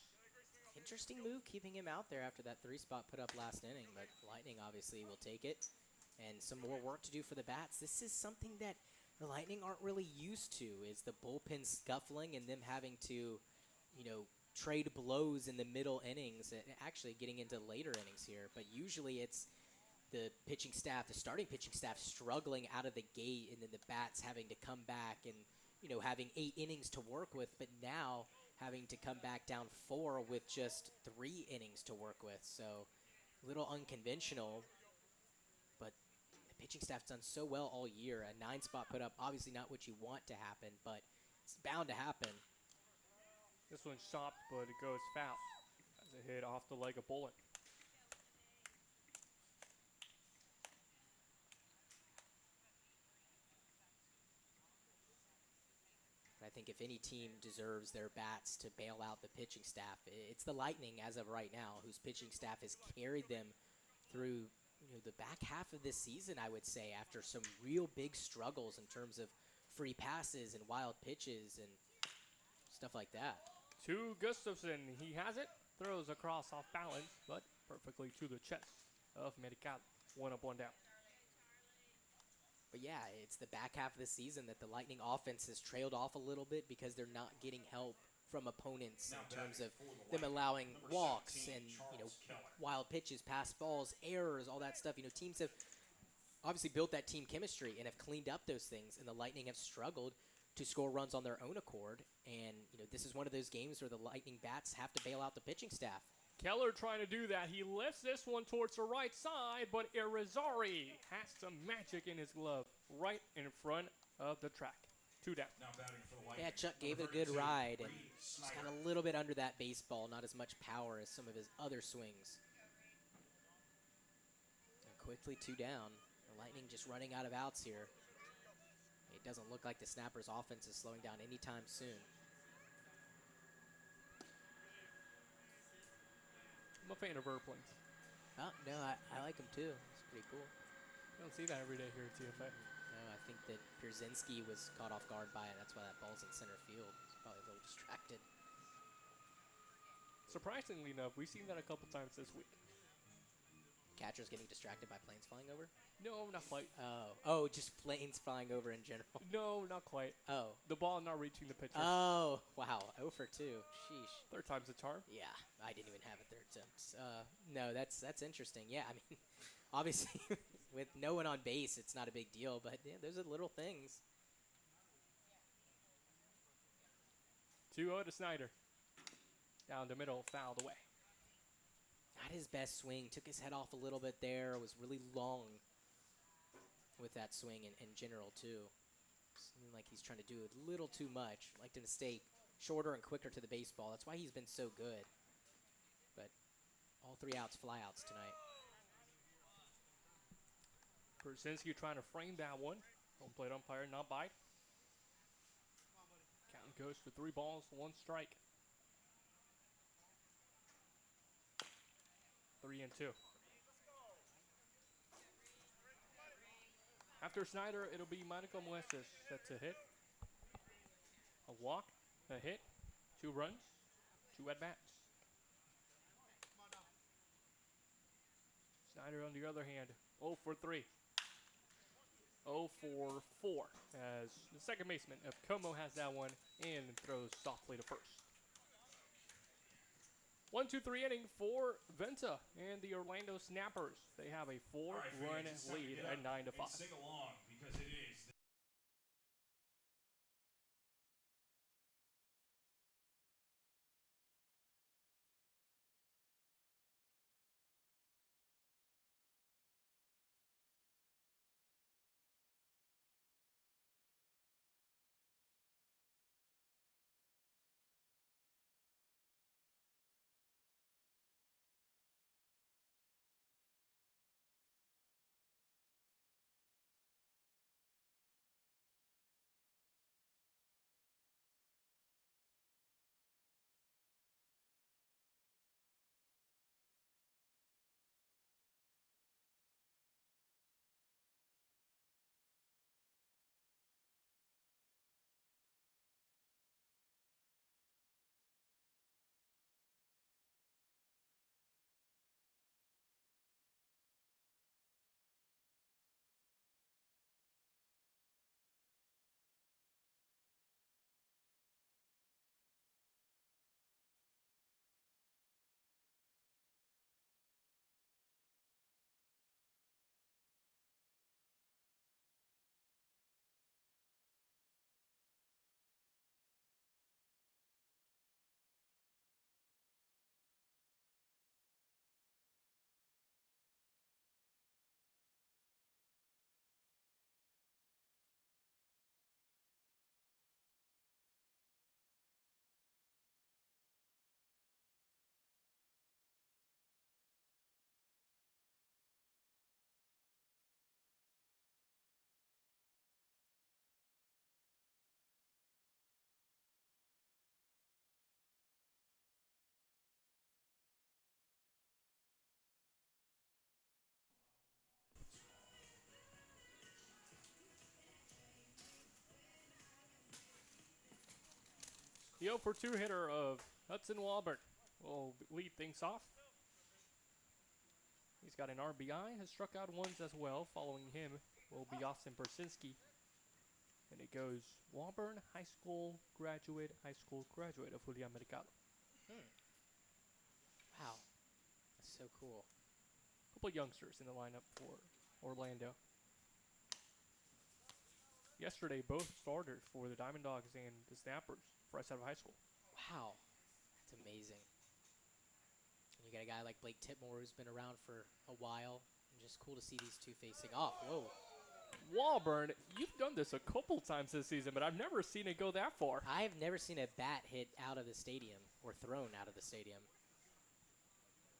Interesting move keeping him out there after that 3 spot put up last inning, but Lightning obviously will take it. And some more work to do for the bats. This is something that the Lightning aren't really used to, is the bullpen scuffling and them having to, trade blows in the middle innings, and actually getting into later innings here. But usually it's the pitching staff, the starting pitching staff struggling out of the gate, and then the bats having to come back and, having 8 innings to work with, but now having to come back down 4 with just 3 innings to work with. So a little unconventional, but the pitching staff's done so well all year. A 9 spot put up, obviously not what you want to happen, but it's bound to happen. This one's chopped, but it goes foul as it hit off the leg of Bullen. I think if any team deserves their bats to bail out the pitching staff, it's the Lightning as of right now, whose pitching staff has carried them through the back half of this season, I would say, after some real big struggles in terms of free passes and wild pitches and stuff like that. To Gustafson, he has it, throws across off balance, but perfectly to the chest of Mercado. 1 up, 1 down. But yeah, it's the back half of the season that the Lightning offense has trailed off a little bit because they're not getting help from opponents in terms of them allowing walks and wild pitches, pass balls, errors, all that stuff. Teams have obviously built that team chemistry and have cleaned up those things, and the Lightning have struggled to score runs on their own accord. And this is one of those games where the Lightning bats have to bail out the pitching staff. Keller trying to do that. He lifts this one towards the right side, but Irizarry has some magic in his glove right in front of the track. 2 down. Now batting for the Lightning. Yeah, Chuck gave it a good ride, and just got a little bit under that baseball, not as much power as some of his other swings. And quickly 2 down. The Lightning just running out of outs here. It doesn't look like the Snappers' offense is slowing down anytime soon. I'm a fan of airplanes. Oh, no, I like him too. It's pretty cool. You don't see that every day here at TFA. No, I think that Pierzynski was caught off guard by it. That's why that ball's in center field. He's probably a little distracted. Surprisingly enough, we've seen that a couple times this week. Catcher's getting distracted by planes flying over? No, not quite. Oh, just planes flying over in general. No, not quite. Oh. The ball not reaching the pitcher. Oh, wow. 0 for 2. Sheesh. 3rd time's a charm. Yeah, I didn't even have a 3rd attempt. No, that's interesting. Yeah, I mean, obviously, with no one on base, it's not a big deal, but yeah, those are little things. 2-0 to Snyder. Down the middle, fouled away. Not his best swing. Took his head off a little bit there. Was really long with that swing in general, too. Seeming like he's trying to do a little too much. Like to stay shorter and quicker to the baseball. That's why he's been so good. But all 3 outs, flyouts tonight. Pierzynski trying to frame that one. Home plate umpire not by. Count goes to 3 balls, 1 strike. 3-2. After Snyder, it'll be Monaco Moeses set to hit. A walk, a hit, 2 runs, 2 at-bats. Snyder, on the other hand, 0 for 3. 0 for 4, as the second baseman of Como has that one and throws softly to first. 1-2-3 inning for Venta and the Orlando Snappers. They have a 4-run lead at 9-5. Sing along because it is. The 0 for 2 hitter of Hudson Walburn will lead things off. He's got an RBI, has struck out once as well. Following him will be Austin Persinski. And it goes Walburn, high school graduate of Julian Mercado. Wow. That's so cool. A couple youngsters in the lineup for Orlando. Yesterday, both starters for the Diamond Dogs and the Snappers fresh out of high school. Wow. That's amazing. And you got a guy like Blake Titmore who's been around for a while. And just cool to see these two facing off. Whoa. Walburn, you've done this a couple times this season, but I've never seen it go that far. I've never seen a bat hit out of the stadium or thrown out of the stadium.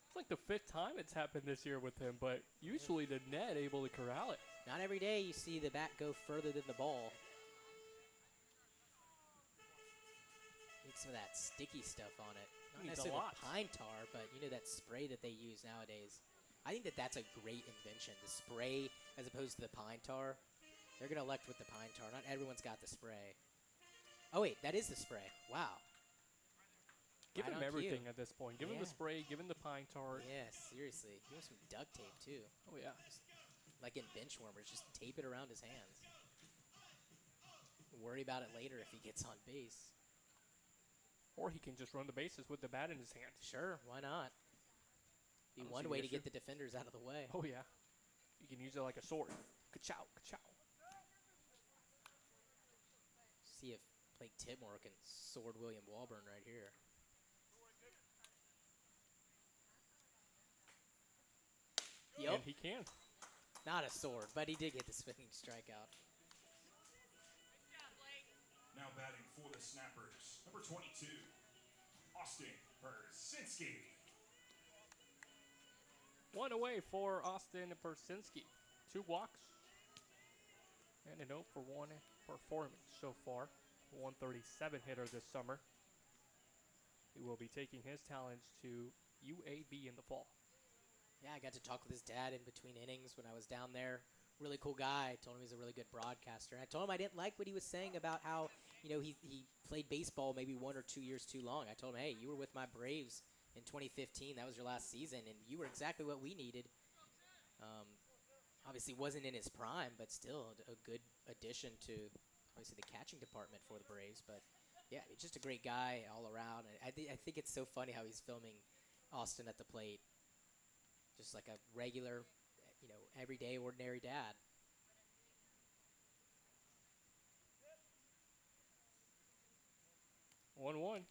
It's like the 5th time it's happened this year with him, but usually the net able to corral it. Not every day you see the bat go further than the ball. Need some of that sticky stuff on it. Not Needs a necessarily lot. pine tar, but you know that spray that they use nowadays. I think that that's a great invention. The spray as opposed to the pine tar. They're going to elect with the pine tar. Not everyone's got the spray. Oh, wait, that is the spray. Wow. Give Right him on everything cue. at this point. Give him the Yeah. spray, give him the pine tar. Yeah, seriously. Give him some duct tape, too. Oh, yeah. Like in bench warmers, just tape it around his hands. Worry about it later if he gets on base. Or he can just run the bases with the bat in his hand. Sure, why not? Be I don't one see way the to issue. get the defenders out of the way. Oh, yeah. You can use it like a sword. Ka-chow, ka-chow. See if Blake Tidmore can sword William Walburn right here. And he can. Not a sword, but he did get the swinging strikeout. Now batting for the Snappers, number 22, Austin Persinski. One away for Austin Persinski. 2 walks. And an 0 for 1 performance so far. 137 hitter this summer. He will be taking his talents to UAB in the fall. Yeah, I got to talk with his dad in between innings when I was down there. Really cool guy. I told him he's a really good broadcaster. And I told him I didn't like what he was saying about how, you know, he played baseball maybe 1 or 2 years too long. I told him, hey, you were with my Braves in 2015. That was your last season, and you were exactly what we needed. Obviously wasn't in his prime, but still a good addition to, obviously, the catching department for the Braves. But, yeah, he's just a great guy all around. I think it's so funny how he's filming Austin at the plate. Just like a regular, you know, everyday, ordinary dad. One.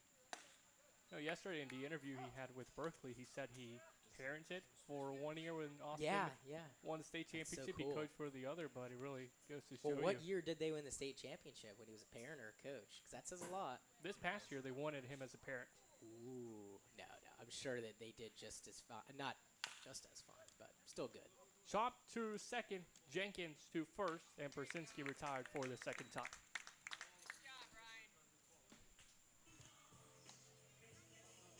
No, yesterday in the interview he had with Berkeley, he said he parented for 1 year when Austin won the state That's so championship. cool. He coached for the other, but it really goes to show Well, what you. year did they win the state championship? When he was a parent or a coach? Because that says a lot. This past year, they wanted him as a parent. Ooh, no. I'm sure that they did just as fine. Not just as fine, but still good. Chop to second, Jenkins to first, and Persinski retired for the second time.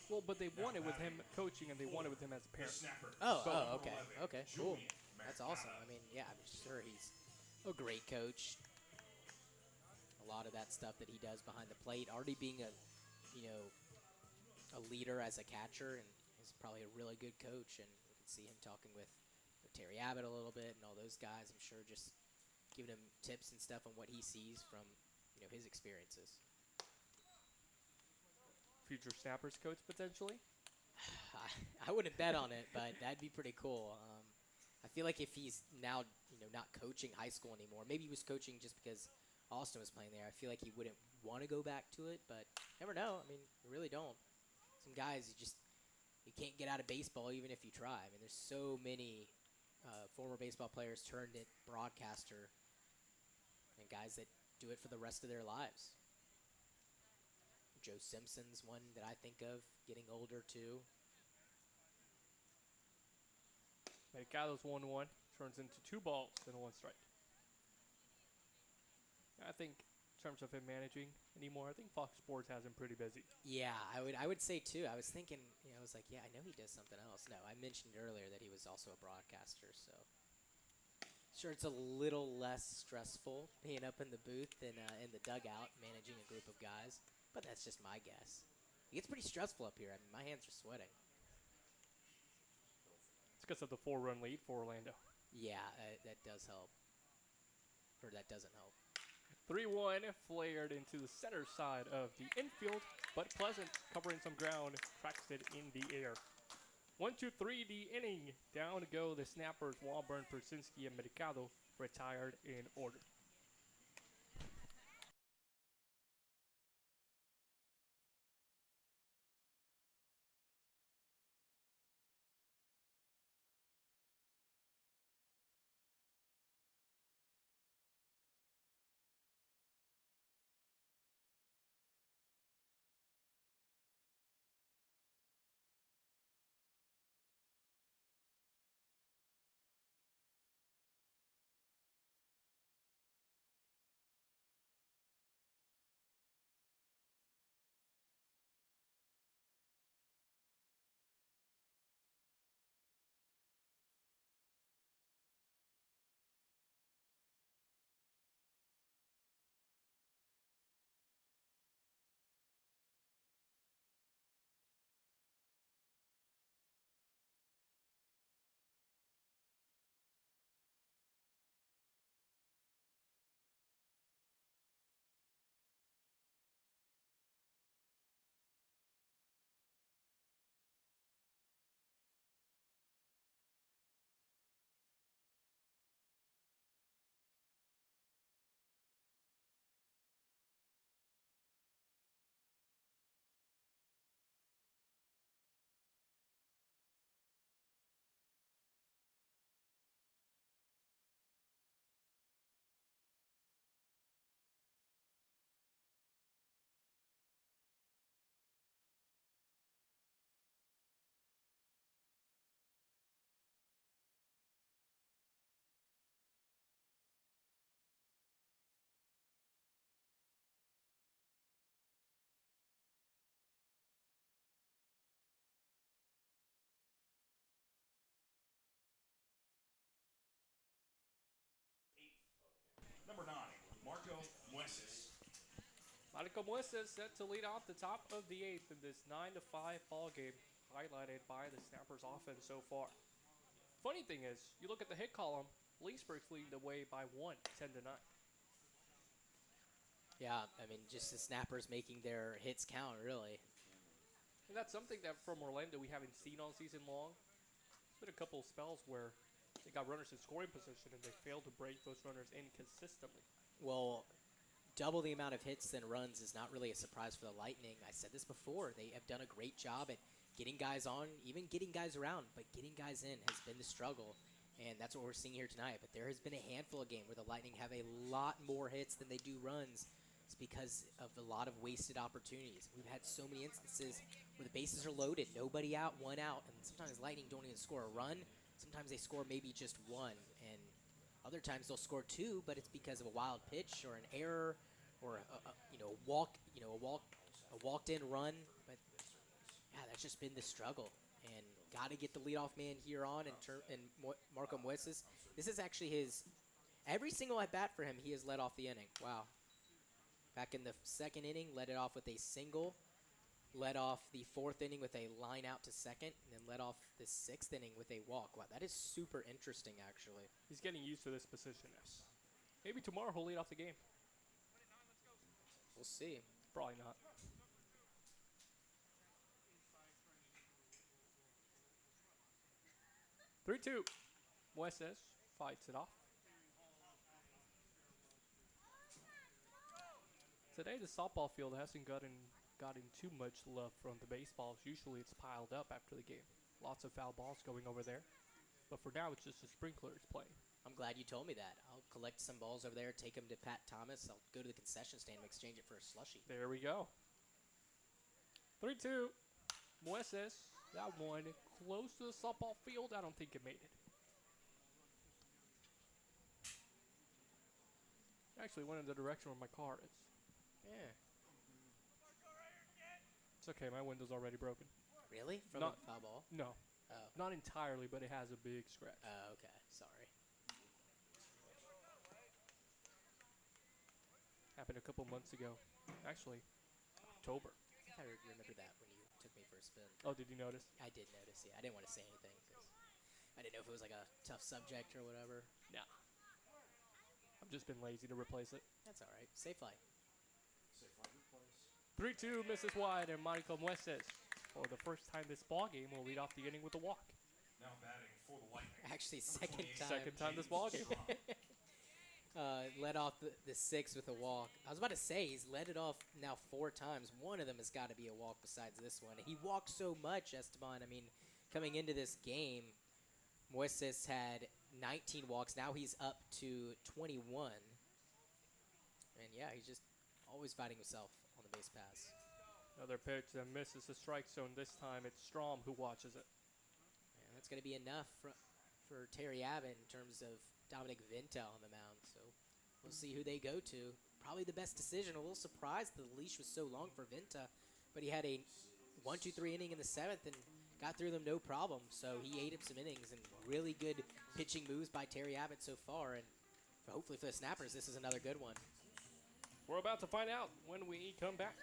Well, but they won it with him coaching, and they won it with him as a The parent. Snappers. Okay. Okay, cool. Julian That's Mercado. awesome. I mean, yeah, I'm sure he's a great coach. A lot of that stuff that he does behind the plate, already being a leader as a catcher, and he's probably a really good coach. And you can see him talking with Terry Abbott a little bit and all those guys. I'm sure just giving him tips and stuff on what he sees from his experiences. Future Snappers coach, potentially. I wouldn't bet on it, but that'd be pretty cool. I feel like if he's now, not coaching high school anymore, maybe he was coaching just because Austin was playing there. I feel like he wouldn't want to go back to it, but never know. I mean, you really don't. Some guys, you can't get out of baseball even if you try. I mean, there's so many former baseball players turned it broadcaster and guys that do it for the rest of their lives. Joe Simpson's one that I think of, getting older too. Mercado's 1-1, turns into 2 balls and 1 strike. I think in terms of him managing anymore, I think Fox Sports has him pretty busy. Yeah, I would say too. I was thinking, I was like, yeah, I know he does something else. No, I mentioned earlier that he was also a broadcaster, so sure it's a little less stressful being up in the booth than in the dugout managing a group of guys. But that's just my guess. It gets pretty stressful up here. I mean, my hands are sweating. It's because of the 4-run lead for Orlando. Yeah, that does help. Or that doesn't help. 3-1 flared into the center side of the infield, but Pleasant covering some ground, tracks it in the air. 1-2-3 the inning. Down to go the snappers, Walburn, Persinski, and Mercado retired in order. Number 9, Marco Mueces. Marco Mueces set to lead off the top of the 8th in this 9-5 ball game, highlighted by the Snappers offense so far. Funny thing is, you look at the hit column, Leesburg's leading the way by 1, 10-9. Yeah, I mean, just the Snappers making their hits count, really. And that's something that from Orlando we haven't seen all season long. There's been a couple of spells where they got runners in scoring position and they failed to break those runners in consistently. Well, double the amount of hits than runs is not really a surprise for the Lightning. I said this before. They have done a great job at getting guys on, even getting guys around, but getting guys in has been the struggle. And that's what we're seeing here tonight. But there has been a handful of games where the Lightning have a lot more hits than they do runs. It's because of a lot of wasted opportunities. We've had so many instances where the bases are loaded, nobody out, one out, and sometimes Lightning don't even score a run. Sometimes they score maybe just one, and other times they'll score 2, but it's because of a wild pitch or an error or a walked-in run. But yeah, that's just been the struggle. And got to get the leadoff man here on and Marco Mueces. This is actually every single at bat for him. He has led off the inning. Wow. Back in the 2nd inning, led it off with a single. Led off the 4th inning with a line out to 2nd, and then led off the 6th inning with a walk. Wow, that is super interesting, actually. He's getting used to this position. Maybe tomorrow he'll lead off the game. We'll see. Probably not. Three-two. Mueces fights it off. Today the softball field hasn't gotten too much love from the baseballs. Usually it's piled up after the game. Lots of foul balls going over there. But for now it's just the sprinklers playing. I'm glad you told me that. I'll collect some balls over there, take them to Pat Thomas. I'll go to the concession stand and exchange it for a slushie. There we go. 3-2. Mueces, that one close to the softball field. I don't think it made it. Actually went in the direction where my car is. Yeah. It's okay, my window's already broken. Really? From Not- a foul ball? No, Oh. not entirely, but it has a big scratch. Okay. Sorry. Happened a couple months ago. Actually, October. I think I remember that when you took me for a spin. Oh, did you notice? I did notice, yeah. I didn't want to say anything because I didn't know if it was like a tough subject or whatever. Nah. I've just been lazy to replace it. That's all right. Safe fly. Safe flight replace. 3-2 misses wide, and Michael Mueces, for the first time this ball game, will lead off the inning with a walk. Now batting for the Lightning. Actually, Number second 28, time. Second time this ball game. Led off the sixth with a walk. I was about to say, he's led it off now 4 times. One of them has got to be a walk besides this one. He walked so much, Esteban. I mean, coming into this game, Moises had 19 walks. Now he's up to 21. And, yeah, he's just always fighting himself on the base pass. Another pitch that misses the strike zone. This time it's Strom who watches it. And that's going to be enough for Terry Abbott in terms of Dominic Vinta on the mound. So we'll see who they go to. Probably the best decision. A little surprised the leash was so long for Vinta, but he had a 1-2-3 inning in the 7th and got through them no problem. So he ate up some innings and really good pitching moves by Terry Abbott so far. And hopefully for the Snappers, this is another good one. We're about to find out when we come back.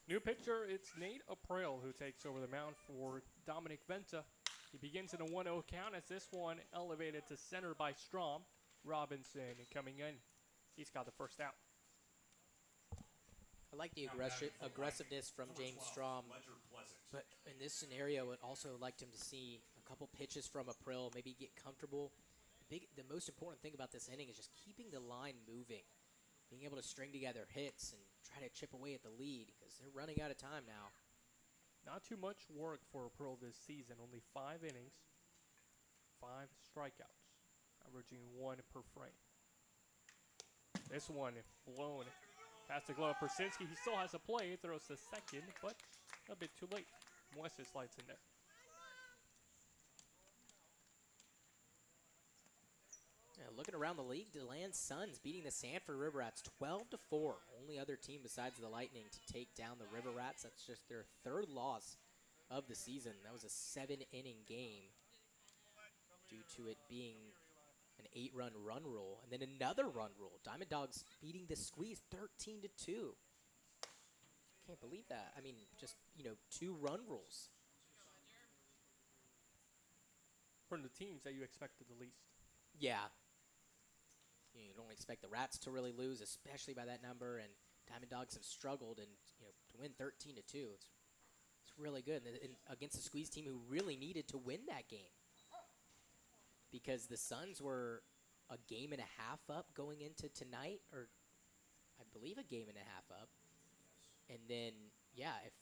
New pitcher, it's Nate April who takes over the mound for Dominic Venta. He begins in a 1-0 count as this one elevated to center by Strom. Robinson coming in. He's got the first out. I like the aggressiveness from James Strom, but in this scenario, I'd also liked him to see a couple pitches from April, maybe get comfortable. The most important thing about this inning is just keeping the line moving, being able to string together hits and try to chip away at the lead because they're running out of time now. Not too much work for April this season. Only 5 innings, 5 strikeouts, averaging 1 per frame. This one blown past the glove. Persinski, he still has a play, throws to second, but a bit too late. Moises slides in there. Yeah, looking around the league, DeLand Suns beating the Sanford River Rats 12-4. Only other team besides the Lightning to take down the River Rats. That's just their 3rd loss of the season. That was a 7-inning game due to it being an 8-run run rule, and then another run rule. Diamond Dogs beating the Squeeze 13-2. Can't believe that. I mean, just, 2 run rules. From the teams that you expected the least. Yeah. You don't expect the Rats to really lose, especially by that number. And Diamond Dogs have struggled, and to win 13-2, it's really good. And against a squeeze team who really needed to win that game, because the Suns were a game and a half up going into tonight, or I believe a game and a half up. And then, yeah, if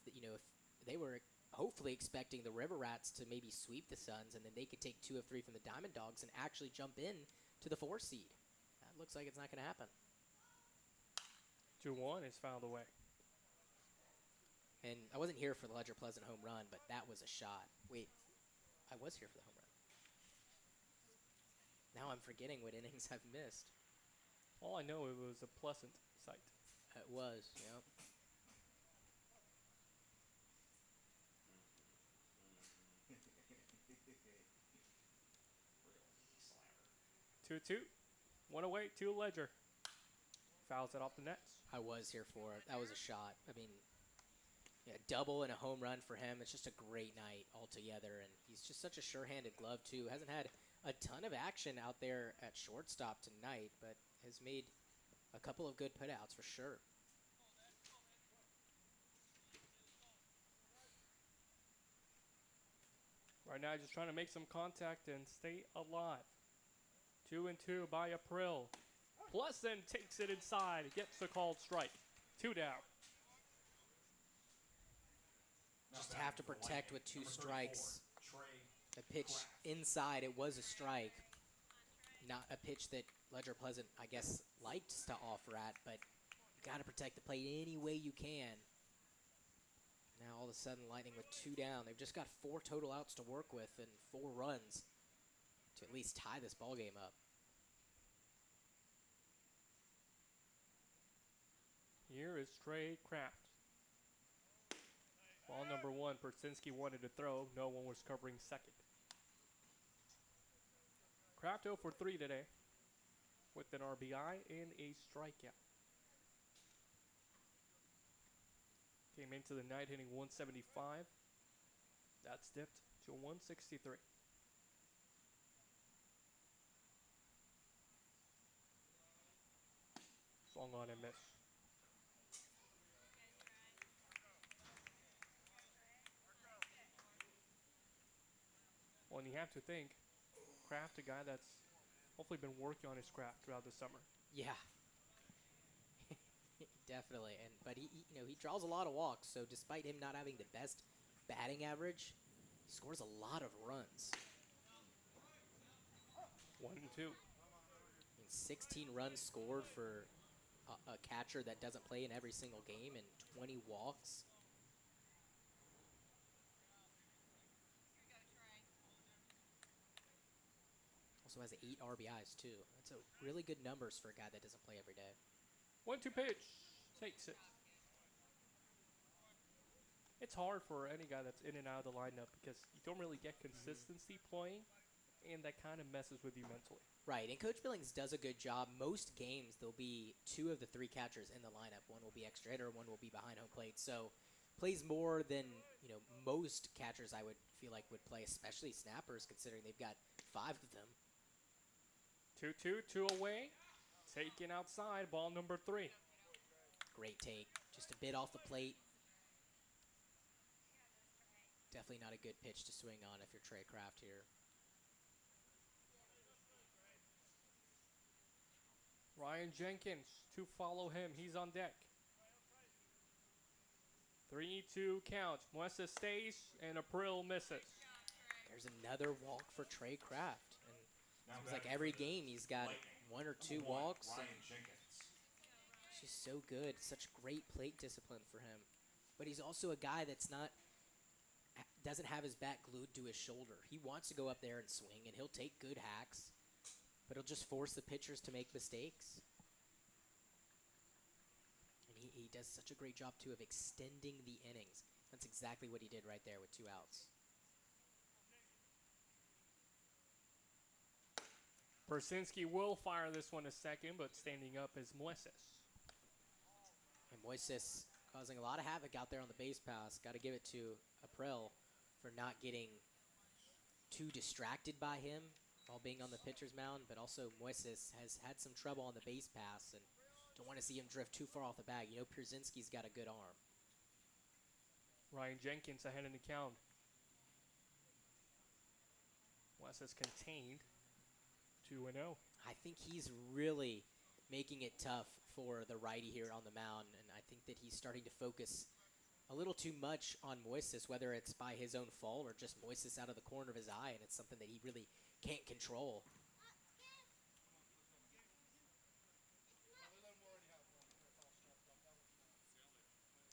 they were hopefully expecting the River Rats to maybe sweep the Suns, and then they could take 2 of 3 from the Diamond Dogs and actually jump in to the 4 seed. That looks like it's not going to happen. 2-1 is fouled away. And I wasn't here for the Ledger Pleasant home run, but that was a shot. Wait, I was here for the home run. Now I'm forgetting what innings I've missed. All I know, it was a pleasant sight. It was, yep. We're going 2-2. 1 away, 2 Ledger. Fouls it off the nets. I was here for it. That was a shot. I mean, yeah, double and a home run for him. It's just a great night altogether, and he's just such a sure-handed glove, too. Hasn't had a ton of action out there at shortstop tonight, but has made a couple of good putouts for sure. Right now, just trying to make some contact and stay alive. 2-2 by April. Pleasant takes it inside. Gets the called strike. 2 down. Just have to protect with 2 strikes. Trey The pitch inside, it was a strike. Not a pitch that Ledger Pleasant, I guess, liked to offer at, but you got to protect the plate any way you can. Now all of a sudden, Lightning with 2 down. They've just got 4 total outs to work with and 4 runs to at least tie this ball game up. Here is Trey Kraft. Ball number 1, Persinski wanted to throw. No one was covering second. Kraft 0 for 3 today with an RBI and a strikeout. Came into the night hitting 175. That's dipped to 163. Swung on and missed. Well, and you have to think, Kraft, a guy that's hopefully been working on his craft throughout the summer. Yeah. Definitely. But he draws a lot of walks, so despite him not having the best batting average, he scores a lot of runs. 1-2. I mean, 16 runs scored for a catcher that doesn't play in every single game and 20 walks. Also has 8 RBIs, too. That's a really good numbers for a guy that doesn't play every day. 1-2 pitch. Takes it. It's hard for any guy that's in and out of the lineup because you don't really get consistency playing, and that kind of messes with you mentally. Right, and Coach Billings does a good job. Most games, there'll be 2 of the 3 catchers in the lineup. One will be extra hitter, one will be behind home plate. So plays more than most catchers I would feel like would play, especially snappers, considering they've got 5 of them. 2-2, 2 away. Taken outside, ball number 3. Great take. Just a bit off the plate. Definitely not a good pitch to swing on if you're Trey Kraft here. Ryan Jenkins to follow him. He's on deck. 3-2 count. Muessa stays and April misses. There's another walk for Trey Kraft. And Now it seems like batting every for the game he's got Lightning. 1 or 2 Number 1, walks. Ryan And Jenkins. it's just so good. Such great plate discipline for him. But he's also a guy that's doesn't have his bat glued to his shoulder. He wants to go up there and swing, and he'll take good hacks, but he'll just force the pitchers to make mistakes. And he does such a great job, too, of extending the innings. That's exactly what he did right there with 2 outs. Persinski will fire this one a second, but standing up is Muesses. And Moises causing a lot of havoc out there on the base pass. Got to give it to April for not getting too distracted by him while being on the pitcher's mound, but also Moises has had some trouble on the base pass, and don't want to see him drift too far off the bag. You know, Pierzynski's got a good arm. Ryan Jenkins ahead in the count. Wes is contained. 2-0. I think he's really making it tough for the righty here on the mound, and I think that he's starting to focus a little too much on Moises, whether it's by his own fault or just Moises out of the corner of his eye, and it's something that he really can't control.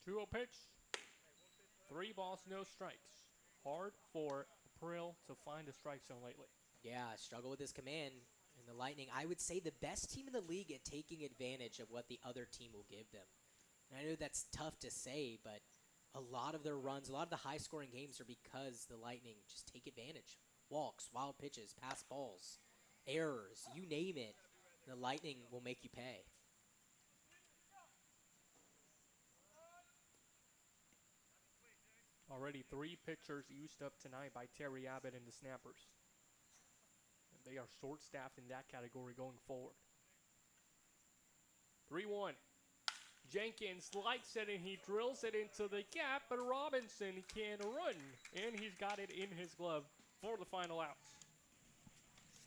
2-0 pitch. 3 balls, no strikes. Hard for April to find a strike zone lately. Yeah, struggle with his command. And the Lightning, I would say the best team in the league at taking advantage of what the other team will give them. And I know that's tough to say, but a lot of their runs, a lot of the high-scoring games are because the Lightning just take advantage. Walks, wild pitches, pass balls, errors, you name it. The Lightning will make you pay. Already 3 pitchers used up tonight by Terry Abbott and the Snappers. And they are short-staffed in that category going forward. 3-1. Jenkins likes it and he drills it into the gap, but Robinson can run. And he's got it in his glove for the final out.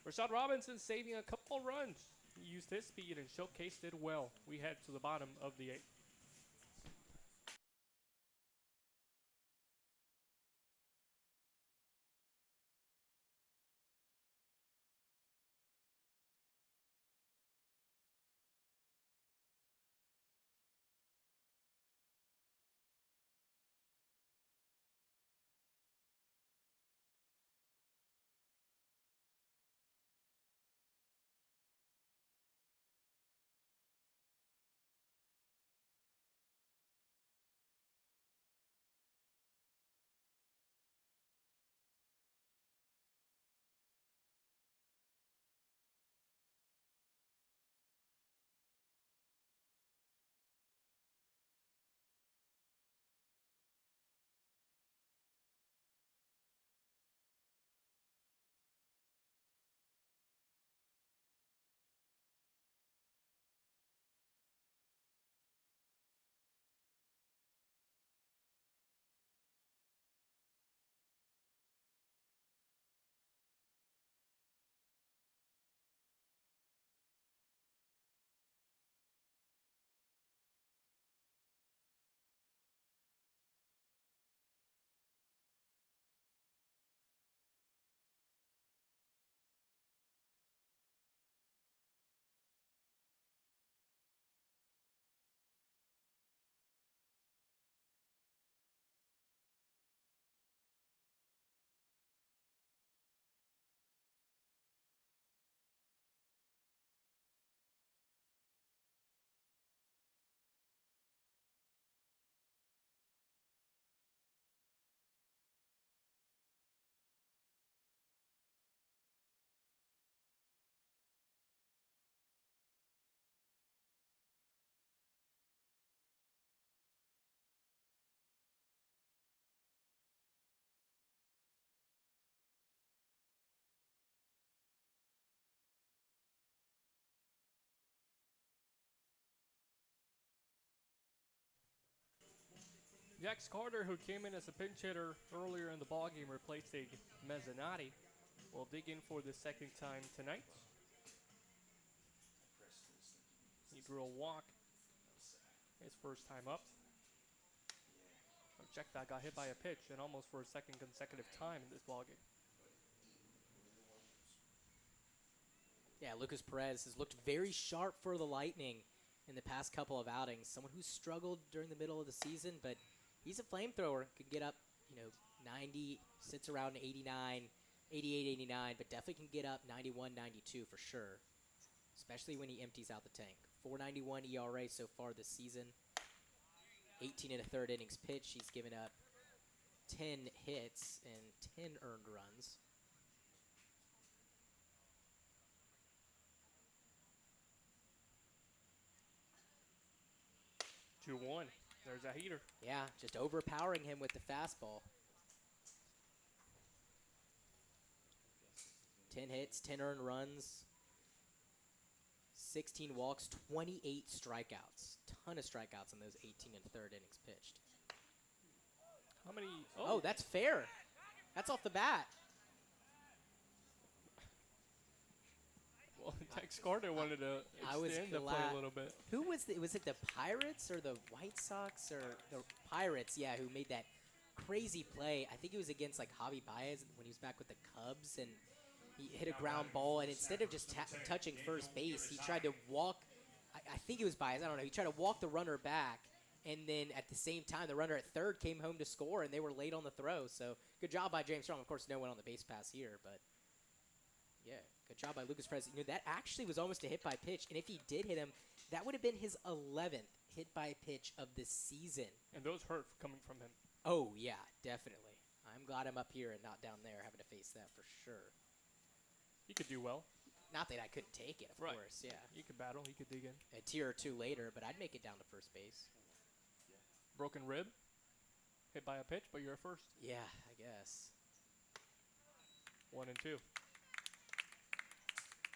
Rashad Robinson saving a couple runs. He used his speed and showcased it well. We head to the bottom of the 8th. Jax Carter, who came in as a pinch hitter earlier in the ballgame, replacing Mezzanotte, will dig in for the second time tonight. He drew a walk his first time up. Check that, got hit by a pitch and almost for a second consecutive time in this ballgame. Yeah, Lucas Perez has looked very sharp for the Lightning in the past couple of outings. Someone who struggled during the middle of the season, but he's a flamethrower. Could get up, 90, sits around 89, 88, 89, but definitely can get up 91, 92 for sure, especially when he empties out the tank. 491 ERA so far this season. 18 and a third innings pitch. He's given up 10 hits and 10 earned runs. Two one. There's a heater. Yeah, just overpowering him with the fastball. 10 hits, 10 earned runs, 16 walks, 28 strikeouts. Ton of strikeouts in those 18 and third innings pitched. How many? Oh, that's fair. That's off the bat. Well, Tex Carter wanted to I was extend the play glad- a little bit. Who was was it the Pirates or the White Sox or the Pirates? Yeah, who made that crazy play. I think it was against like Javi Baez when he was back with the Cubs, and he hit a ground ball, and instead of just touching first base, he tried to walk. I think it was Baez. I don't know. He tried to walk the runner back, and then at the same time, the runner at third came home to score, and they were late on the throw. So good job by James Strong. Of course, no one on the base pass here, but yeah, good job by Lucas Perez. You know, that actually was almost a hit by pitch, and if he did hit him, that would have been his 11th hit by pitch of the season. And those hurt coming from him. Oh, yeah, definitely. I'm glad I'm up here and not down there having to face that for sure. He could do well. Not that I couldn't take it, of Right. course, yeah. He could battle. He could dig in. A tier or two later, but I'd make it down to first base. Broken rib. Hit by a pitch, but you're at first. Yeah, I guess. 1 and 2.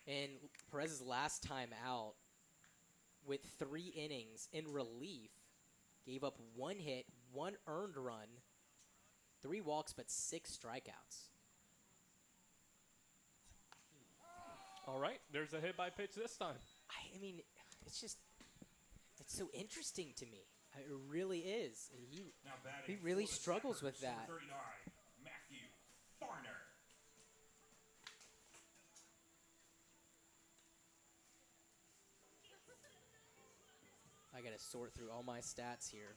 And Perez's last time out with 3 innings in relief, gave up 1 hit, 1 earned run, 3 walks, but 6 strikeouts. All right. There's a hit by pitch this time. I mean, it's so interesting to me. It really is. Now batting He really for the struggles with Snappers, that. number 39, Matthew Farner. I got to sort through all my stats here.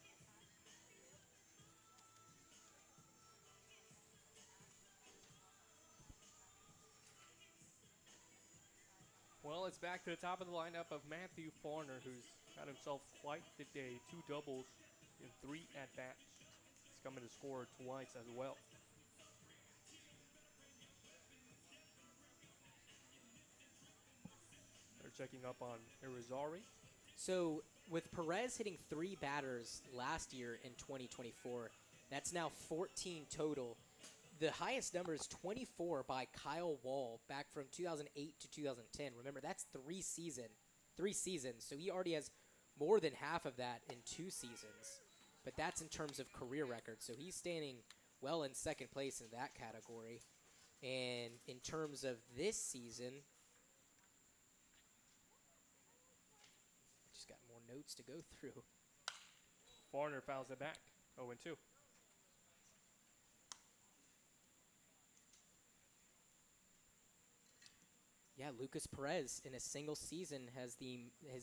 Well, it's back to the top of the lineup of Matthew Farner, who's had himself quite the day. 2 doubles in 3 at-bats. He's coming to score twice as well. They're checking up on Irizarry. So with Perez hitting 3 batters last year in 2024, that's now 14 total. The highest number is 24 by Kyle Wall back from 2008 to 2010. Remember, that's 3 seasons. So he already has more than half of that in 2 seasons. But that's in terms of career record. So he's standing well in second place in that category. And in terms of this season, just got more notes to go through. Farner fouls it back. 0 and 2. Yeah, Lucas Perez in a single season has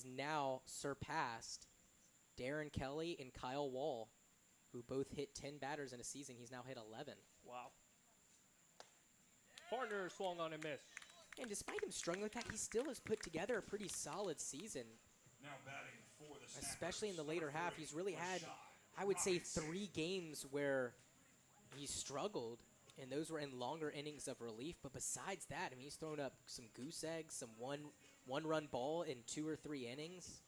now surpassed Darren Kelly and Kyle Wall, who both hit 10 batters in a season. He's now hit 11. Wow. Farner swung on and missed. And despite him struggling with that, he still has put together a pretty solid season, Now batting for the Snappers, especially in the later number half. 3, He's really had, Rashad I would say, Robinson. 3 games where he struggled, and those were in longer innings of relief. But besides that, I mean, he's thrown up some goose eggs, some one-run ball in 2 or 3 innings.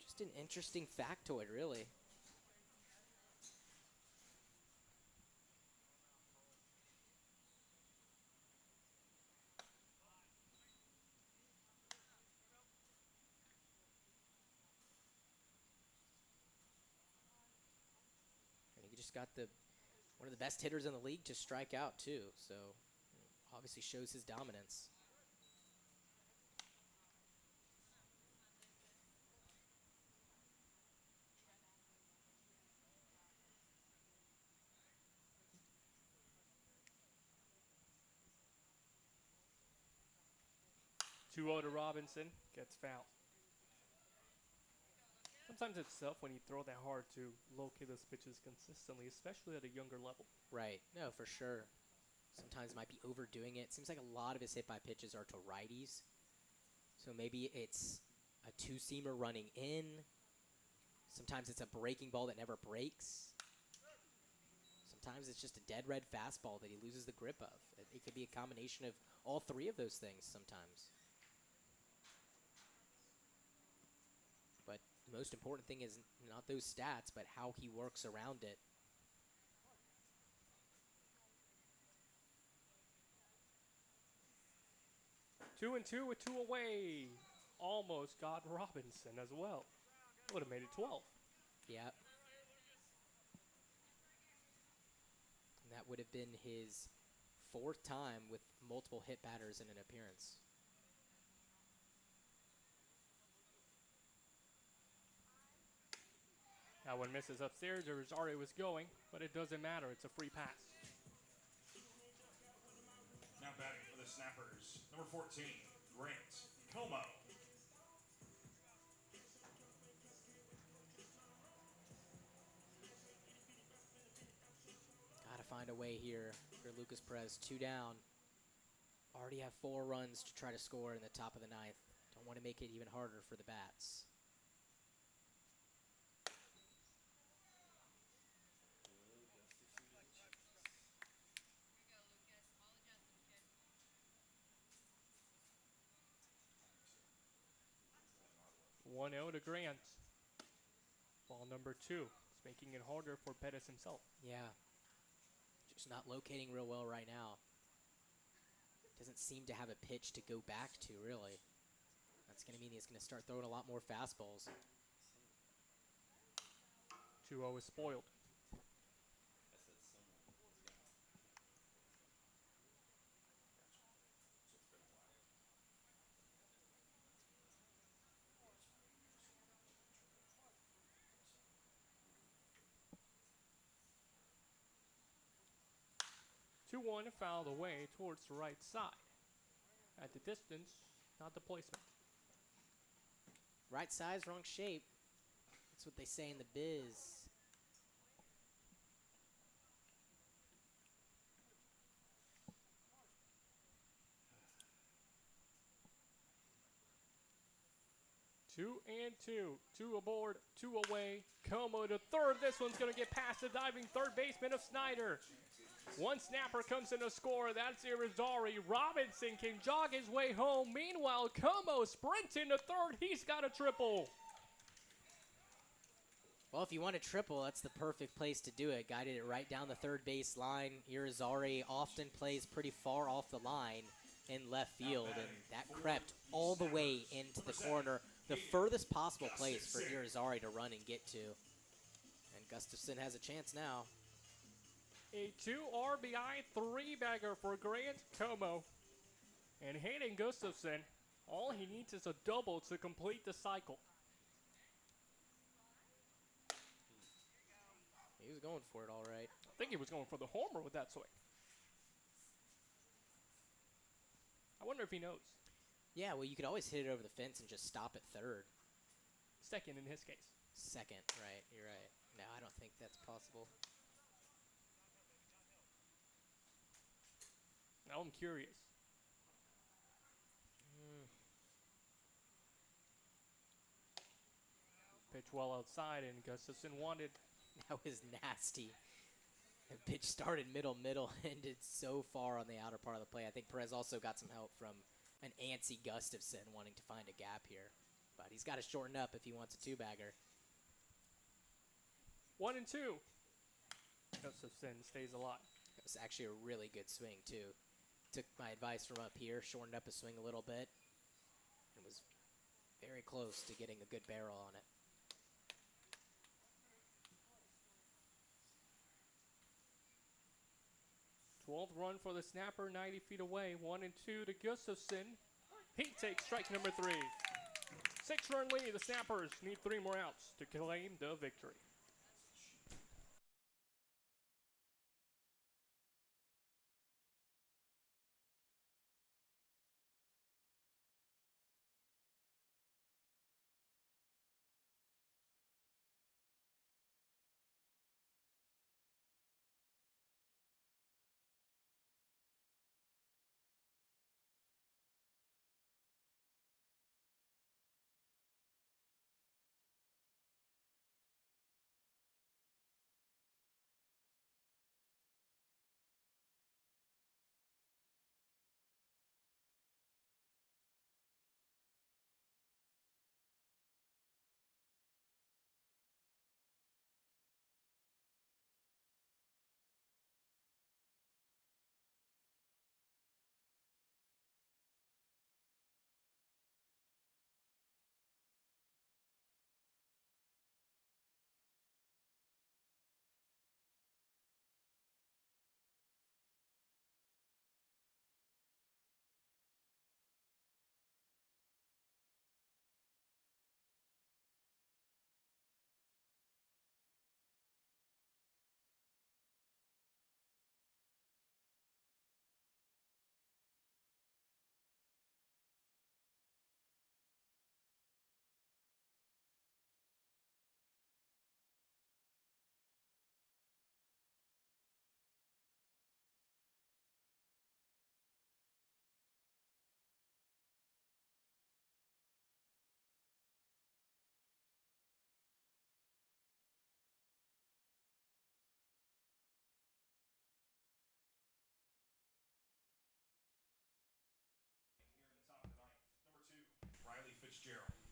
Just an interesting factoid, really. And he just got one of the best hitters in the league to strike out, too. So obviously shows his dominance. Two 0 to Robinson. Gets fouled. Sometimes it's tough when you throw that hard to locate those pitches consistently, especially at a younger level. Right. No, for sure. Sometimes might be overdoing it. Seems like a lot of his hit by pitches are to righties. So maybe it's a 2-seamer running in. Sometimes it's a breaking ball that never breaks. Sometimes it's just a dead red fastball that he loses the grip of. It could be a combination of all 3 of those things sometimes. But the most important thing is not those stats, but how he works around it. 2 and 2 with 2 away. Almost got Robinson as well. Would have made it 12. Yep. And that would have been his 4th time with multiple hit batters in an appearance. That one misses upstairs. Rosario was going, but it doesn't matter. It's a free pass. Now batting for the Snappers, number 14, Grant Como. Gotta find a way here for Lucas Perez. 2 down. Already have 4 runs to try to score in the top of the 9th. Don't want to make it even harder for the bats. One 0 to Grant. Ball number 2. It's making it harder for Pettis himself. Yeah. Just not locating real well right now. Doesn't seem to have a pitch to go back to, really. That's going to mean he's going to start throwing a lot more fastballs. 2-0 is spoiled. Two one fouled away towards the right side. At the distance, not the placement. Right size, wrong shape. That's what they say in the biz. Two and two. 2 aboard, 2 away. Como to third. This one's going to get past the diving third baseman of Snyder. One snapper comes in to score. That's Irizarry. Robinson can jog his way home. Meanwhile, Como sprints into third. He's got a triple. Well, if you want a triple, that's the perfect place to do it. Guided it right down the third base line. Irizarry often plays pretty far off the line in left field, and that crept all the way into the corner. The furthest possible place for Irizarry to run and get to. And Gustafson has a chance now. A 2 RBI 3-bagger for Grant Como. And Hayden Gustafson, all he needs is a double to complete the cycle. He was going for it all right. I think he was going for the homer with that swing. I wonder if he knows. Yeah, well, you could always hit it over the fence and just stop at third. Second in his case. Second, right, you're right. No, I don't think that's possible. Now I'm curious. Pitch well outside, and Gustafson wanted. That was nasty. The pitch started middle, ended so far on the outer part of the play. I think Perez also got some help from an antsy Gustafson wanting to find a gap here. But he's got to shorten up if he wants a 2-bagger. 1 and 2. Gustafson stays alive. It was actually a really good swing, too. Took my advice from up here, shortened up his swing a little bit, and was very close to getting a good barrel on it. Twelfth run for the snapper, 90 feet away. 1 and 2 to Gustafson. He takes strike number 3. 6-run lead. The Snappers need 3 more outs to claim the victory.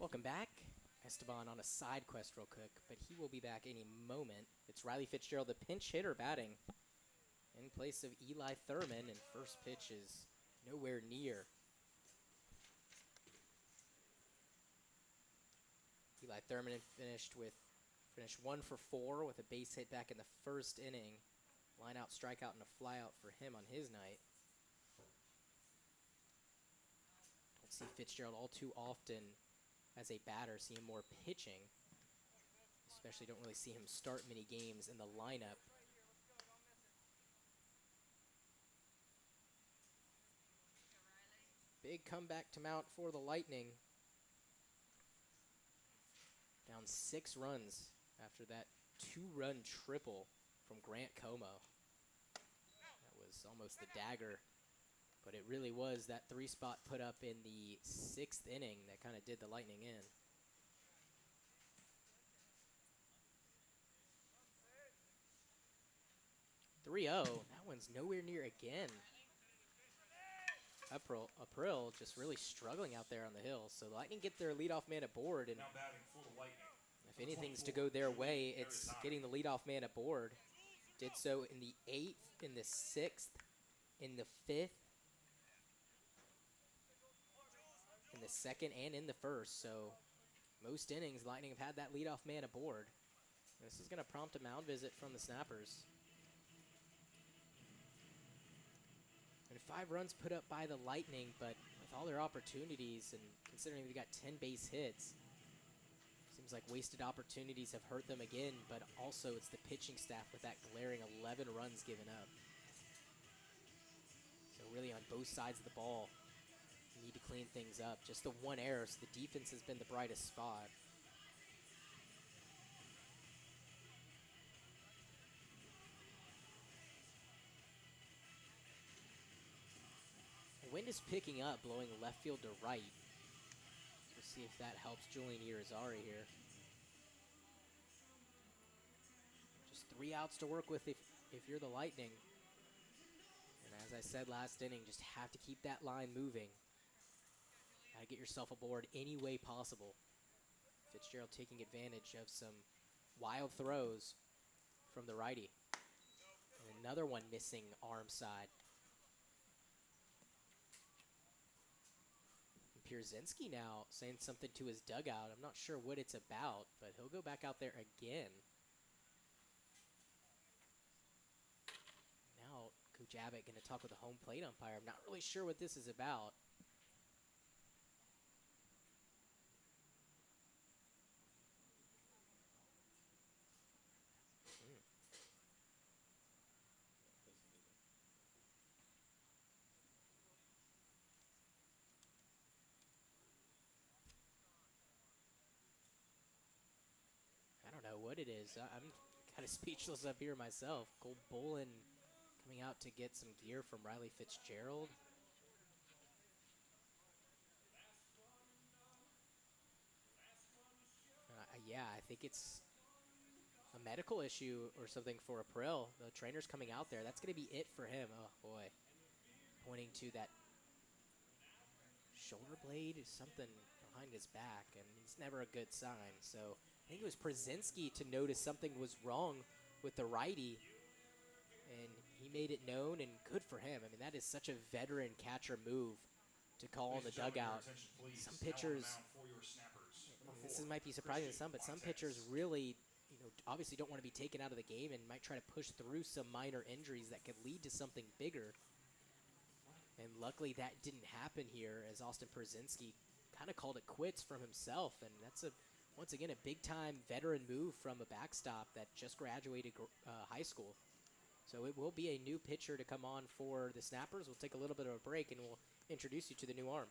Welcome back. Esteban on a side quest real quick, but he will be back any moment. It's Riley Fitzgerald, the pinch hitter, batting in place of Eli Thurman, and first pitch is nowhere near. Eli Thurman finished 1 for 4 with a base hit back in the first inning. Line out, strikeout, and a flyout for him on his night. Don't see Fitzgerald all too often as a batter, see him more pitching. Especially don't really see him start many games in the lineup. Big comeback to mount for the Lightning. Down 6 runs after that 2-run triple from Grant Como. That was almost the dagger, but it really was that 3-spot put up in the 6th inning that kind of did the Lightning in. 3-0. That one's nowhere near again. April just really struggling out there on the hill. So the Lightning get their leadoff man aboard, and Now batting for the Lightning. if anything's to go their way, it's getting the leadoff man aboard. Did so in the 8th, in the 6th, in the 5th, in the 2nd, and in the 1st. So most innings, Lightning have had that leadoff man aboard. This is going to prompt a mound visit from the Snappers. And 5 runs put up by the Lightning, but with all their opportunities and considering they got 10 base hits, seems like wasted opportunities have hurt them again, but also it's the pitching staff with that glaring 11 runs given up. So really on both sides of the ball, you need to clean things up. Just the 1 error, so the defense has been the brightest spot. The wind is picking up, blowing left field to right. We'll see if that helps Julian Irizarry here. Just 3 outs to work with if you're the Lightning. And as I said last inning, just have to keep that line moving. Gotta get yourself aboard any way possible. Fitzgerald taking advantage of some wild throws from the righty. And another one missing arm side. Pierzynski now saying something to his dugout. I'm not sure what it's about, but he'll go back out there again. Now, Coach Abbott going to talk with the home plate umpire. I'm not really sure what this is about. I don't know what it is. I'm kind of speechless up here myself. Cole Bolin coming out to get some gear from Riley Fitzgerald. Yeah, I think it's a medical issue or something for April. The trainer's coming out there. That's going to be it for him. Oh, boy. Pointing to that shoulder blade is something behind his back, and it's never a good sign. So I think it was Pierzynski to notice something was wrong with the righty, and he made it known, and good for him. I mean, that is such a veteran catcher move to call on the dugout. Some pitchers, this might be surprising to some, but some pitchers really, obviously don't want to be taken out of the game and might try to push through some minor injuries that could lead to something bigger. And luckily that didn't happen here, as Austin Pierzynski kind of called it quits from himself. And that's once again, a big-time veteran move from a backstop that just graduated high school. So it will be a new pitcher to come on for the Snappers. We'll take a little bit of a break, and we'll introduce you to the new arm.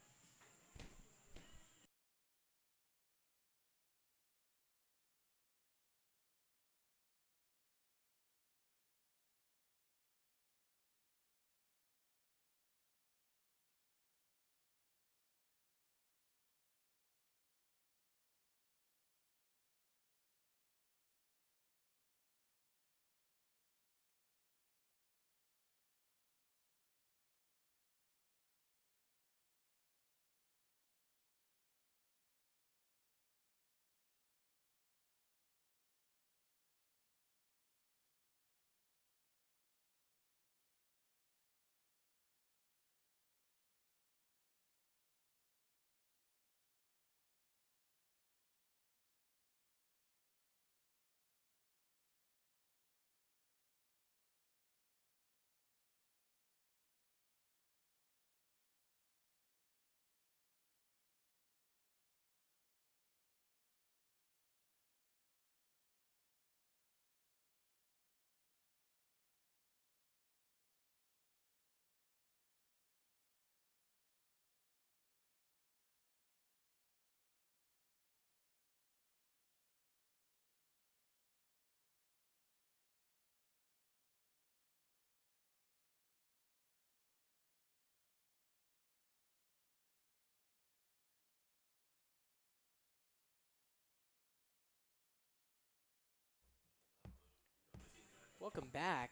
Welcome back.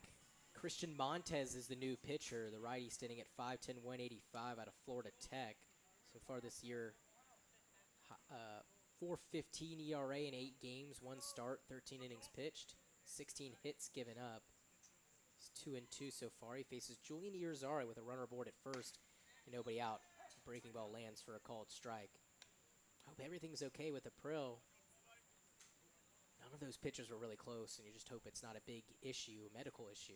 Christian Montez is the new pitcher. The righty standing at 5'10", 185 out of Florida Tech. So far this year, 4.15 ERA in 8 games, 1 start, 13 innings pitched, 16 hits given up. He's 2-2 so far. He faces Julian Irizarry with a runner aboard at first and nobody out. Breaking ball lands for a called strike. Hope everything's okay with April. None of those pitches were really close, and you just hope it's not a big issue, a medical issue.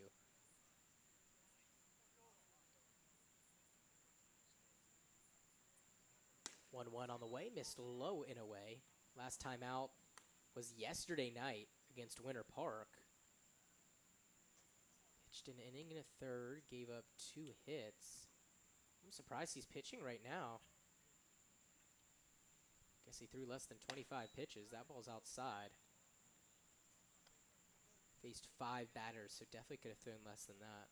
1-1 on the way, missed low in a way. Last time out was yesterday night against Winter Park. Pitched an inning and a third, gave up 2 hits. I'm surprised he's pitching right now. Guess he threw less than 25 pitches. That ball's outside. Faced 5 batters, so definitely could have thrown less than that.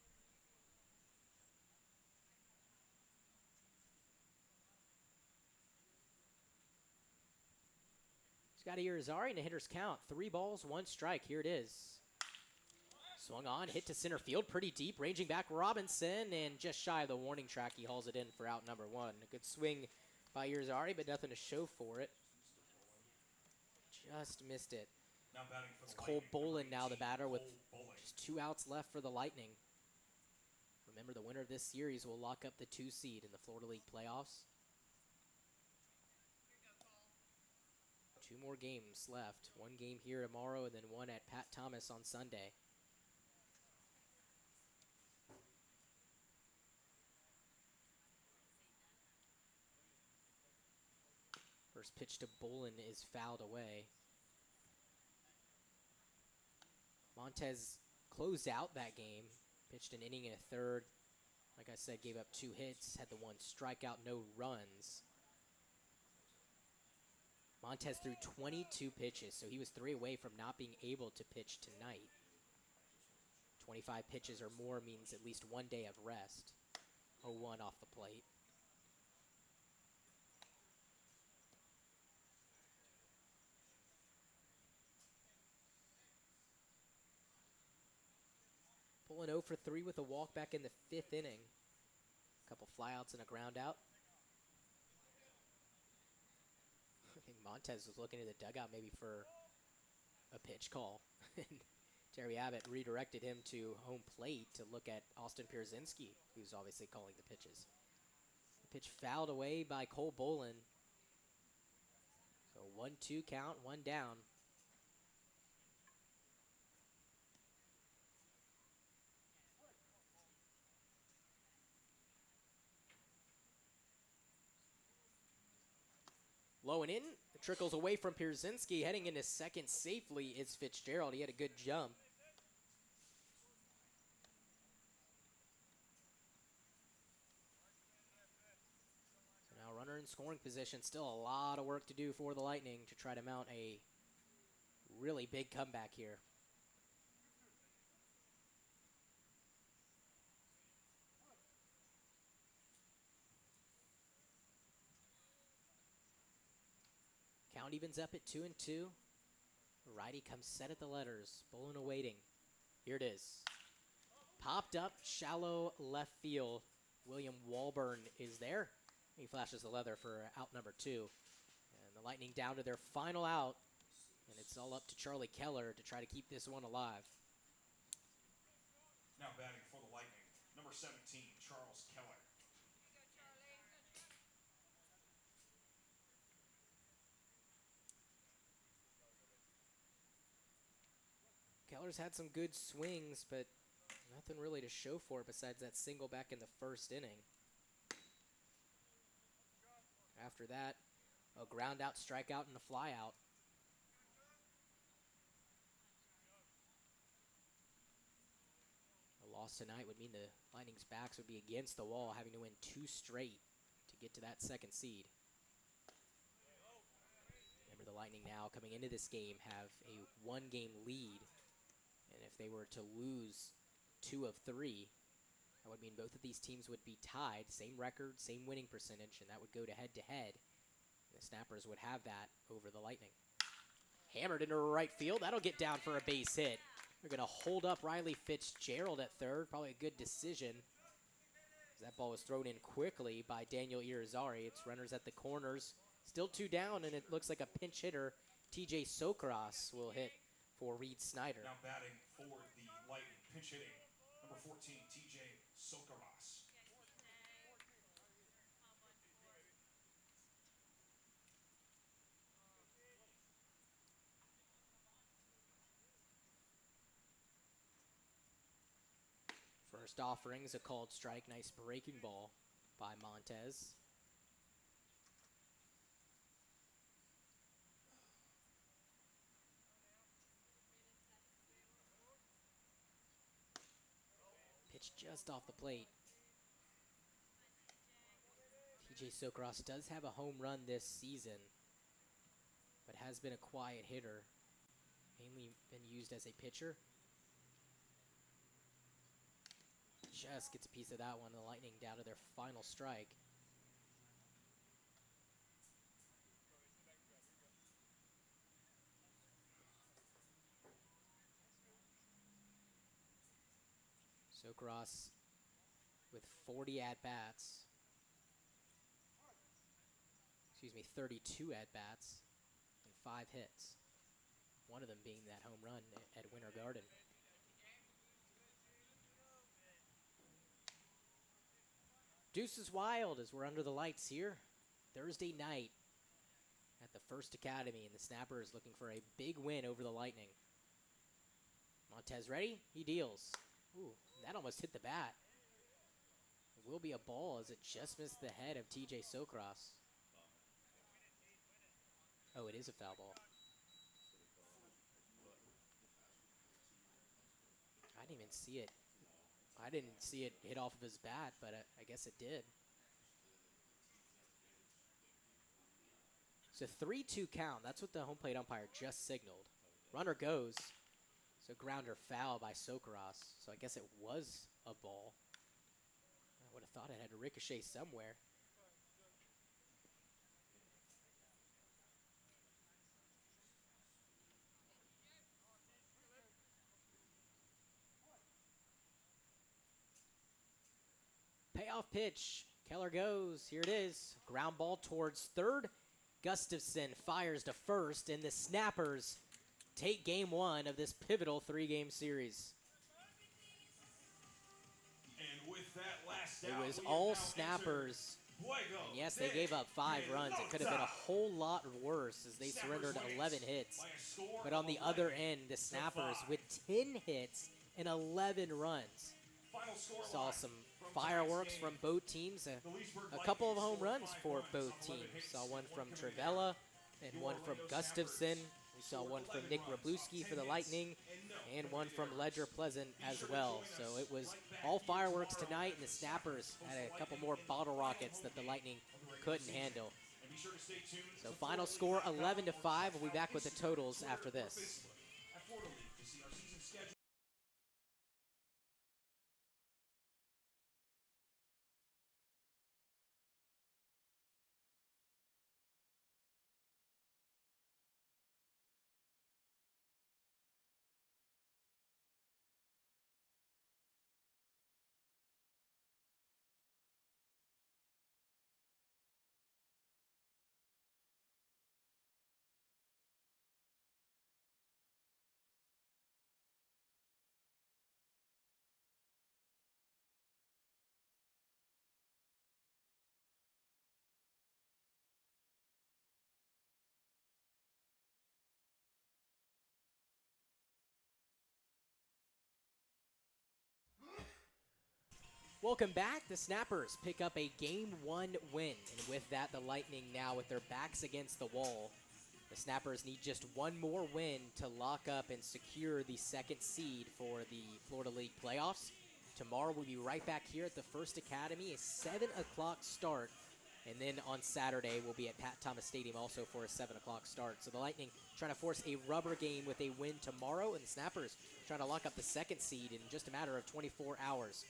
Scotty Irizarry in a hitter's count. 3 balls, 1 strike. Here it is. Swung on, hit to center field, pretty deep, ranging back Robinson, and just shy of the warning track, he hauls it in for out number 1. A good swing by Irizarry, but nothing to show for it. Just missed it. Now batting for It's the Cole Lightning, Bolin now the batter with Cole Bolin. just 2 outs left for the Lightning. Remember, the winner of this series will lock up the 2 seed in the Florida League playoffs. 2 more games left. 1 game here tomorrow and then 1 at Pat Thomas on Sunday. First pitch to Bolin is fouled away. Montez closed out that game. Pitched an inning and a third. Like I said, gave up 2 hits, had the 1 strikeout, no runs. Montez threw 22 pitches, so he was 3 away from not being able to pitch tonight. 25 pitches or more means at least 1 day of rest. 0-1 off the plate. Pulling 0 for 3 with a walk back in the 5th inning. A couple flyouts and a ground out. I think Montez was looking at the dugout maybe for a pitch call. Terry Abbott redirected him to home plate to look at Austin Pierzynski, who's obviously calling the pitches. The pitch fouled away by Cole Bolin. So 1-2 count, 1 down. Low and in, it trickles away from Pierzynski. Heading into second safely is Fitzgerald. He had a good jump. So now runner in scoring position. Still a lot of work to do for the Lightning to try to mount a really big comeback here. Count evens up at 2-2. Righty comes set at the letters. Bolin awaiting. Here it is. Popped up, shallow left field. William Walburn is there. He flashes the leather for out number 2. And the Lightning down to their final out. And it's all up to Charlie Keller to try to keep this one alive. Now batting for the Lightning, number 17, Charles Keller. Keller's had some good swings, but nothing really to show for it besides that single back in the 1st inning. After that, a ground out, strikeout, and a fly out. A loss tonight would mean the Lightning's backs would be against the wall, having to win 2 straight to get to that 2nd seed. Remember, the Lightning now coming into this game have a 1-game lead. And if they were to lose 2 of 3, that would mean both of these teams would be tied. Same record, same winning percentage, and that would go to head-to-head. The Snappers would have that over the Lightning. Hammered into right field. That'll get down for a base hit. They're going to hold up Riley Fitzgerald at third. Probably a good decision. That ball was thrown in quickly by Daniel Irizarry. It's runners at the corners. Still 2 down, and it looks like a pinch hitter, TJ Sokras, will hit for Reed Snyder. Now batting for the Lightning, pinch hitting, number 14, TJ Sokras. First offering is a called strike. Nice breaking ball by Montez. Pitch just off the plate. TJ Sokras does have a home run this season, but has been a quiet hitter. Mainly been used as a pitcher. Just gets a piece of that one. The Lightning down to their final strike. Sokras with 40 at-bats. Excuse me, 32 at-bats and 5 hits. One of them being that home run at Winter Garden. Deuce is wild as we're under the lights here. Thursday night at the First Academy, and the Snappers looking for a big win over the Lightning. Montez ready? He deals. Ooh, that almost hit the bat. It will be a ball as it just missed the head of TJ Sokras. Oh, it is a foul ball. I didn't even see it. I didn't see it hit off of his bat, but I guess it did. It's a 3-2 count. That's what the home plate umpire just signaled. Runner goes. So grounder foul by Sokras. So I guess it was a ball. I would have thought it had to ricochet somewhere. Payoff pitch. Keller goes. Here it is. Ground ball towards third. Gustafson fires to first, and the Snappers take game 1 of this pivotal 3-game series. And with that last It out, was we all have now Snappers. Fuego, And yes, they gave up 5 runs. It could have been a whole lot worse as they Snappers surrendered wins 11 hits. by a score But on the of other 11 end, the to Snappers 5. with 10 hits and 11 runs. Final score Saw line some from fireworks tonight's from game. both teams. The Leesburg A couple of Lightning home scored runs 5 for runs both on 11 teams. hits, Saw one from coming Trivella and Your one from Orlando Gustafson. Snappers We saw scored one from 11 Nick runs Wroblewski off for the 10 hits Lightning and and one from errors. Ledger Pleasant as Be sure to well. join So us it was right back all here fireworks tomorrow tonight, and as the the Snappers Snappers had a host the couple Lightning more in the bottle final rockets that the home Lightning game of the regular couldn't season. handle. And be sure to stay tuned So to final Florida score League 11 to 5. We'll be on back with the Instagram, totals Twitter, after or this. Facebook at Florida League to see our season schedule. Welcome back. The Snappers pick up a Game 1 win. And with that, the Lightning now with their backs against the wall. The Snappers need just one more win to lock up and secure the second seed for the Florida League playoffs. Tomorrow we'll be right back here at the First Academy, a 7 o'clock start. And then on Saturday, we'll be at Pat Thomas Stadium also for a 7 o'clock start. So the Lightning trying to force a rubber game with a win tomorrow, and the Snappers trying to lock up the second seed in just a matter of 24 hours.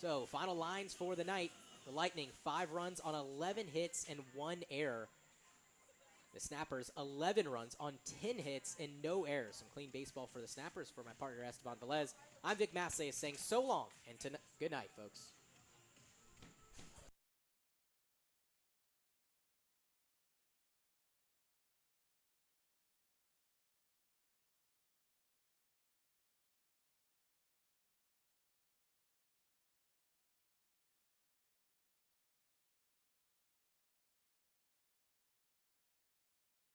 So, final lines for the night. The Lightning, 5 runs on 11 hits and 1 error. The Snappers, 11 runs on 10 hits and no errors. Some clean baseball for the Snappers. For my partner, Esteban Velez, I'm Vic Massey saying so long and good night, folks.